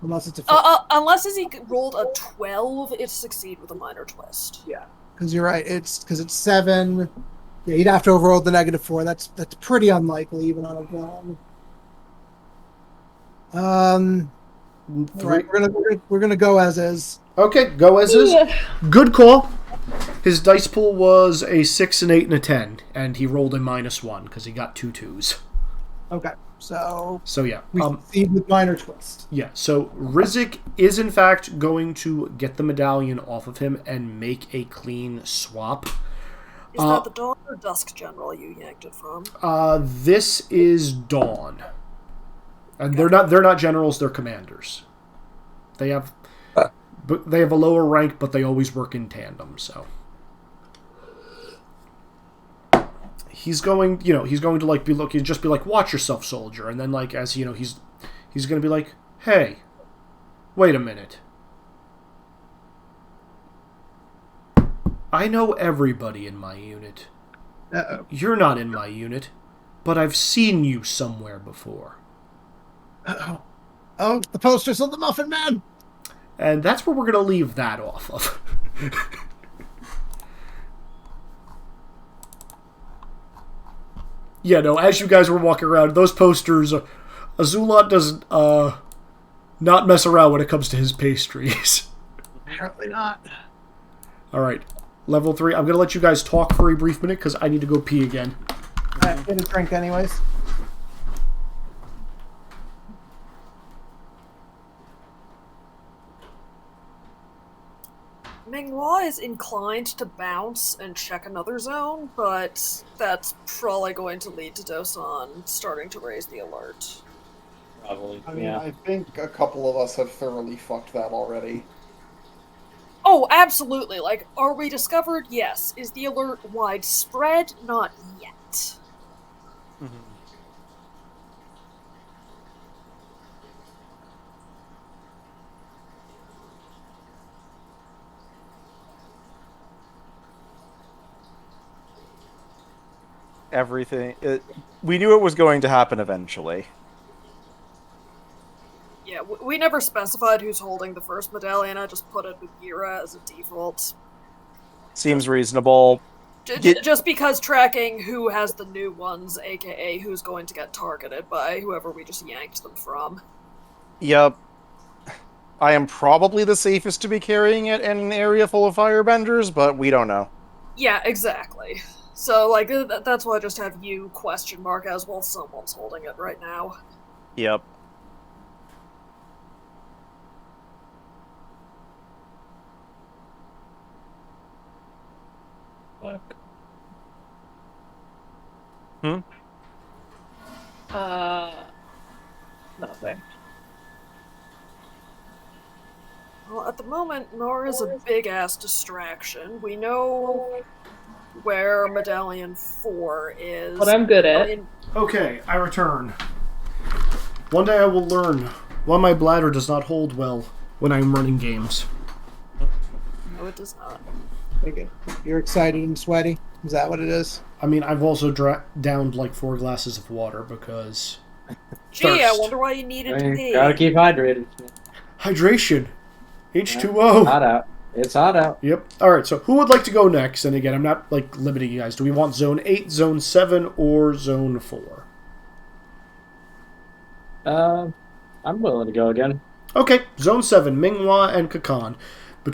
Unless it's a... unless he rolled a 12, it's succeed with a minor twist. Yeah, because you're right. It's 7 Yeah, you'd have to overroll the -4. That's pretty unlikely, even on a wrong. Right, we're gonna go as is. Okay, go as is. Good call. His dice pool was a 6, an 8, and a 10, and he rolled a -1 because he got 2 2s. Okay, so yeah, we proceed with minor twist. Yeah, so Rizik is in fact going to get the medallion off of him and make a clean swap. Is that the Dawn or Dusk General you yanked it from? This is Dawn, and they're not generals; they're commanders. They have a lower rank, but they always work in tandem. So he's going to like be looking, just be like, "Watch yourself, soldier," and then like as he's going to be like, "Hey, wait a minute. I know everybody in my unit. Uh-oh. You're not in my unit, but I've seen you somewhere before." Uh-oh. Oh, the posters of the Muffin Man! And that's where we're going to leave that off of. Yeah, no, as you guys were walking around, those posters, Azulot does not mess around when it comes to his pastries. Apparently not. Alright, level 3. I'm going to let you guys talk for a brief minute because I need to go pee again. Alright, get a drink anyways. Minghua is inclined to bounce and check another zone, but that's probably going to lead to Dosan starting to raise the alert. Probably, I mean, I think a couple of us have thoroughly fucked that already. Oh, absolutely. Like, are we discovered? Yes. Is the alert widespread? Not yet. Mm-hmm. We knew it was going to happen eventually. Yeah, we never specified who's holding the first medallion. I just put it with Gira as a default. Seems reasonable. Just because tracking who has the new ones, aka who's going to get targeted by whoever we just yanked them from. Yep. I am probably the safest to be carrying it in an area full of firebenders, but we don't know. Yeah, exactly. So, like, that's why I just have you question mark as well someone's holding it right now. Yep. Look. Nothing. Well, at the moment, Nora's a big-ass distraction. We know where Medallion 4 is. What I'm good at. Okay, I return. One day I will learn why my bladder does not hold well when I'm running games. No, it does not. Okay. You're excited and sweaty? Is that what it is? I mean, I've also downed like 4 glasses of water because... Gee, thirst. I wonder why you needed to pee. Gotta keep hydrated. Hydration. H2O. Hot out. It's hot out. Yep. Alright, so who would like to go next? And again, I'm not like limiting you guys. Do we want Zone 8, Zone 7, or Zone 4? I'm willing to go again. Okay, Zone 7, Minghua and Kakan.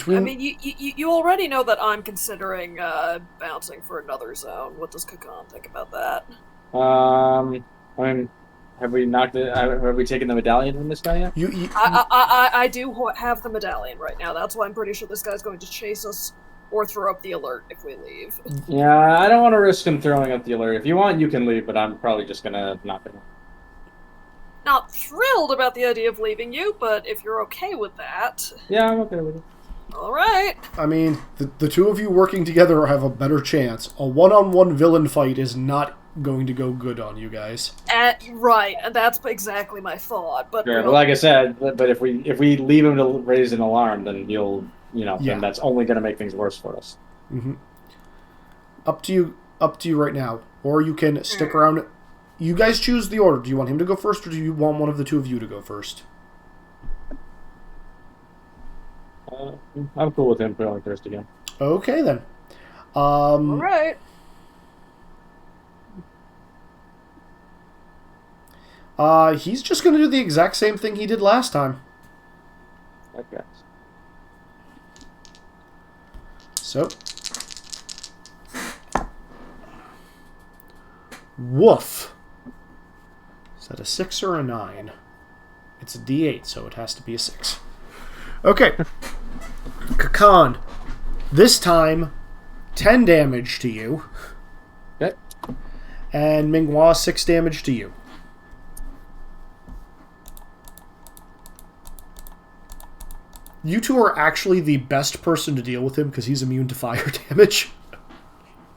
I mean, you already know that I'm considering bouncing for another zone. What does Kakan think about that? I mean, have we taken the medallion from this guy yet? I do have the medallion right now. That's why I'm pretty sure this guy's going to chase us or throw up the alert if we leave. Yeah, I don't want to risk him throwing up the alert. If you want, you can leave, but I'm probably just gonna knock him. Not thrilled about the idea of leaving you, but if you're okay with that... Yeah, I'm okay with it. Alright. I mean, the two of you working together have a better chance. A one-on-one villain fight is not going to go good on you guys. Right, and that's exactly my thought. But sure, but like I said, but if we leave him to raise an alarm, then then that's only going to make things worse for us. Mm-hmm. Up to you right now. Or you can stick around. You guys choose the order. Do you want him to go first, or do you want one of the two of you to go first? I'm cool with him going first again. Okay, then. Alright. He's just going to do the exact same thing he did last time. Okay. So. Woof. Is that a 6 or a 9? It's a D8, so it has to be a 6. Okay. Kakan. This time, 10 damage to you. Okay. And Minghua, 6 damage to you. You two are actually the best person to deal with him because he's immune to fire damage.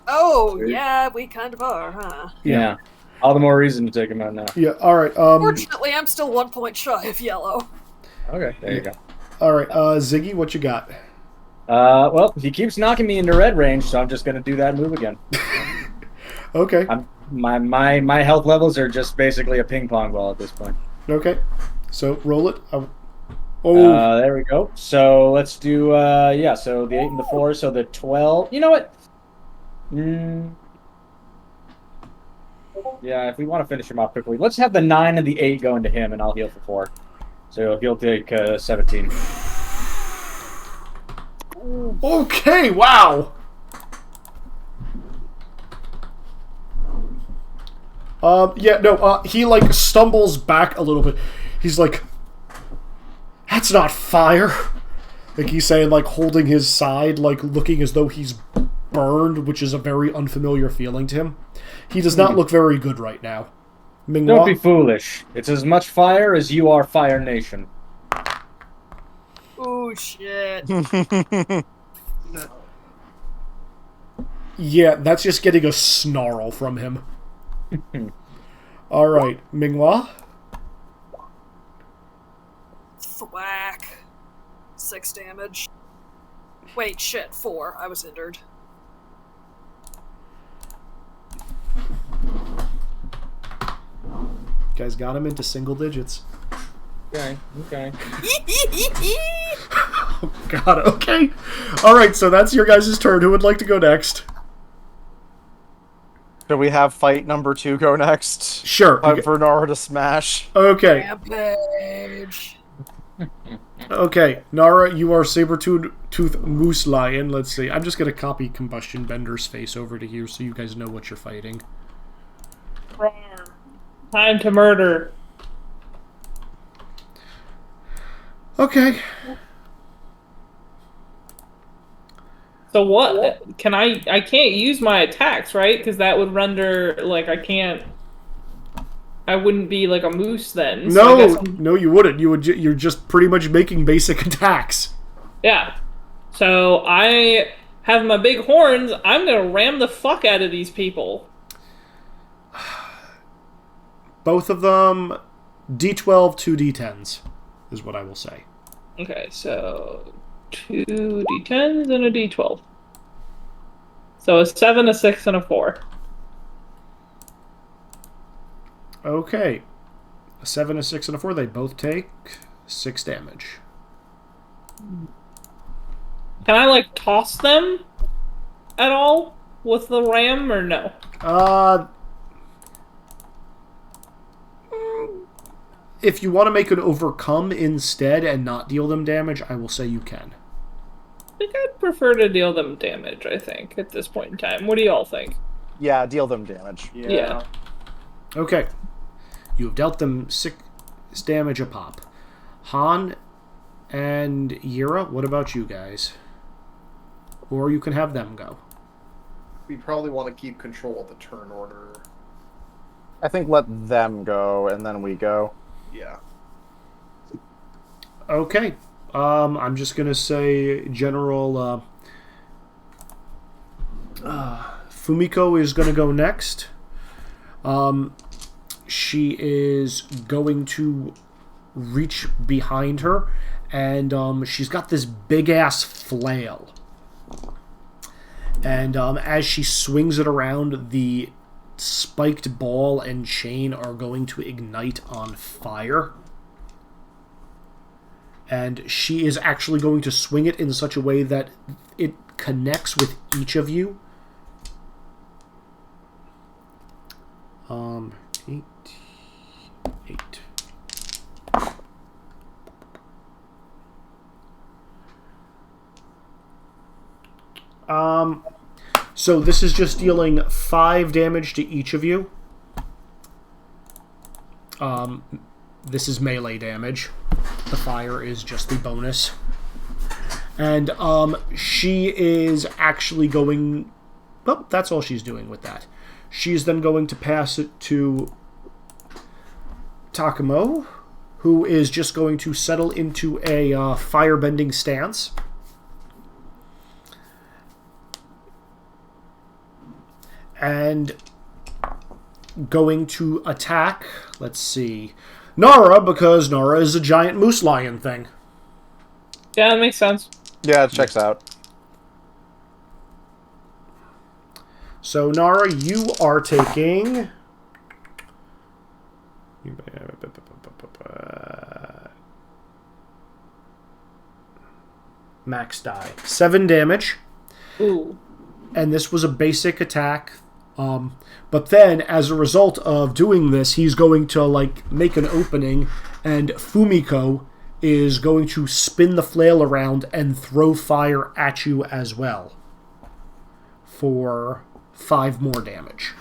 Oh, yeah, we kind of are, huh? Yeah. All the more reason to take him out now. Yeah, alright. Fortunately, I'm still 1 point shy of yellow. Okay, there you go. Alright, Ziggy, what you got? Well, he keeps knocking me into red range, so I'm just gonna do that move again. Okay. My health levels are just basically a ping pong ball at this point. Okay. So, roll it. There we go. So, let's do, so the 8 and the 4, so the 12. You know what? Yeah, if we want to finish him off quickly, let's have the 9 and the 8 go into him, and I'll heal for 4. So he'll take 17. Okay, wow! He, like, stumbles back a little bit. He's like, that's not fire! Like, he's saying, like, holding his side, like, looking as though he's burned, which is a very unfamiliar feeling to him. He does not look very good right now. Minghua? Don't be foolish. It's as much fire as you are Fire Nation. Oh, shit. Yeah, that's just getting a snarl from him. Alright, Minghua? Thwack. 6 damage. Wait, shit, 4. I was injured. Guys got him into single digits. Okay. Oh, God, okay. Alright, so that's your guys' turn. Who would like to go next? Do we have fight number 2 go next? Sure. Time for Nara to smash. Okay. Rampage. Okay, Nara, you are Saber-Tooth Moose Lion. Let's see. I'm just going to copy Combustion Bender's face over to here so you guys know what you're fighting. Time to murder. Okay. So what? I can't use my attacks, right? Because that would render, like, I wouldn't be like a moose then. So No, you wouldn't. You're just pretty much making basic attacks. Yeah. So I have my big horns. I'm gonna ram the fuck out of these people. Both of them, D12, 2 D10s, is what I will say. Okay, so 2 D10s and a D12. So a 7, a 6, and a 4. Okay. A 7, a 6, and a 4. They both take 6 damage. Can I, like, toss them at all with the ram, or no? If you want to make an overcome instead and not deal them damage, I will say you can. I think I'd prefer to deal them damage, I think, at this point in time. What do you all think? Yeah, deal them damage. Yeah. Okay. You have dealt them 6 damage a pop. Han and Yira, what about you guys? Or you can have them go. We probably want to keep control of the turn order. I think let them go, and then we go. Yeah. Okay. I'm just going to say General Fumiko is going to go next. She is going to reach behind her, and she's got this big-ass flail. And as she swings it around, the spiked ball and chain are going to ignite on fire. And she is actually going to swing it in such a way that it connects with each of you. 8, So this is just dealing 5 damage to each of you. This is melee damage. The fire is just the bonus. And she is actually going... Well, that's all she's doing with that. She's then going to pass it to Takamo, who is just going to settle into a firebending stance. And going to attack, let's see, Nara, because Nara is a giant moose lion thing. Yeah, that makes sense. Yeah, it checks out. So, Nara, you are taking... max die. 7 damage. Ooh. And this was a basic attack. But then, as a result of doing this, he's going to, like, make an opening, and Fumiko is going to spin the flail around and throw fire at you as well. For 5 more damage.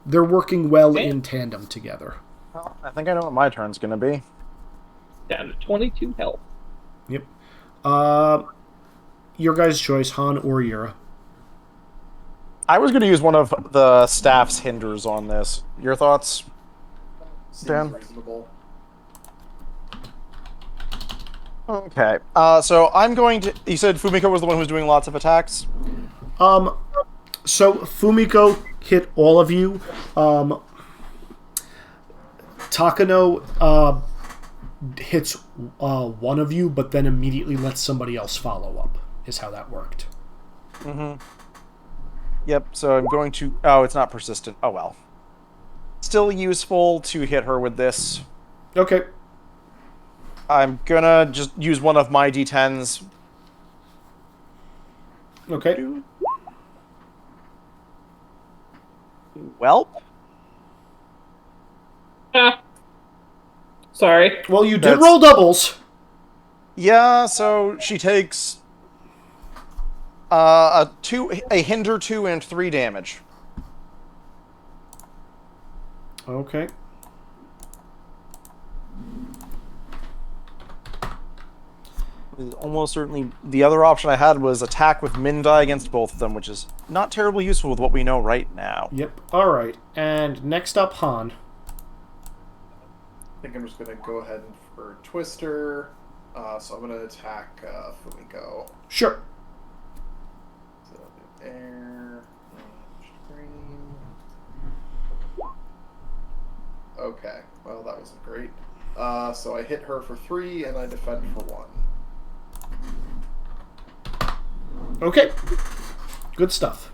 They're working well in tandem together. Well, I think I know what my turn's going to be. Down to 22 health. Yep. Your guys' choice, Han or Yura. I was going to use one of the staff's hinders on this. Your thoughts, Dan? Reasonable. Okay. So I'm going to... You said Fumiko was the one who was doing lots of attacks? So Fumiko hit all of you. Takano hits one of you, but then immediately lets somebody else follow up, is how that worked. Mm-hmm. Yep, so I'm going to... Oh, it's not persistent. Oh, well. Still useful to hit her with this. Okay. I'm gonna just use one of my d10s. Okay. Welp. Sorry. Well, you did roll doubles. Yeah, so she takes a hinder 2 and 3 damage. Okay. Almost certainly the other option I had was attack with min die against both of them, which is not terribly useful with what we know right now. Yep. All right. And next up, Han. I think I'm just going to go ahead for Twister. So I'm going to attack Fumiko. Sure. So air, stream. Okay. Well, that wasn't great. So I hit her for 3 and I defend for 1. Okay. Good stuff.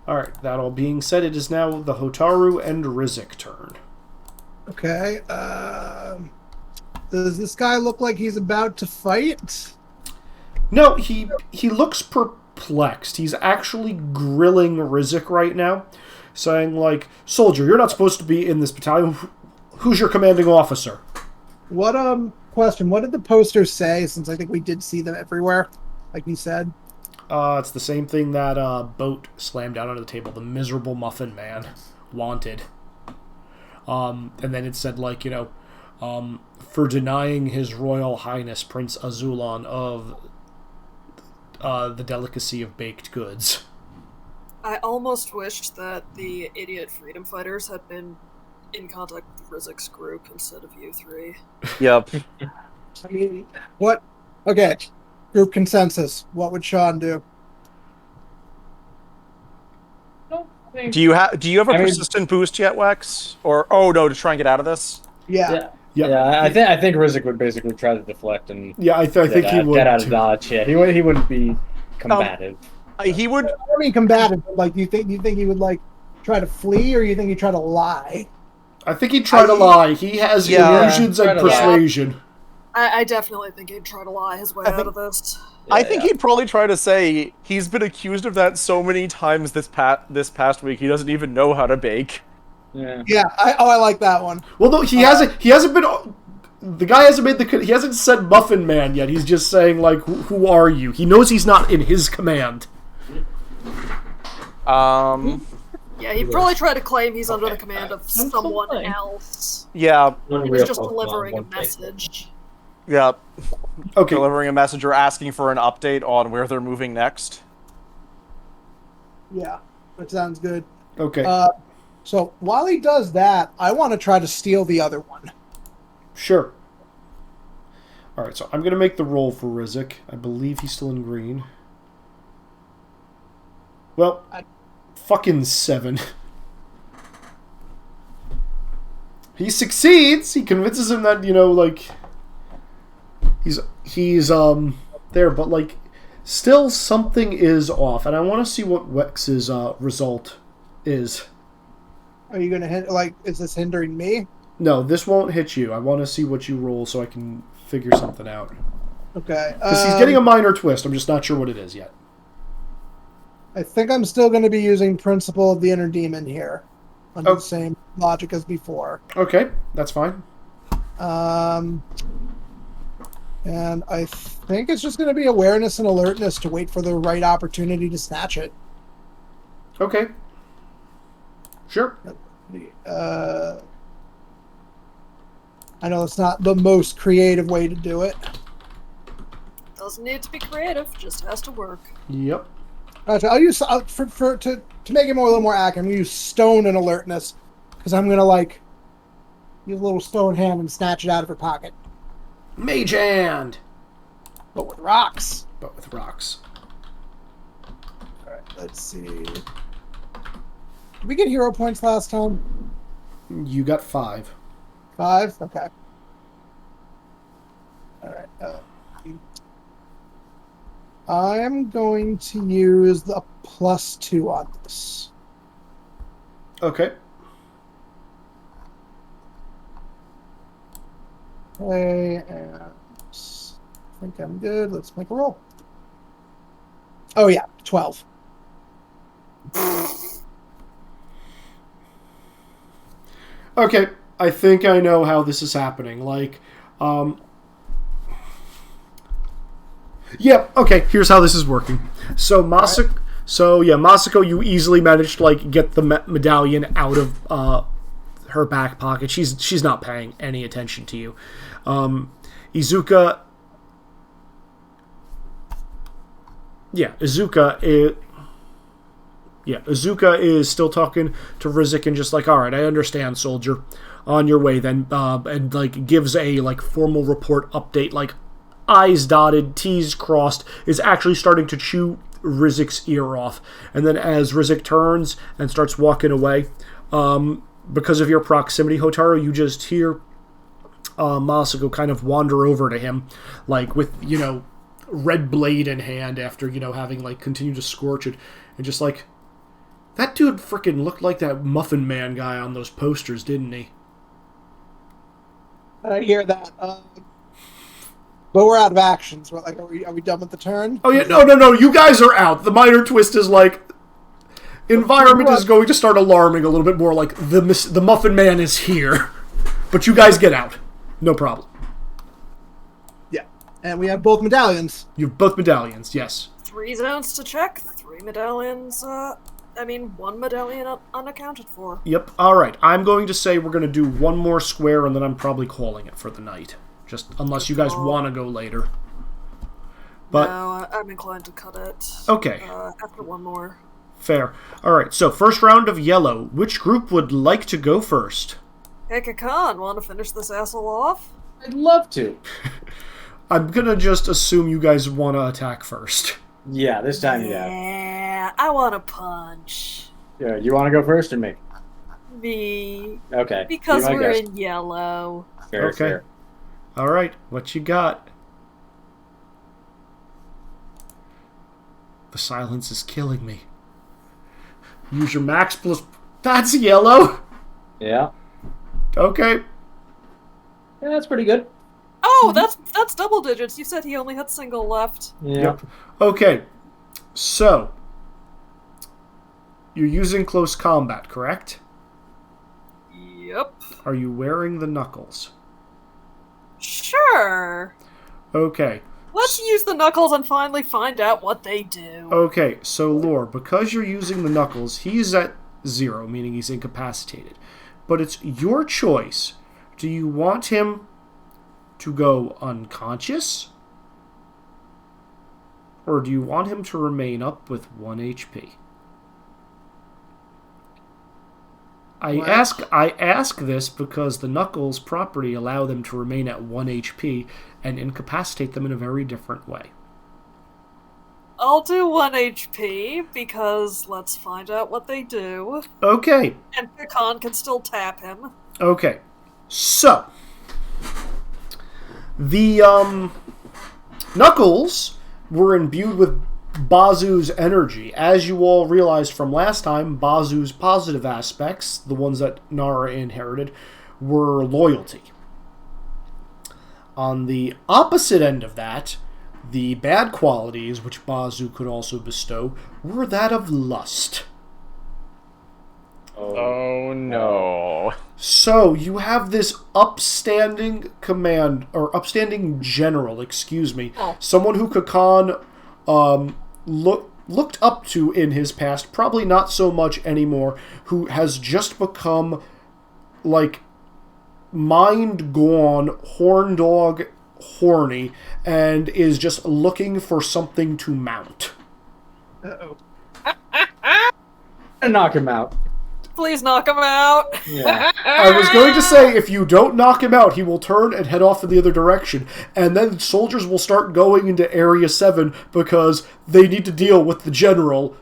Alright, that all being said, it is now the Hotaru and Rizik turn. Okay. Does this guy look like he's about to fight? No, he looks perplexed. He's actually grilling Rizik right now, saying, like, "Soldier, you're not supposed to be in this battalion. Who's your commanding officer?" What, question, what did the posters say, since I think we did see them everywhere, like you said? It's the same thing that Boat slammed down onto the table. The miserable muffin man. Wanted. And then it said, like, you know, for denying His Royal Highness Prince Azulan of the delicacy of baked goods. I almost wished that the idiot freedom fighters had been in contact with Rizik's group instead of you three. Yep. I mean, what? Okay. Group consensus. What would Sean do? Do you have a persistent boost yet, Wex? Or to try and get out of this? Yeah. Yeah, I think Rizik would basically try to deflect and I think he would get out of too. dodge. Yeah, he wouldn't be combative. He would. I mean, combative. But, like, you think he would, like, try to flee, or you think he'd try to lie? I think he'd try to lie. He has illusions and persuasion. I definitely think he'd try to lie his way out of this. I think he'd probably try to say he's been accused of that so many times this past week he doesn't even know how to bake. Yeah. Yeah. I like that one. Well, no, he hasn't been the guy he hasn't said Muffin Man yet. He's just saying, like, who are you? He knows he's not in his command. Yeah, he'd probably try to claim he's under the command of someone else. Yeah. He was just delivering a message. Yeah. Okay. Delivering a message or asking for an update on where they're moving next. Yeah, that sounds good. Okay. So while he does that, I want to try to steal the other one. Sure. Alright, so I'm going to make the roll for Rizik. I believe he's still in green. Well, fucking 7. He succeeds! He convinces him that, like... He's there, but, like, still something is off. And I want to see what Wex's result is. Are you going to is this hindering me? No, this won't hit you. I want to see what you roll so I can figure something out. Okay. Because he's getting a minor twist. I'm just not sure what it is yet. I think I'm still going to be using Principle of the Inner Demon here. Under the same logic as before. Okay, that's fine. And I think it's just going to be awareness and alertness to wait for the right opportunity to snatch it. Okay. Sure. I know it's not the most creative way to do it. Doesn't need to be creative, just has to work. Yep. I'll use to make it a little more accurate. I'm going to use stone and alertness because I'm going to use a little stone hand and snatch it out of her pocket. Mage hand! But with rocks. Alright, let's see. Did we get hero points last time? You got 5. 5? Okay. Alright. I am going to use the +2 on this. Okay. Okay, and I think I'm good. Let's make a roll. Oh yeah, 12. Okay, I think I know how this is happening. Yeah, okay, here's how this is working. So, Masako, you easily managed to, get the medallion out of her back pocket. She's not paying any attention to you. Izuka is still talking to Rizik and just alright, I understand, soldier. On your way then, and gives a formal report update, I's dotted, T's crossed, is actually starting to chew Rizik's ear off. And then as Rizik turns and starts walking away, because of your proximity, Hotaru, you just hear Masako kind of wander over to him, with, red blade in hand after, having, continued to scorch it. And just that dude frickin' looked like that Muffin Man guy on those posters, didn't he? I hear that. But we're out of actions. Are we done with the turn? Oh, yeah, no, you guys are out. The minor twist is, environment is going to start alarming a little bit more, the Muffin Man is here. But you guys get out. No problem. Yeah. And we have both medallions. You have both medallions, yes. 3 zones to check, 3 medallions, 1 medallion unaccounted for. Yep, alright. I'm going to say we're going to do one more square, and then I'm probably calling it for the night. Just unless you guys want to go later. But no, I'm inclined to cut it. Okay. After one more. Fair. Alright, so first round of yellow. Which group would like to go first? Hey, Kakan, want to finish this asshole off? I'd love to. I'm gonna just assume you guys want to attack first. Yeah, this time, Yeah, I want to punch. Yeah, you want to go first or me? Me. Okay. Because we're in yellow. Fair, okay. Fair. Alright, what you got? The silence is killing me. Use your max plus... That's yellow! Yeah. Okay. Yeah, that's pretty good. Oh, that's double digits. You said he only had single left. Yeah. Yep. Okay. So, you're using close combat, correct? Yep. Are you wearing the knuckles? Sure. Okay. Let's use the knuckles and finally find out what they do. Okay, so Lore, because you're using the knuckles, he's at 0, meaning he's incapacitated. But it's your choice. Do you want him to go unconscious? Or do you want him to remain up with 1 HP? I ask this because the knuckles property allow them to remain at 1 HP and incapacitate them in a very different way. I'll do 1 HP because let's find out what they do. Okay. And Pecan can still tap him. Okay. So the knuckles were imbued with Bazu's energy. As you all realized from last time, Bazu's positive aspects, the ones that Nara inherited, were loyalty. On the opposite end of that, the bad qualities, which Bazu could also bestow, were that of lust. Oh no. So, you have this upstanding general, someone who Kakan looked up to in his past, probably not so much anymore, who has just become, like, mind gone, horn dog horny, and is just looking for something to mount. Uh-oh. Knock him out. Please knock him out. Yeah. I was going to say, if you don't knock him out, he will turn and head off in the other direction, and then soldiers will start going into Area 7 because they need to deal with the general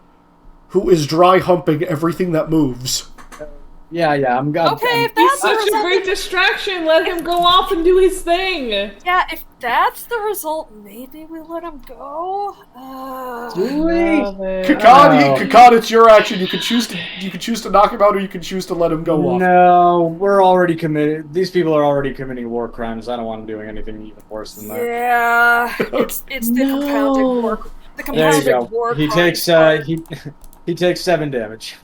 who is dry humping everything that moves. Yeah, I'm okay, if He's that's such a great distraction. Let him go off and do his thing. Yeah, if that's the result, maybe we let him go. Kakan, it's your action. You can choose to knock him out, or you can choose to let him go off. No, we're already committed. These people are already committing war crimes. I don't want them doing anything even worse than that. Yeah, it's the compounded war. The compounded war. He takes he takes 7 damage.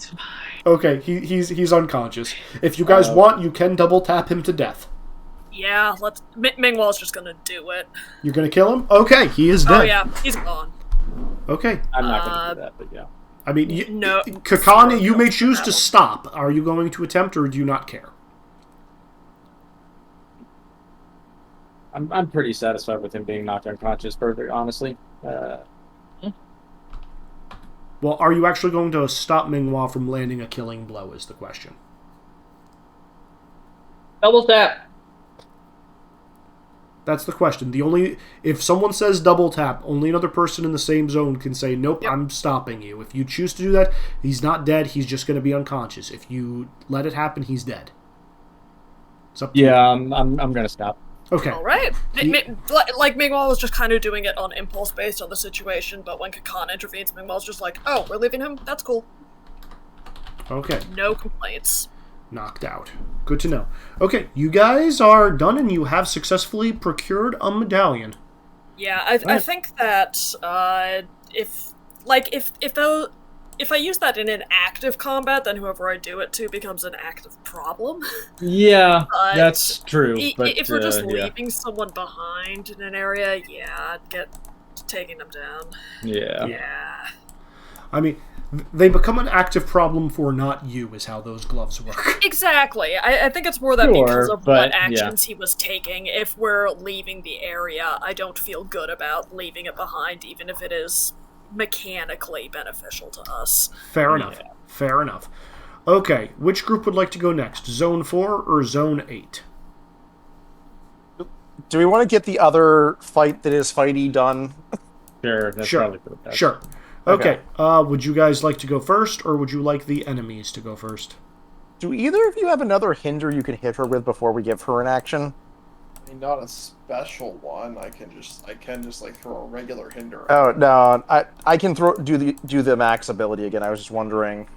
Okay, he's unconscious. If you guys want, you can double tap him to death. Yeah, let's. Mingwall's just gonna do it. You're gonna kill him? Okay, he is dead. Oh yeah, he's gone. Okay. I'm not gonna do that, but yeah. I mean, Kakani, you may choose to stop. Are you going to attempt, or do you not care? I'm pretty satisfied with him being knocked unconscious, perfect, honestly. Well, are you actually going to stop Mingwa from landing a killing blow is the question. Double tap. That's the question. If someone says double tap, only another person in the same zone can say, nope, I'm stopping you. If you choose to do that, he's not dead, he's just going to be unconscious. If you let it happen, he's dead. It's up to you. I'm going to stop. Okay. All right. Like, Mingwall was just kind of doing it on impulse based on the situation, but when Kakan intervenes, Mingwall's just like, oh, we're leaving him? That's cool. Okay. No complaints. Knocked out. Good to know. Okay, you guys are done and you have successfully procured a medallion. Yeah, I think that if I use that in an active combat, then whoever I do it to becomes an active problem. Yeah, that's true. But if we're just leaving someone behind in an area, I'd get taking them down. Yeah. Yeah. I mean, they become an active problem for not you, is how those gloves work. Exactly. I think it's more that because of what actions he was taking. If we're leaving the area, I don't feel good about leaving it behind, even if it is mechanically beneficial to us. Fair enough. Yeah. Fair enough. Okay, which group would like to go next? Zone 4 or Zone 8? Do we want to get the other fight that is fighty done? Sure, that's probably for the best. Sure. Okay. Would you guys like to go first, or would you like the enemies to go first? Do either of you have another hinder you can hit her with before we give her an action? I mean, not a special one. I can just like throw a regular hinder. Oh no, I can do the max ability again. I was just wondering.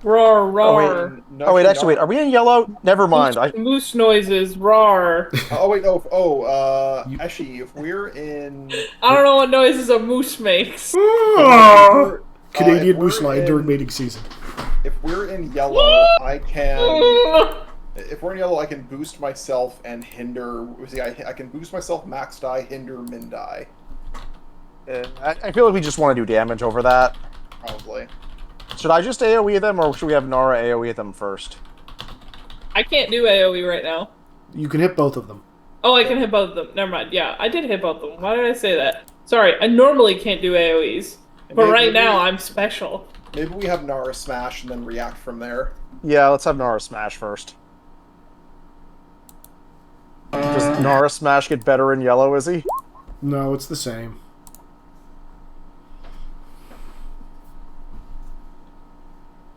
Roar, roar. Oh wait, actually, wait. Are we in yellow? Never mind. Moose noises, roar. Oh wait, no. Oh, actually, if we're in, I don't know what noises a moose makes. Canadian moose lion during mating season. If we're in yellow, I can If we're in yellow, I can boost myself and hinder. See, I can boost myself, max die, hinder, min die. I feel like we just want to do damage over that. Probably. Should I just AoE them, or should we have Nara AoE them first? I can't do AoE right now. You can hit both of them. Oh, I can hit both of them. Never mind. Yeah, I did hit both of them. Why did I say that? Sorry, I normally can't do AoEs. But right now, I'm special. Maybe we have Nara smash and then react from there. Yeah, let's have Nara smash first. Does Nara smash get better in yellow, is he? No, it's the same.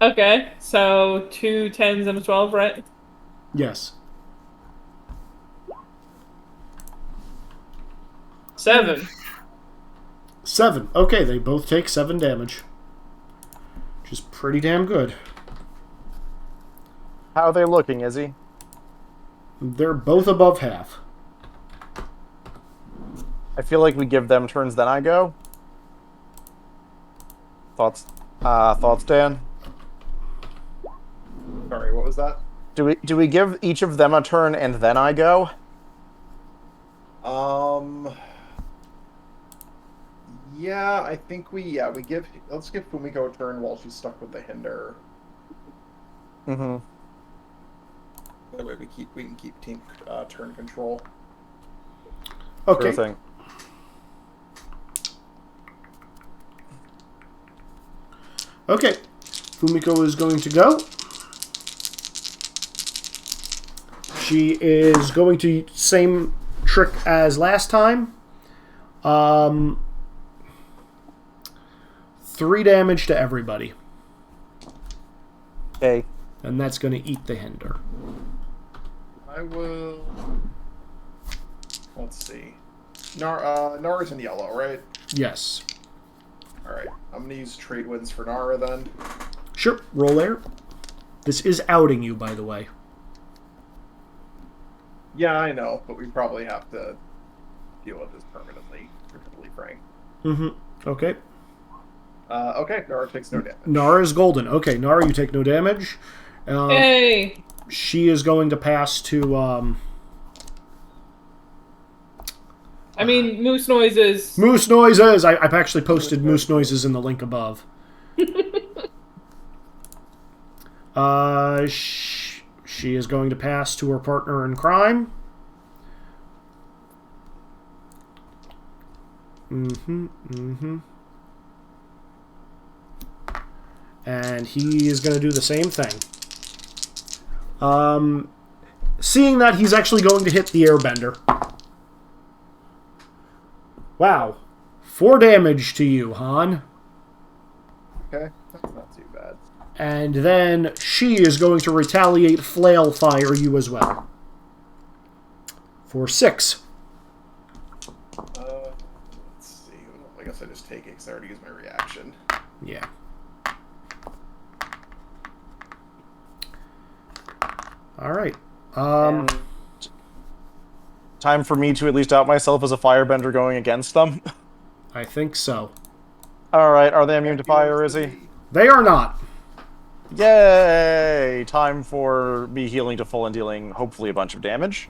Okay, so 2 10s and a 12, right? Yes. 7. 7. Okay, they both take 7 damage. Which is pretty damn good. How are they looking, Izzy? They're both above half. I feel like we give them turns, then I go. Thoughts, Dan? Sorry, what was that? Do we give each of them a turn and then I go? Yeah, I think let's give Fumiko a turn while she's stuck with the hinder. Mm-hmm. That way we can keep team turn control. Okay. Sure thing. Okay. Fumiko is going to go. She is going to same trick as last time. 3 damage to everybody. Okay. And that's going to eat the hinder. I will... Let's see. Nara's in yellow, right? Yes. Alright, I'm going to use trade winds for Nara then. Sure, roll there. This is outing you, by the way. Yeah, I know, but we probably have to deal with this permanently, to be frank. Mm-hmm. Okay. Okay, Nara takes no damage. Nara is golden. Okay, Nara, you take no damage. Hey! She is going to pass to... I mean, moose noises. Moose noises! I've actually posted moose noises in the link above. She is going to pass to her partner in crime. And he is going to do the same thing. Seeing that, he's actually going to hit the airbender. Wow. 4 damage to you, Han. Okay, that's not too bad. And then she is going to retaliate flail fire you as well. For 6. Let's see. I guess I just take it because I already used my reaction. Yeah. Alright. Time for me to at least out myself as a firebender going against them. I think so. Alright, are they immune to fire, Izzy? They are not. Yay! Time for me healing to full and dealing hopefully a bunch of damage.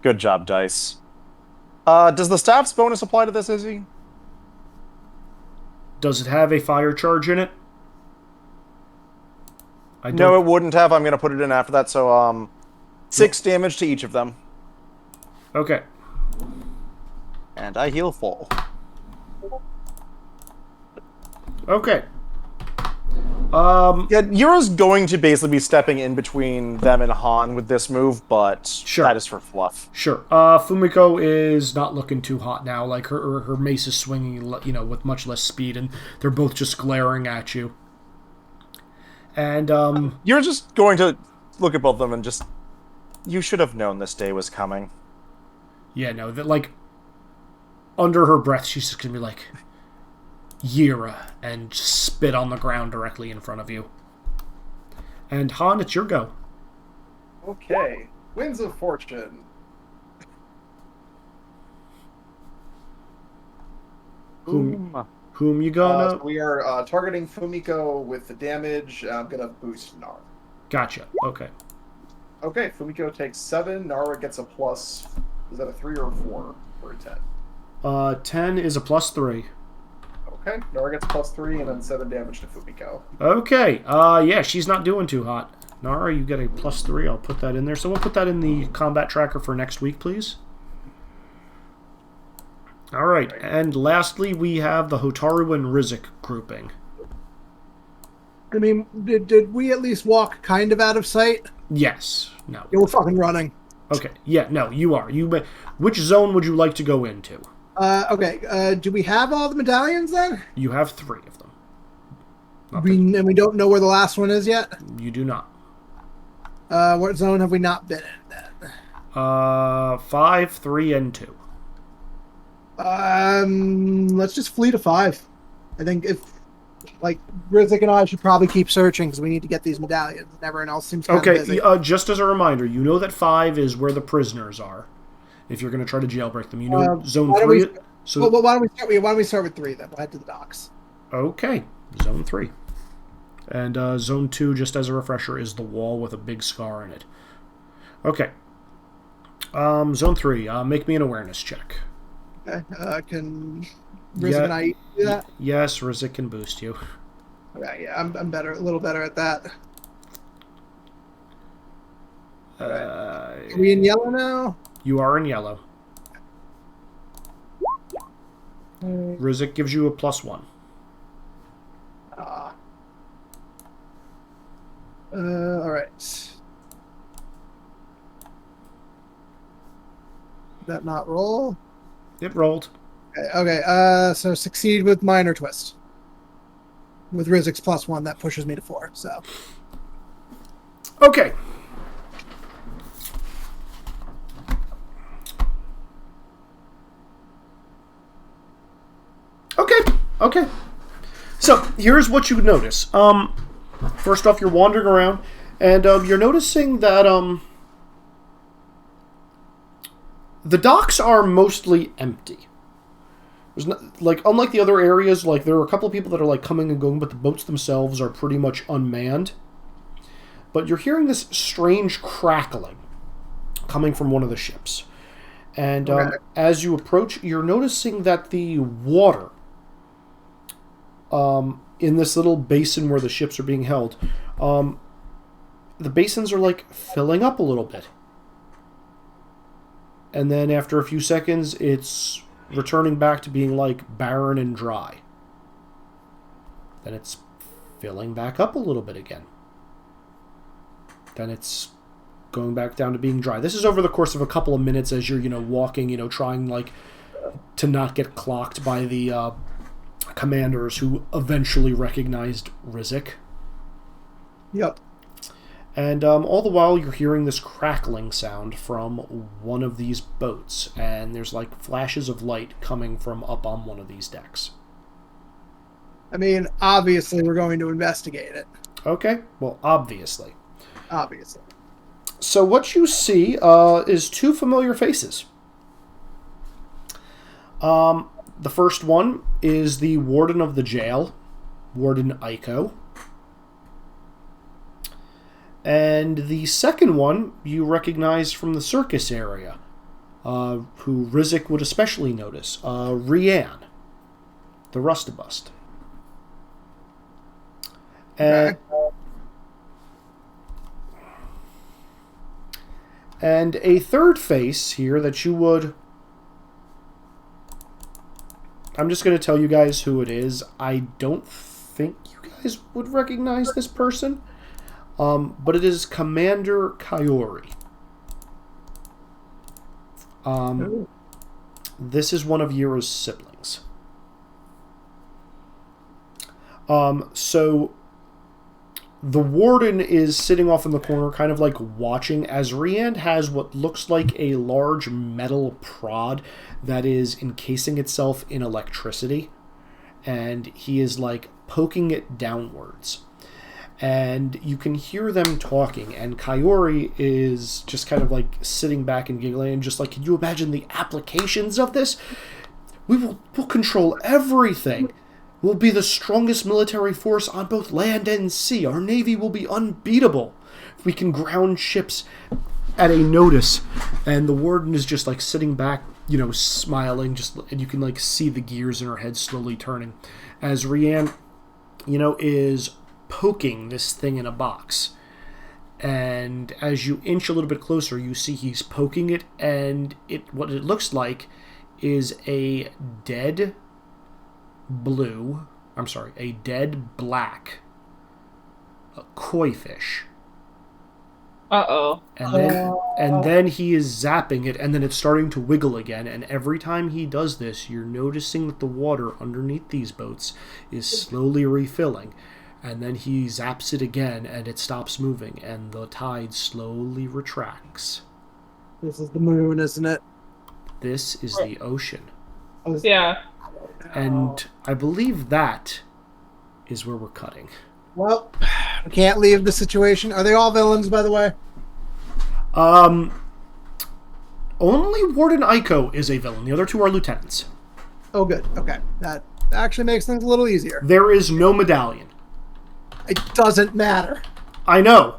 Good job, Dice. Does the staff's bonus apply to this, Izzy? Does it have a fire charge in it? No, it wouldn't have. I'm going to put it in after that, so 6 damage to each of them. Okay. And I heal full. Okay. Yeah, Yura's going to basically be stepping in between them and Han with this move, but sure. That is for fluff. Sure. Fumiko is not looking too hot now. Like, her mace is swinging, with much less speed, and they're both just glaring at you. And, You're just going to look at both of them and just... You should have known this day was coming. Yeah, no, that, like, under her breath, she's just gonna be like, Yura, and spit on the ground directly in front of you. And Han, it's your go. Okay. Winds of Fortune. Whom you gonna? So we are targeting Fumiko with the damage. I'm gonna boost Nara. Gotcha. Okay. Okay, Fumiko takes 7. Nara gets a plus. Is that a 3 or a 4 or a 10? 10 is a +3. Okay, Nara gets +3 and then 7 damage to Fumiko. Okay. Yeah, she's not doing too hot. Nara, you get a +3. I'll put that in there. Someone put that in the combat tracker for next week, please. All right, and lastly, we have the Hotaru and Rizik grouping. I mean, did we at least walk kind of out of sight? Yes. No. Yeah, we're fucking running. Okay. Yeah. No, you are. Which zone would you like to go into? Okay. Do we have all the medallions then? You have 3 of them. And we don't know where the last one is yet. You do not. What zone have we not been in then? 5, 3, and 2. Let's just flee to 5. I think Rizik and I should probably keep searching because we need to get these medallions. Everyone else seems kind of busy. Just as a reminder, you know that 5 is where the prisoners are. If you're going to try to jailbreak them, you know zone 3. Why don't we start with 3 then? We'll head to the docks. Okay, zone 3. And zone 2, just as a refresher, is the wall with a big scar in it. Okay. Zone 3. Make me an awareness check. Okay. Can Rizik and I do that? Yes, Rizik can boost you. Okay, yeah, I'm better, a little better at that. Are we in yellow now? You are in yellow. Rizik gives you a +1. All right. Did that not roll? It rolled. Okay, so succeed with minor twist. With Rizik's +1, that pushes me to 4, so. Okay. Okay. So, here's what you notice. First off, you're wandering around, and you're noticing that the docks are mostly empty. There's not, unlike the other areas, there are a couple of people that are coming and going, but the boats themselves are pretty much unmanned. But you're hearing this strange crackling coming from one of the ships. And as you approach, you're noticing that the water in this little basin where the ships are being held, the basins are filling up a little bit. And then after a few seconds, it's returning back to being barren and dry. Then it's filling back up a little bit again. Then it's going back down to being dry. This is over the course of a couple of minutes as you're, walking, trying, to not get clocked by the commanders who eventually recognized Rizik. Yep. And all the while, you're hearing this crackling sound from one of these boats, and there's flashes of light coming from up on one of these decks. I mean, obviously, we're going to investigate it. Okay, well, obviously. Obviously. So what you see is 2 familiar faces. The first one is the warden of the jail, Warden Aiko. And the second one you recognize from the circus area, who Rizik would especially notice, Rianne, the Rustabust. And a third face here that you would... I'm just going to tell you guys who it is. I don't think you guys would recognize this person. But it is Commander Kaori. This is one of Yira's siblings. So the warden is sitting off in the corner, kind of watching, as Riand has what looks like a large metal prod that is encasing itself in electricity. And he is poking it downwards. And you can hear them talking, and Kaori is just kind of sitting back and giggling, and just can you imagine the applications of this? We'll control everything. We'll be the strongest military force on both land and sea. Our navy will be unbeatable. If we can ground ships at a notice. And the warden is just like sitting back, smiling, and you can like see the gears in her head slowly turning as Rianne, is poking this thing in a box. And as you inch a little bit closer, you see he's poking it, and what it looks like is a dead black koi fish. Uh-oh. And then he is zapping it, and then it's starting to wiggle again. And every time he does this, you're noticing that the water underneath these boats is slowly refilling. And then he zaps it again, and it stops moving, and the tide slowly retracts. This is the moon, isn't it? This is the ocean. Yeah. And I believe that is where we're cutting. Well, we can't leave the situation. Are they all villains, by the way? Only Warden Aiko is a villain. The other two are lieutenants. Oh, good. Okay. That actually makes things a little easier. There is no medallion. It doesn't matter. I know.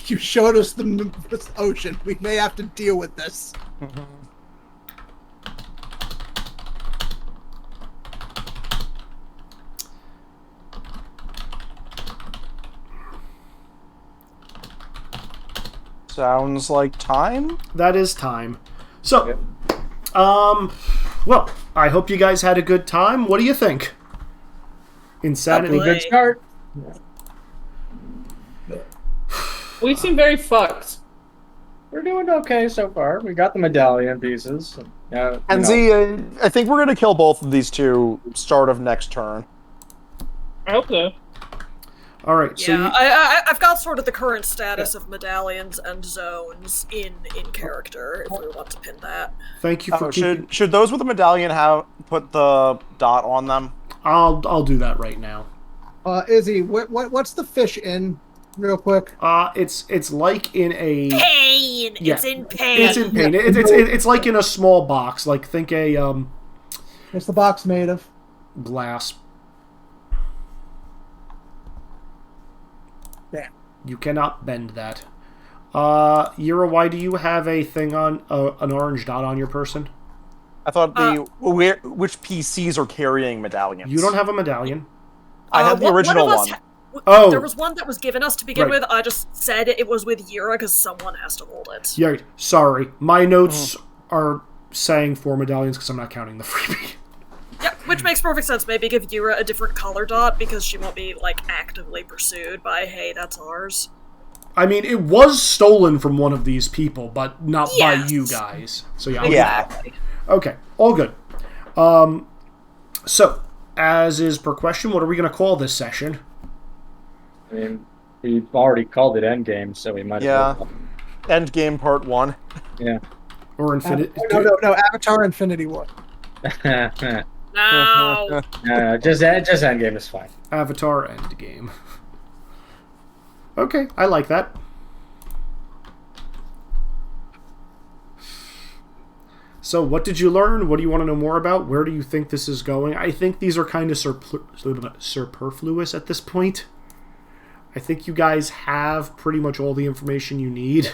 You showed us this ocean. We may have to deal with this. Sounds like time? That is time. So, well, I hope you guys had a good time. What do you think? Insanity. Good start. We seem very fucked. We're doing okay so far. We got the medallion pieces. And Z, I think we're going to kill both of these two start of next turn. I hope so. All right. Yeah, so I've got sort of the current status of medallions and zones in character, if we want to pin that. Thank you for should those with the medallion put the dot on them? I'll do that right now. Izzy, what's the fish in? Real quick. It's like in a pain. Yeah, it's in pain. It's in pain. It's like in a small box. Like think a What's the box made of? Glass. Yeah. You cannot bend that. Yura, why do you have a thing on an orange dot on your person? I thought which PCs are carrying medallions. You don't have a medallion. I have the original one. There was one that was given us to begin with. I just said it was with Yura because someone has to hold it. Yeah, sorry. My notes are saying 4 medallions because I'm not counting the freebie. Yep, which makes perfect sense. Maybe give Yura a different color dot because she won't be, like, actively pursued by, hey, that's ours. I mean, it was stolen from one of these people, but not by you guys. So yeah. Exactly. Okay, all good. So, as is per question, what are we going to call this session? I mean, we've already called it Endgame, so we might as well. Endgame Part 1. Yeah. Or Infinity... No, Avatar Infinity War. No. Just Endgame is fine. Avatar Endgame. Okay, I like that. So, what did you learn? What do you want to know more about? Where do you think this is going? I think these are kind of superfluous at this point. I think you guys have pretty much all the information you need.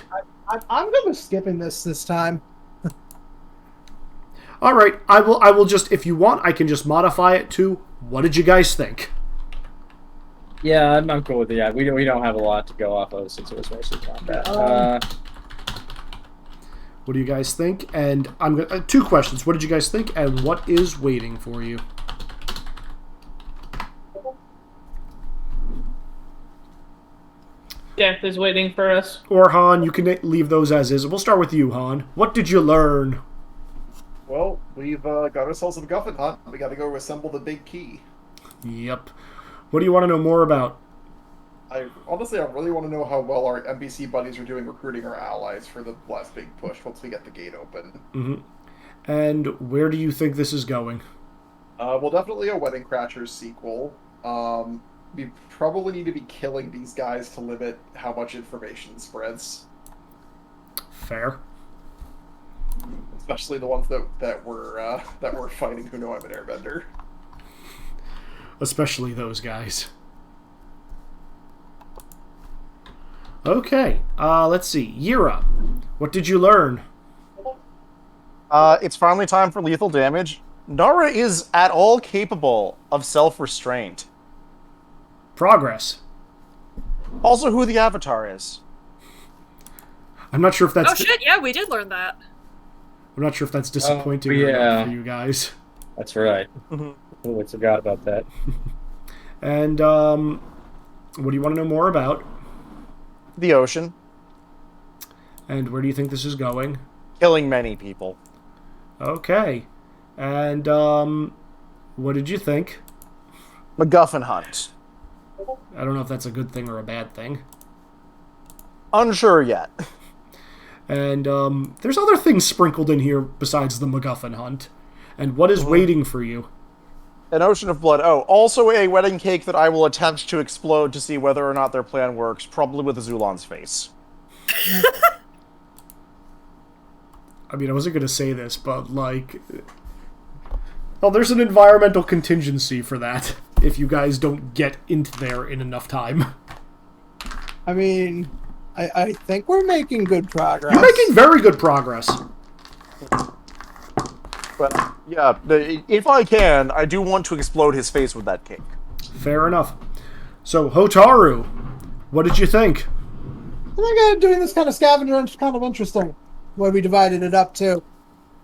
I'm going to skipping this time. All right, I will just, if you want, I can just modify it to, what did you guys think? Yeah, I'm cool with it. Yeah, we don't have a lot to go off of since it was mostly combat. What do you guys think? And I'm going 2 questions. What did you guys think, and what is waiting for you? Death is waiting for us. Or Han, you can leave those as is. We'll start with you, Han. What did you learn? Well, we've got ourselves a MacGuffin hunt. We got to go assemble the big key. Yep. What do you want to know more about? I really want to know how well our NPC buddies are doing recruiting our allies for the last big push once we get the gate open. Mm-hmm. And where do you think this is going? Well, definitely a Wedding Crashers sequel. We probably need to be killing these guys to limit how much information spreads. Fair. Especially the ones that we're fighting who know I'm an airbender. Especially those guys. Okay, let's see. Yira, what did you learn? It's finally time for lethal damage. Nara is at all capable of self-restraint. Progress. Also, who the Avatar is. I'm not sure if that's... Oh shit, yeah, we did learn that. I'm not sure if that's disappointing or not for you guys. That's right. Oh, I forgot about that. And, what do you want to know more about? The ocean. And where do you think this is going? Killing many people. Okay. And, what did you think? MacGuffin hunt. I don't know if that's a good thing or a bad thing. Unsure yet. And, there's other things sprinkled in here besides the MacGuffin hunt. And what is waiting for you? An ocean of blood. Oh, also a wedding cake that I will attempt to explode to see whether or not their plan works, probably with Zulon's face. I mean, I wasn't going to say this, but, like... Well, there's an environmental contingency for that, if you guys don't get into there in enough time. I mean, I think we're making good progress. You're making very good progress. But, yeah, if I can, I do want to explode his face with that cake. Fair enough. So, Hotaru, what did you think? I think doing this kind of scavenger hunt is kind of interesting, the way we divided it up, too.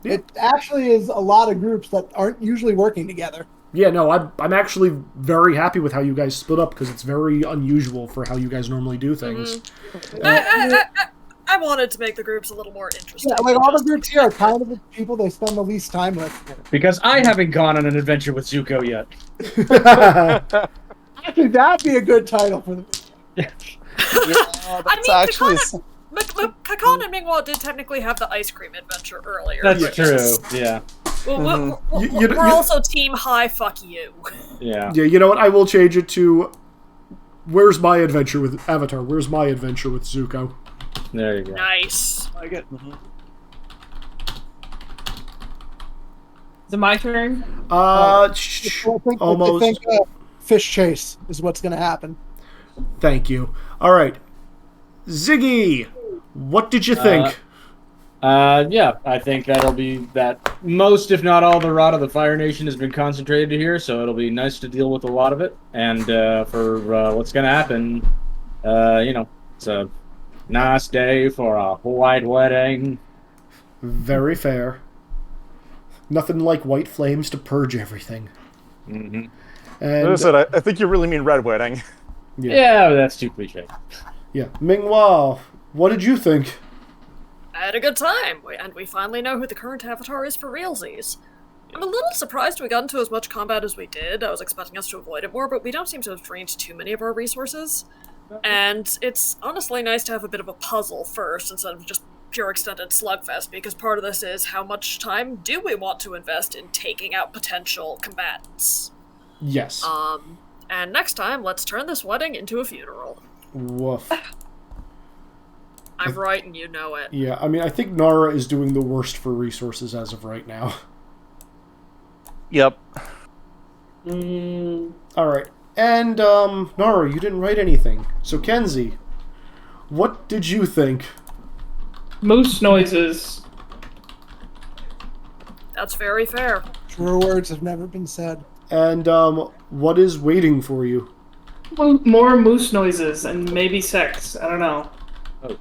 Yeah. It actually is a lot of groups that aren't usually working together. Yeah, no, I'm actually very happy with how you guys split up, because it's very unusual for how you guys normally do things. I wanted to make the groups a little more interesting. Yeah, like all the groups here are kind of the people they spend the least time with. Because I haven't gone on an adventure with Zuko yet. Actually, that'd be a good title for the Yeah, Kakan and Mingwa did technically have the ice cream adventure earlier. That's true, yeah. Well, we're also team high fuck you. Yeah. Yeah, you know what? I will change it to where's my adventure with Avatar? Where's my adventure with Zuko? There you go. Nice. I get. Is it my turn? Almost. I think fish chase is what's going to happen. Thank you. All right, Ziggy, what did you think? Yeah, I think that'll be that most, if not all, the rot of the Fire Nation has been concentrated here, so it'll be nice to deal with a lot of it. And for what's going to happen, it's a nice day for a white wedding. Very fair. Nothing like white flames to purge everything. Mm-hmm. And as I said, I think you really mean red wedding. Yeah, that's too cliche. Yeah. Mingwa, what did you think? I had a good time, and we finally know who the current Avatar is for realsies. I'm a little surprised we got into as much combat as we did. I was expecting us to avoid it more, but we don't seem to have drained too many of our resources. And it's honestly nice to have a bit of a puzzle first, instead of just pure extended slugfest, because part of this is how much time do we want to invest in taking out potential combatants? Yes. And next time, let's turn this wedding into a funeral. Woof. I'm right and you know it. Yeah, I mean, I think Nara is doing the worst for resources as of right now. Yep. Alright. And, Nara, you didn't write anything. So, Kenzie, what did you think? Moose noises. That's very fair. Truer words have never been said. And, what is waiting for you? More moose noises and maybe sex. I don't know. Oh,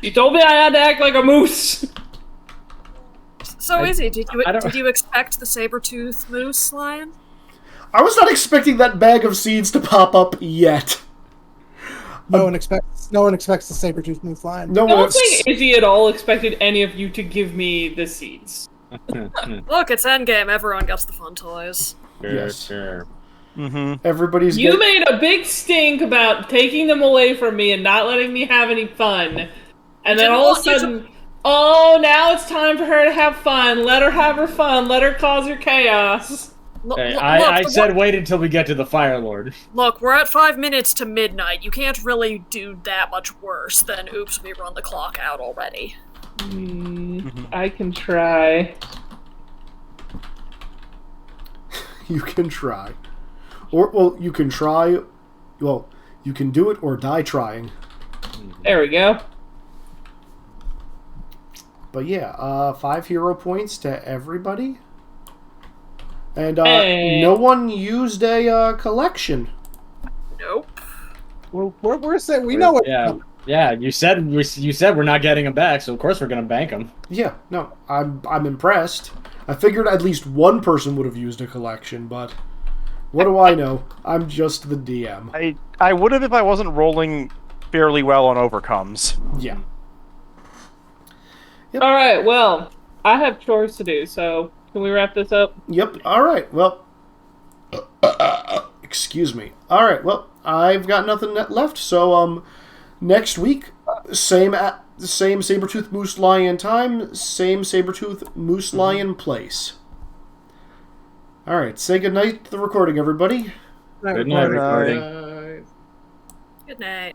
You told me I had to act like a moose. So, Izzy, did you expect the saber-toothed moose lion? I was not expecting that bag of seeds to pop up yet. No one expects the saber-toothed moose lion. I don't think Izzy at all expected any of you to give me the seeds. Look, it's Endgame. Everyone gets the fun toys. Yes. Sure. Everybody's You made a big stink about taking them away from me and not letting me have any fun. And then all of a sudden, oh, now it's time for her to have fun. Let her have her fun. Let her cause her chaos. Hey, I said wait until we get to the Fire Lord. Look, we're at 5 minutes to midnight. You can't really do that much worse than, oops, we run the clock out already. I can try. You can try. Or, well, you can try... Well, you can do it or die trying. There we go. But yeah, 5 hero points to everybody. And no one used a collection. Nope. Well, we're saying we know what. Yeah. You said we're not getting them back, so of course we're gonna bank them. Yeah, no, I'm impressed. I figured at least one person would have used a collection, but what do I know? I'm just the DM. I would have if I wasn't rolling fairly well on overcomes. Yeah. Yep. All right. Well, I have chores to do, so can we wrap this up? Yep. All right. Well, excuse me. All right. Well, I've got nothing left. So, next week, same Sabertooth Moose Lion time, same Sabertooth Moose Lion place. All right. Say goodnight to the recording, everybody. Good night, recording. Good night.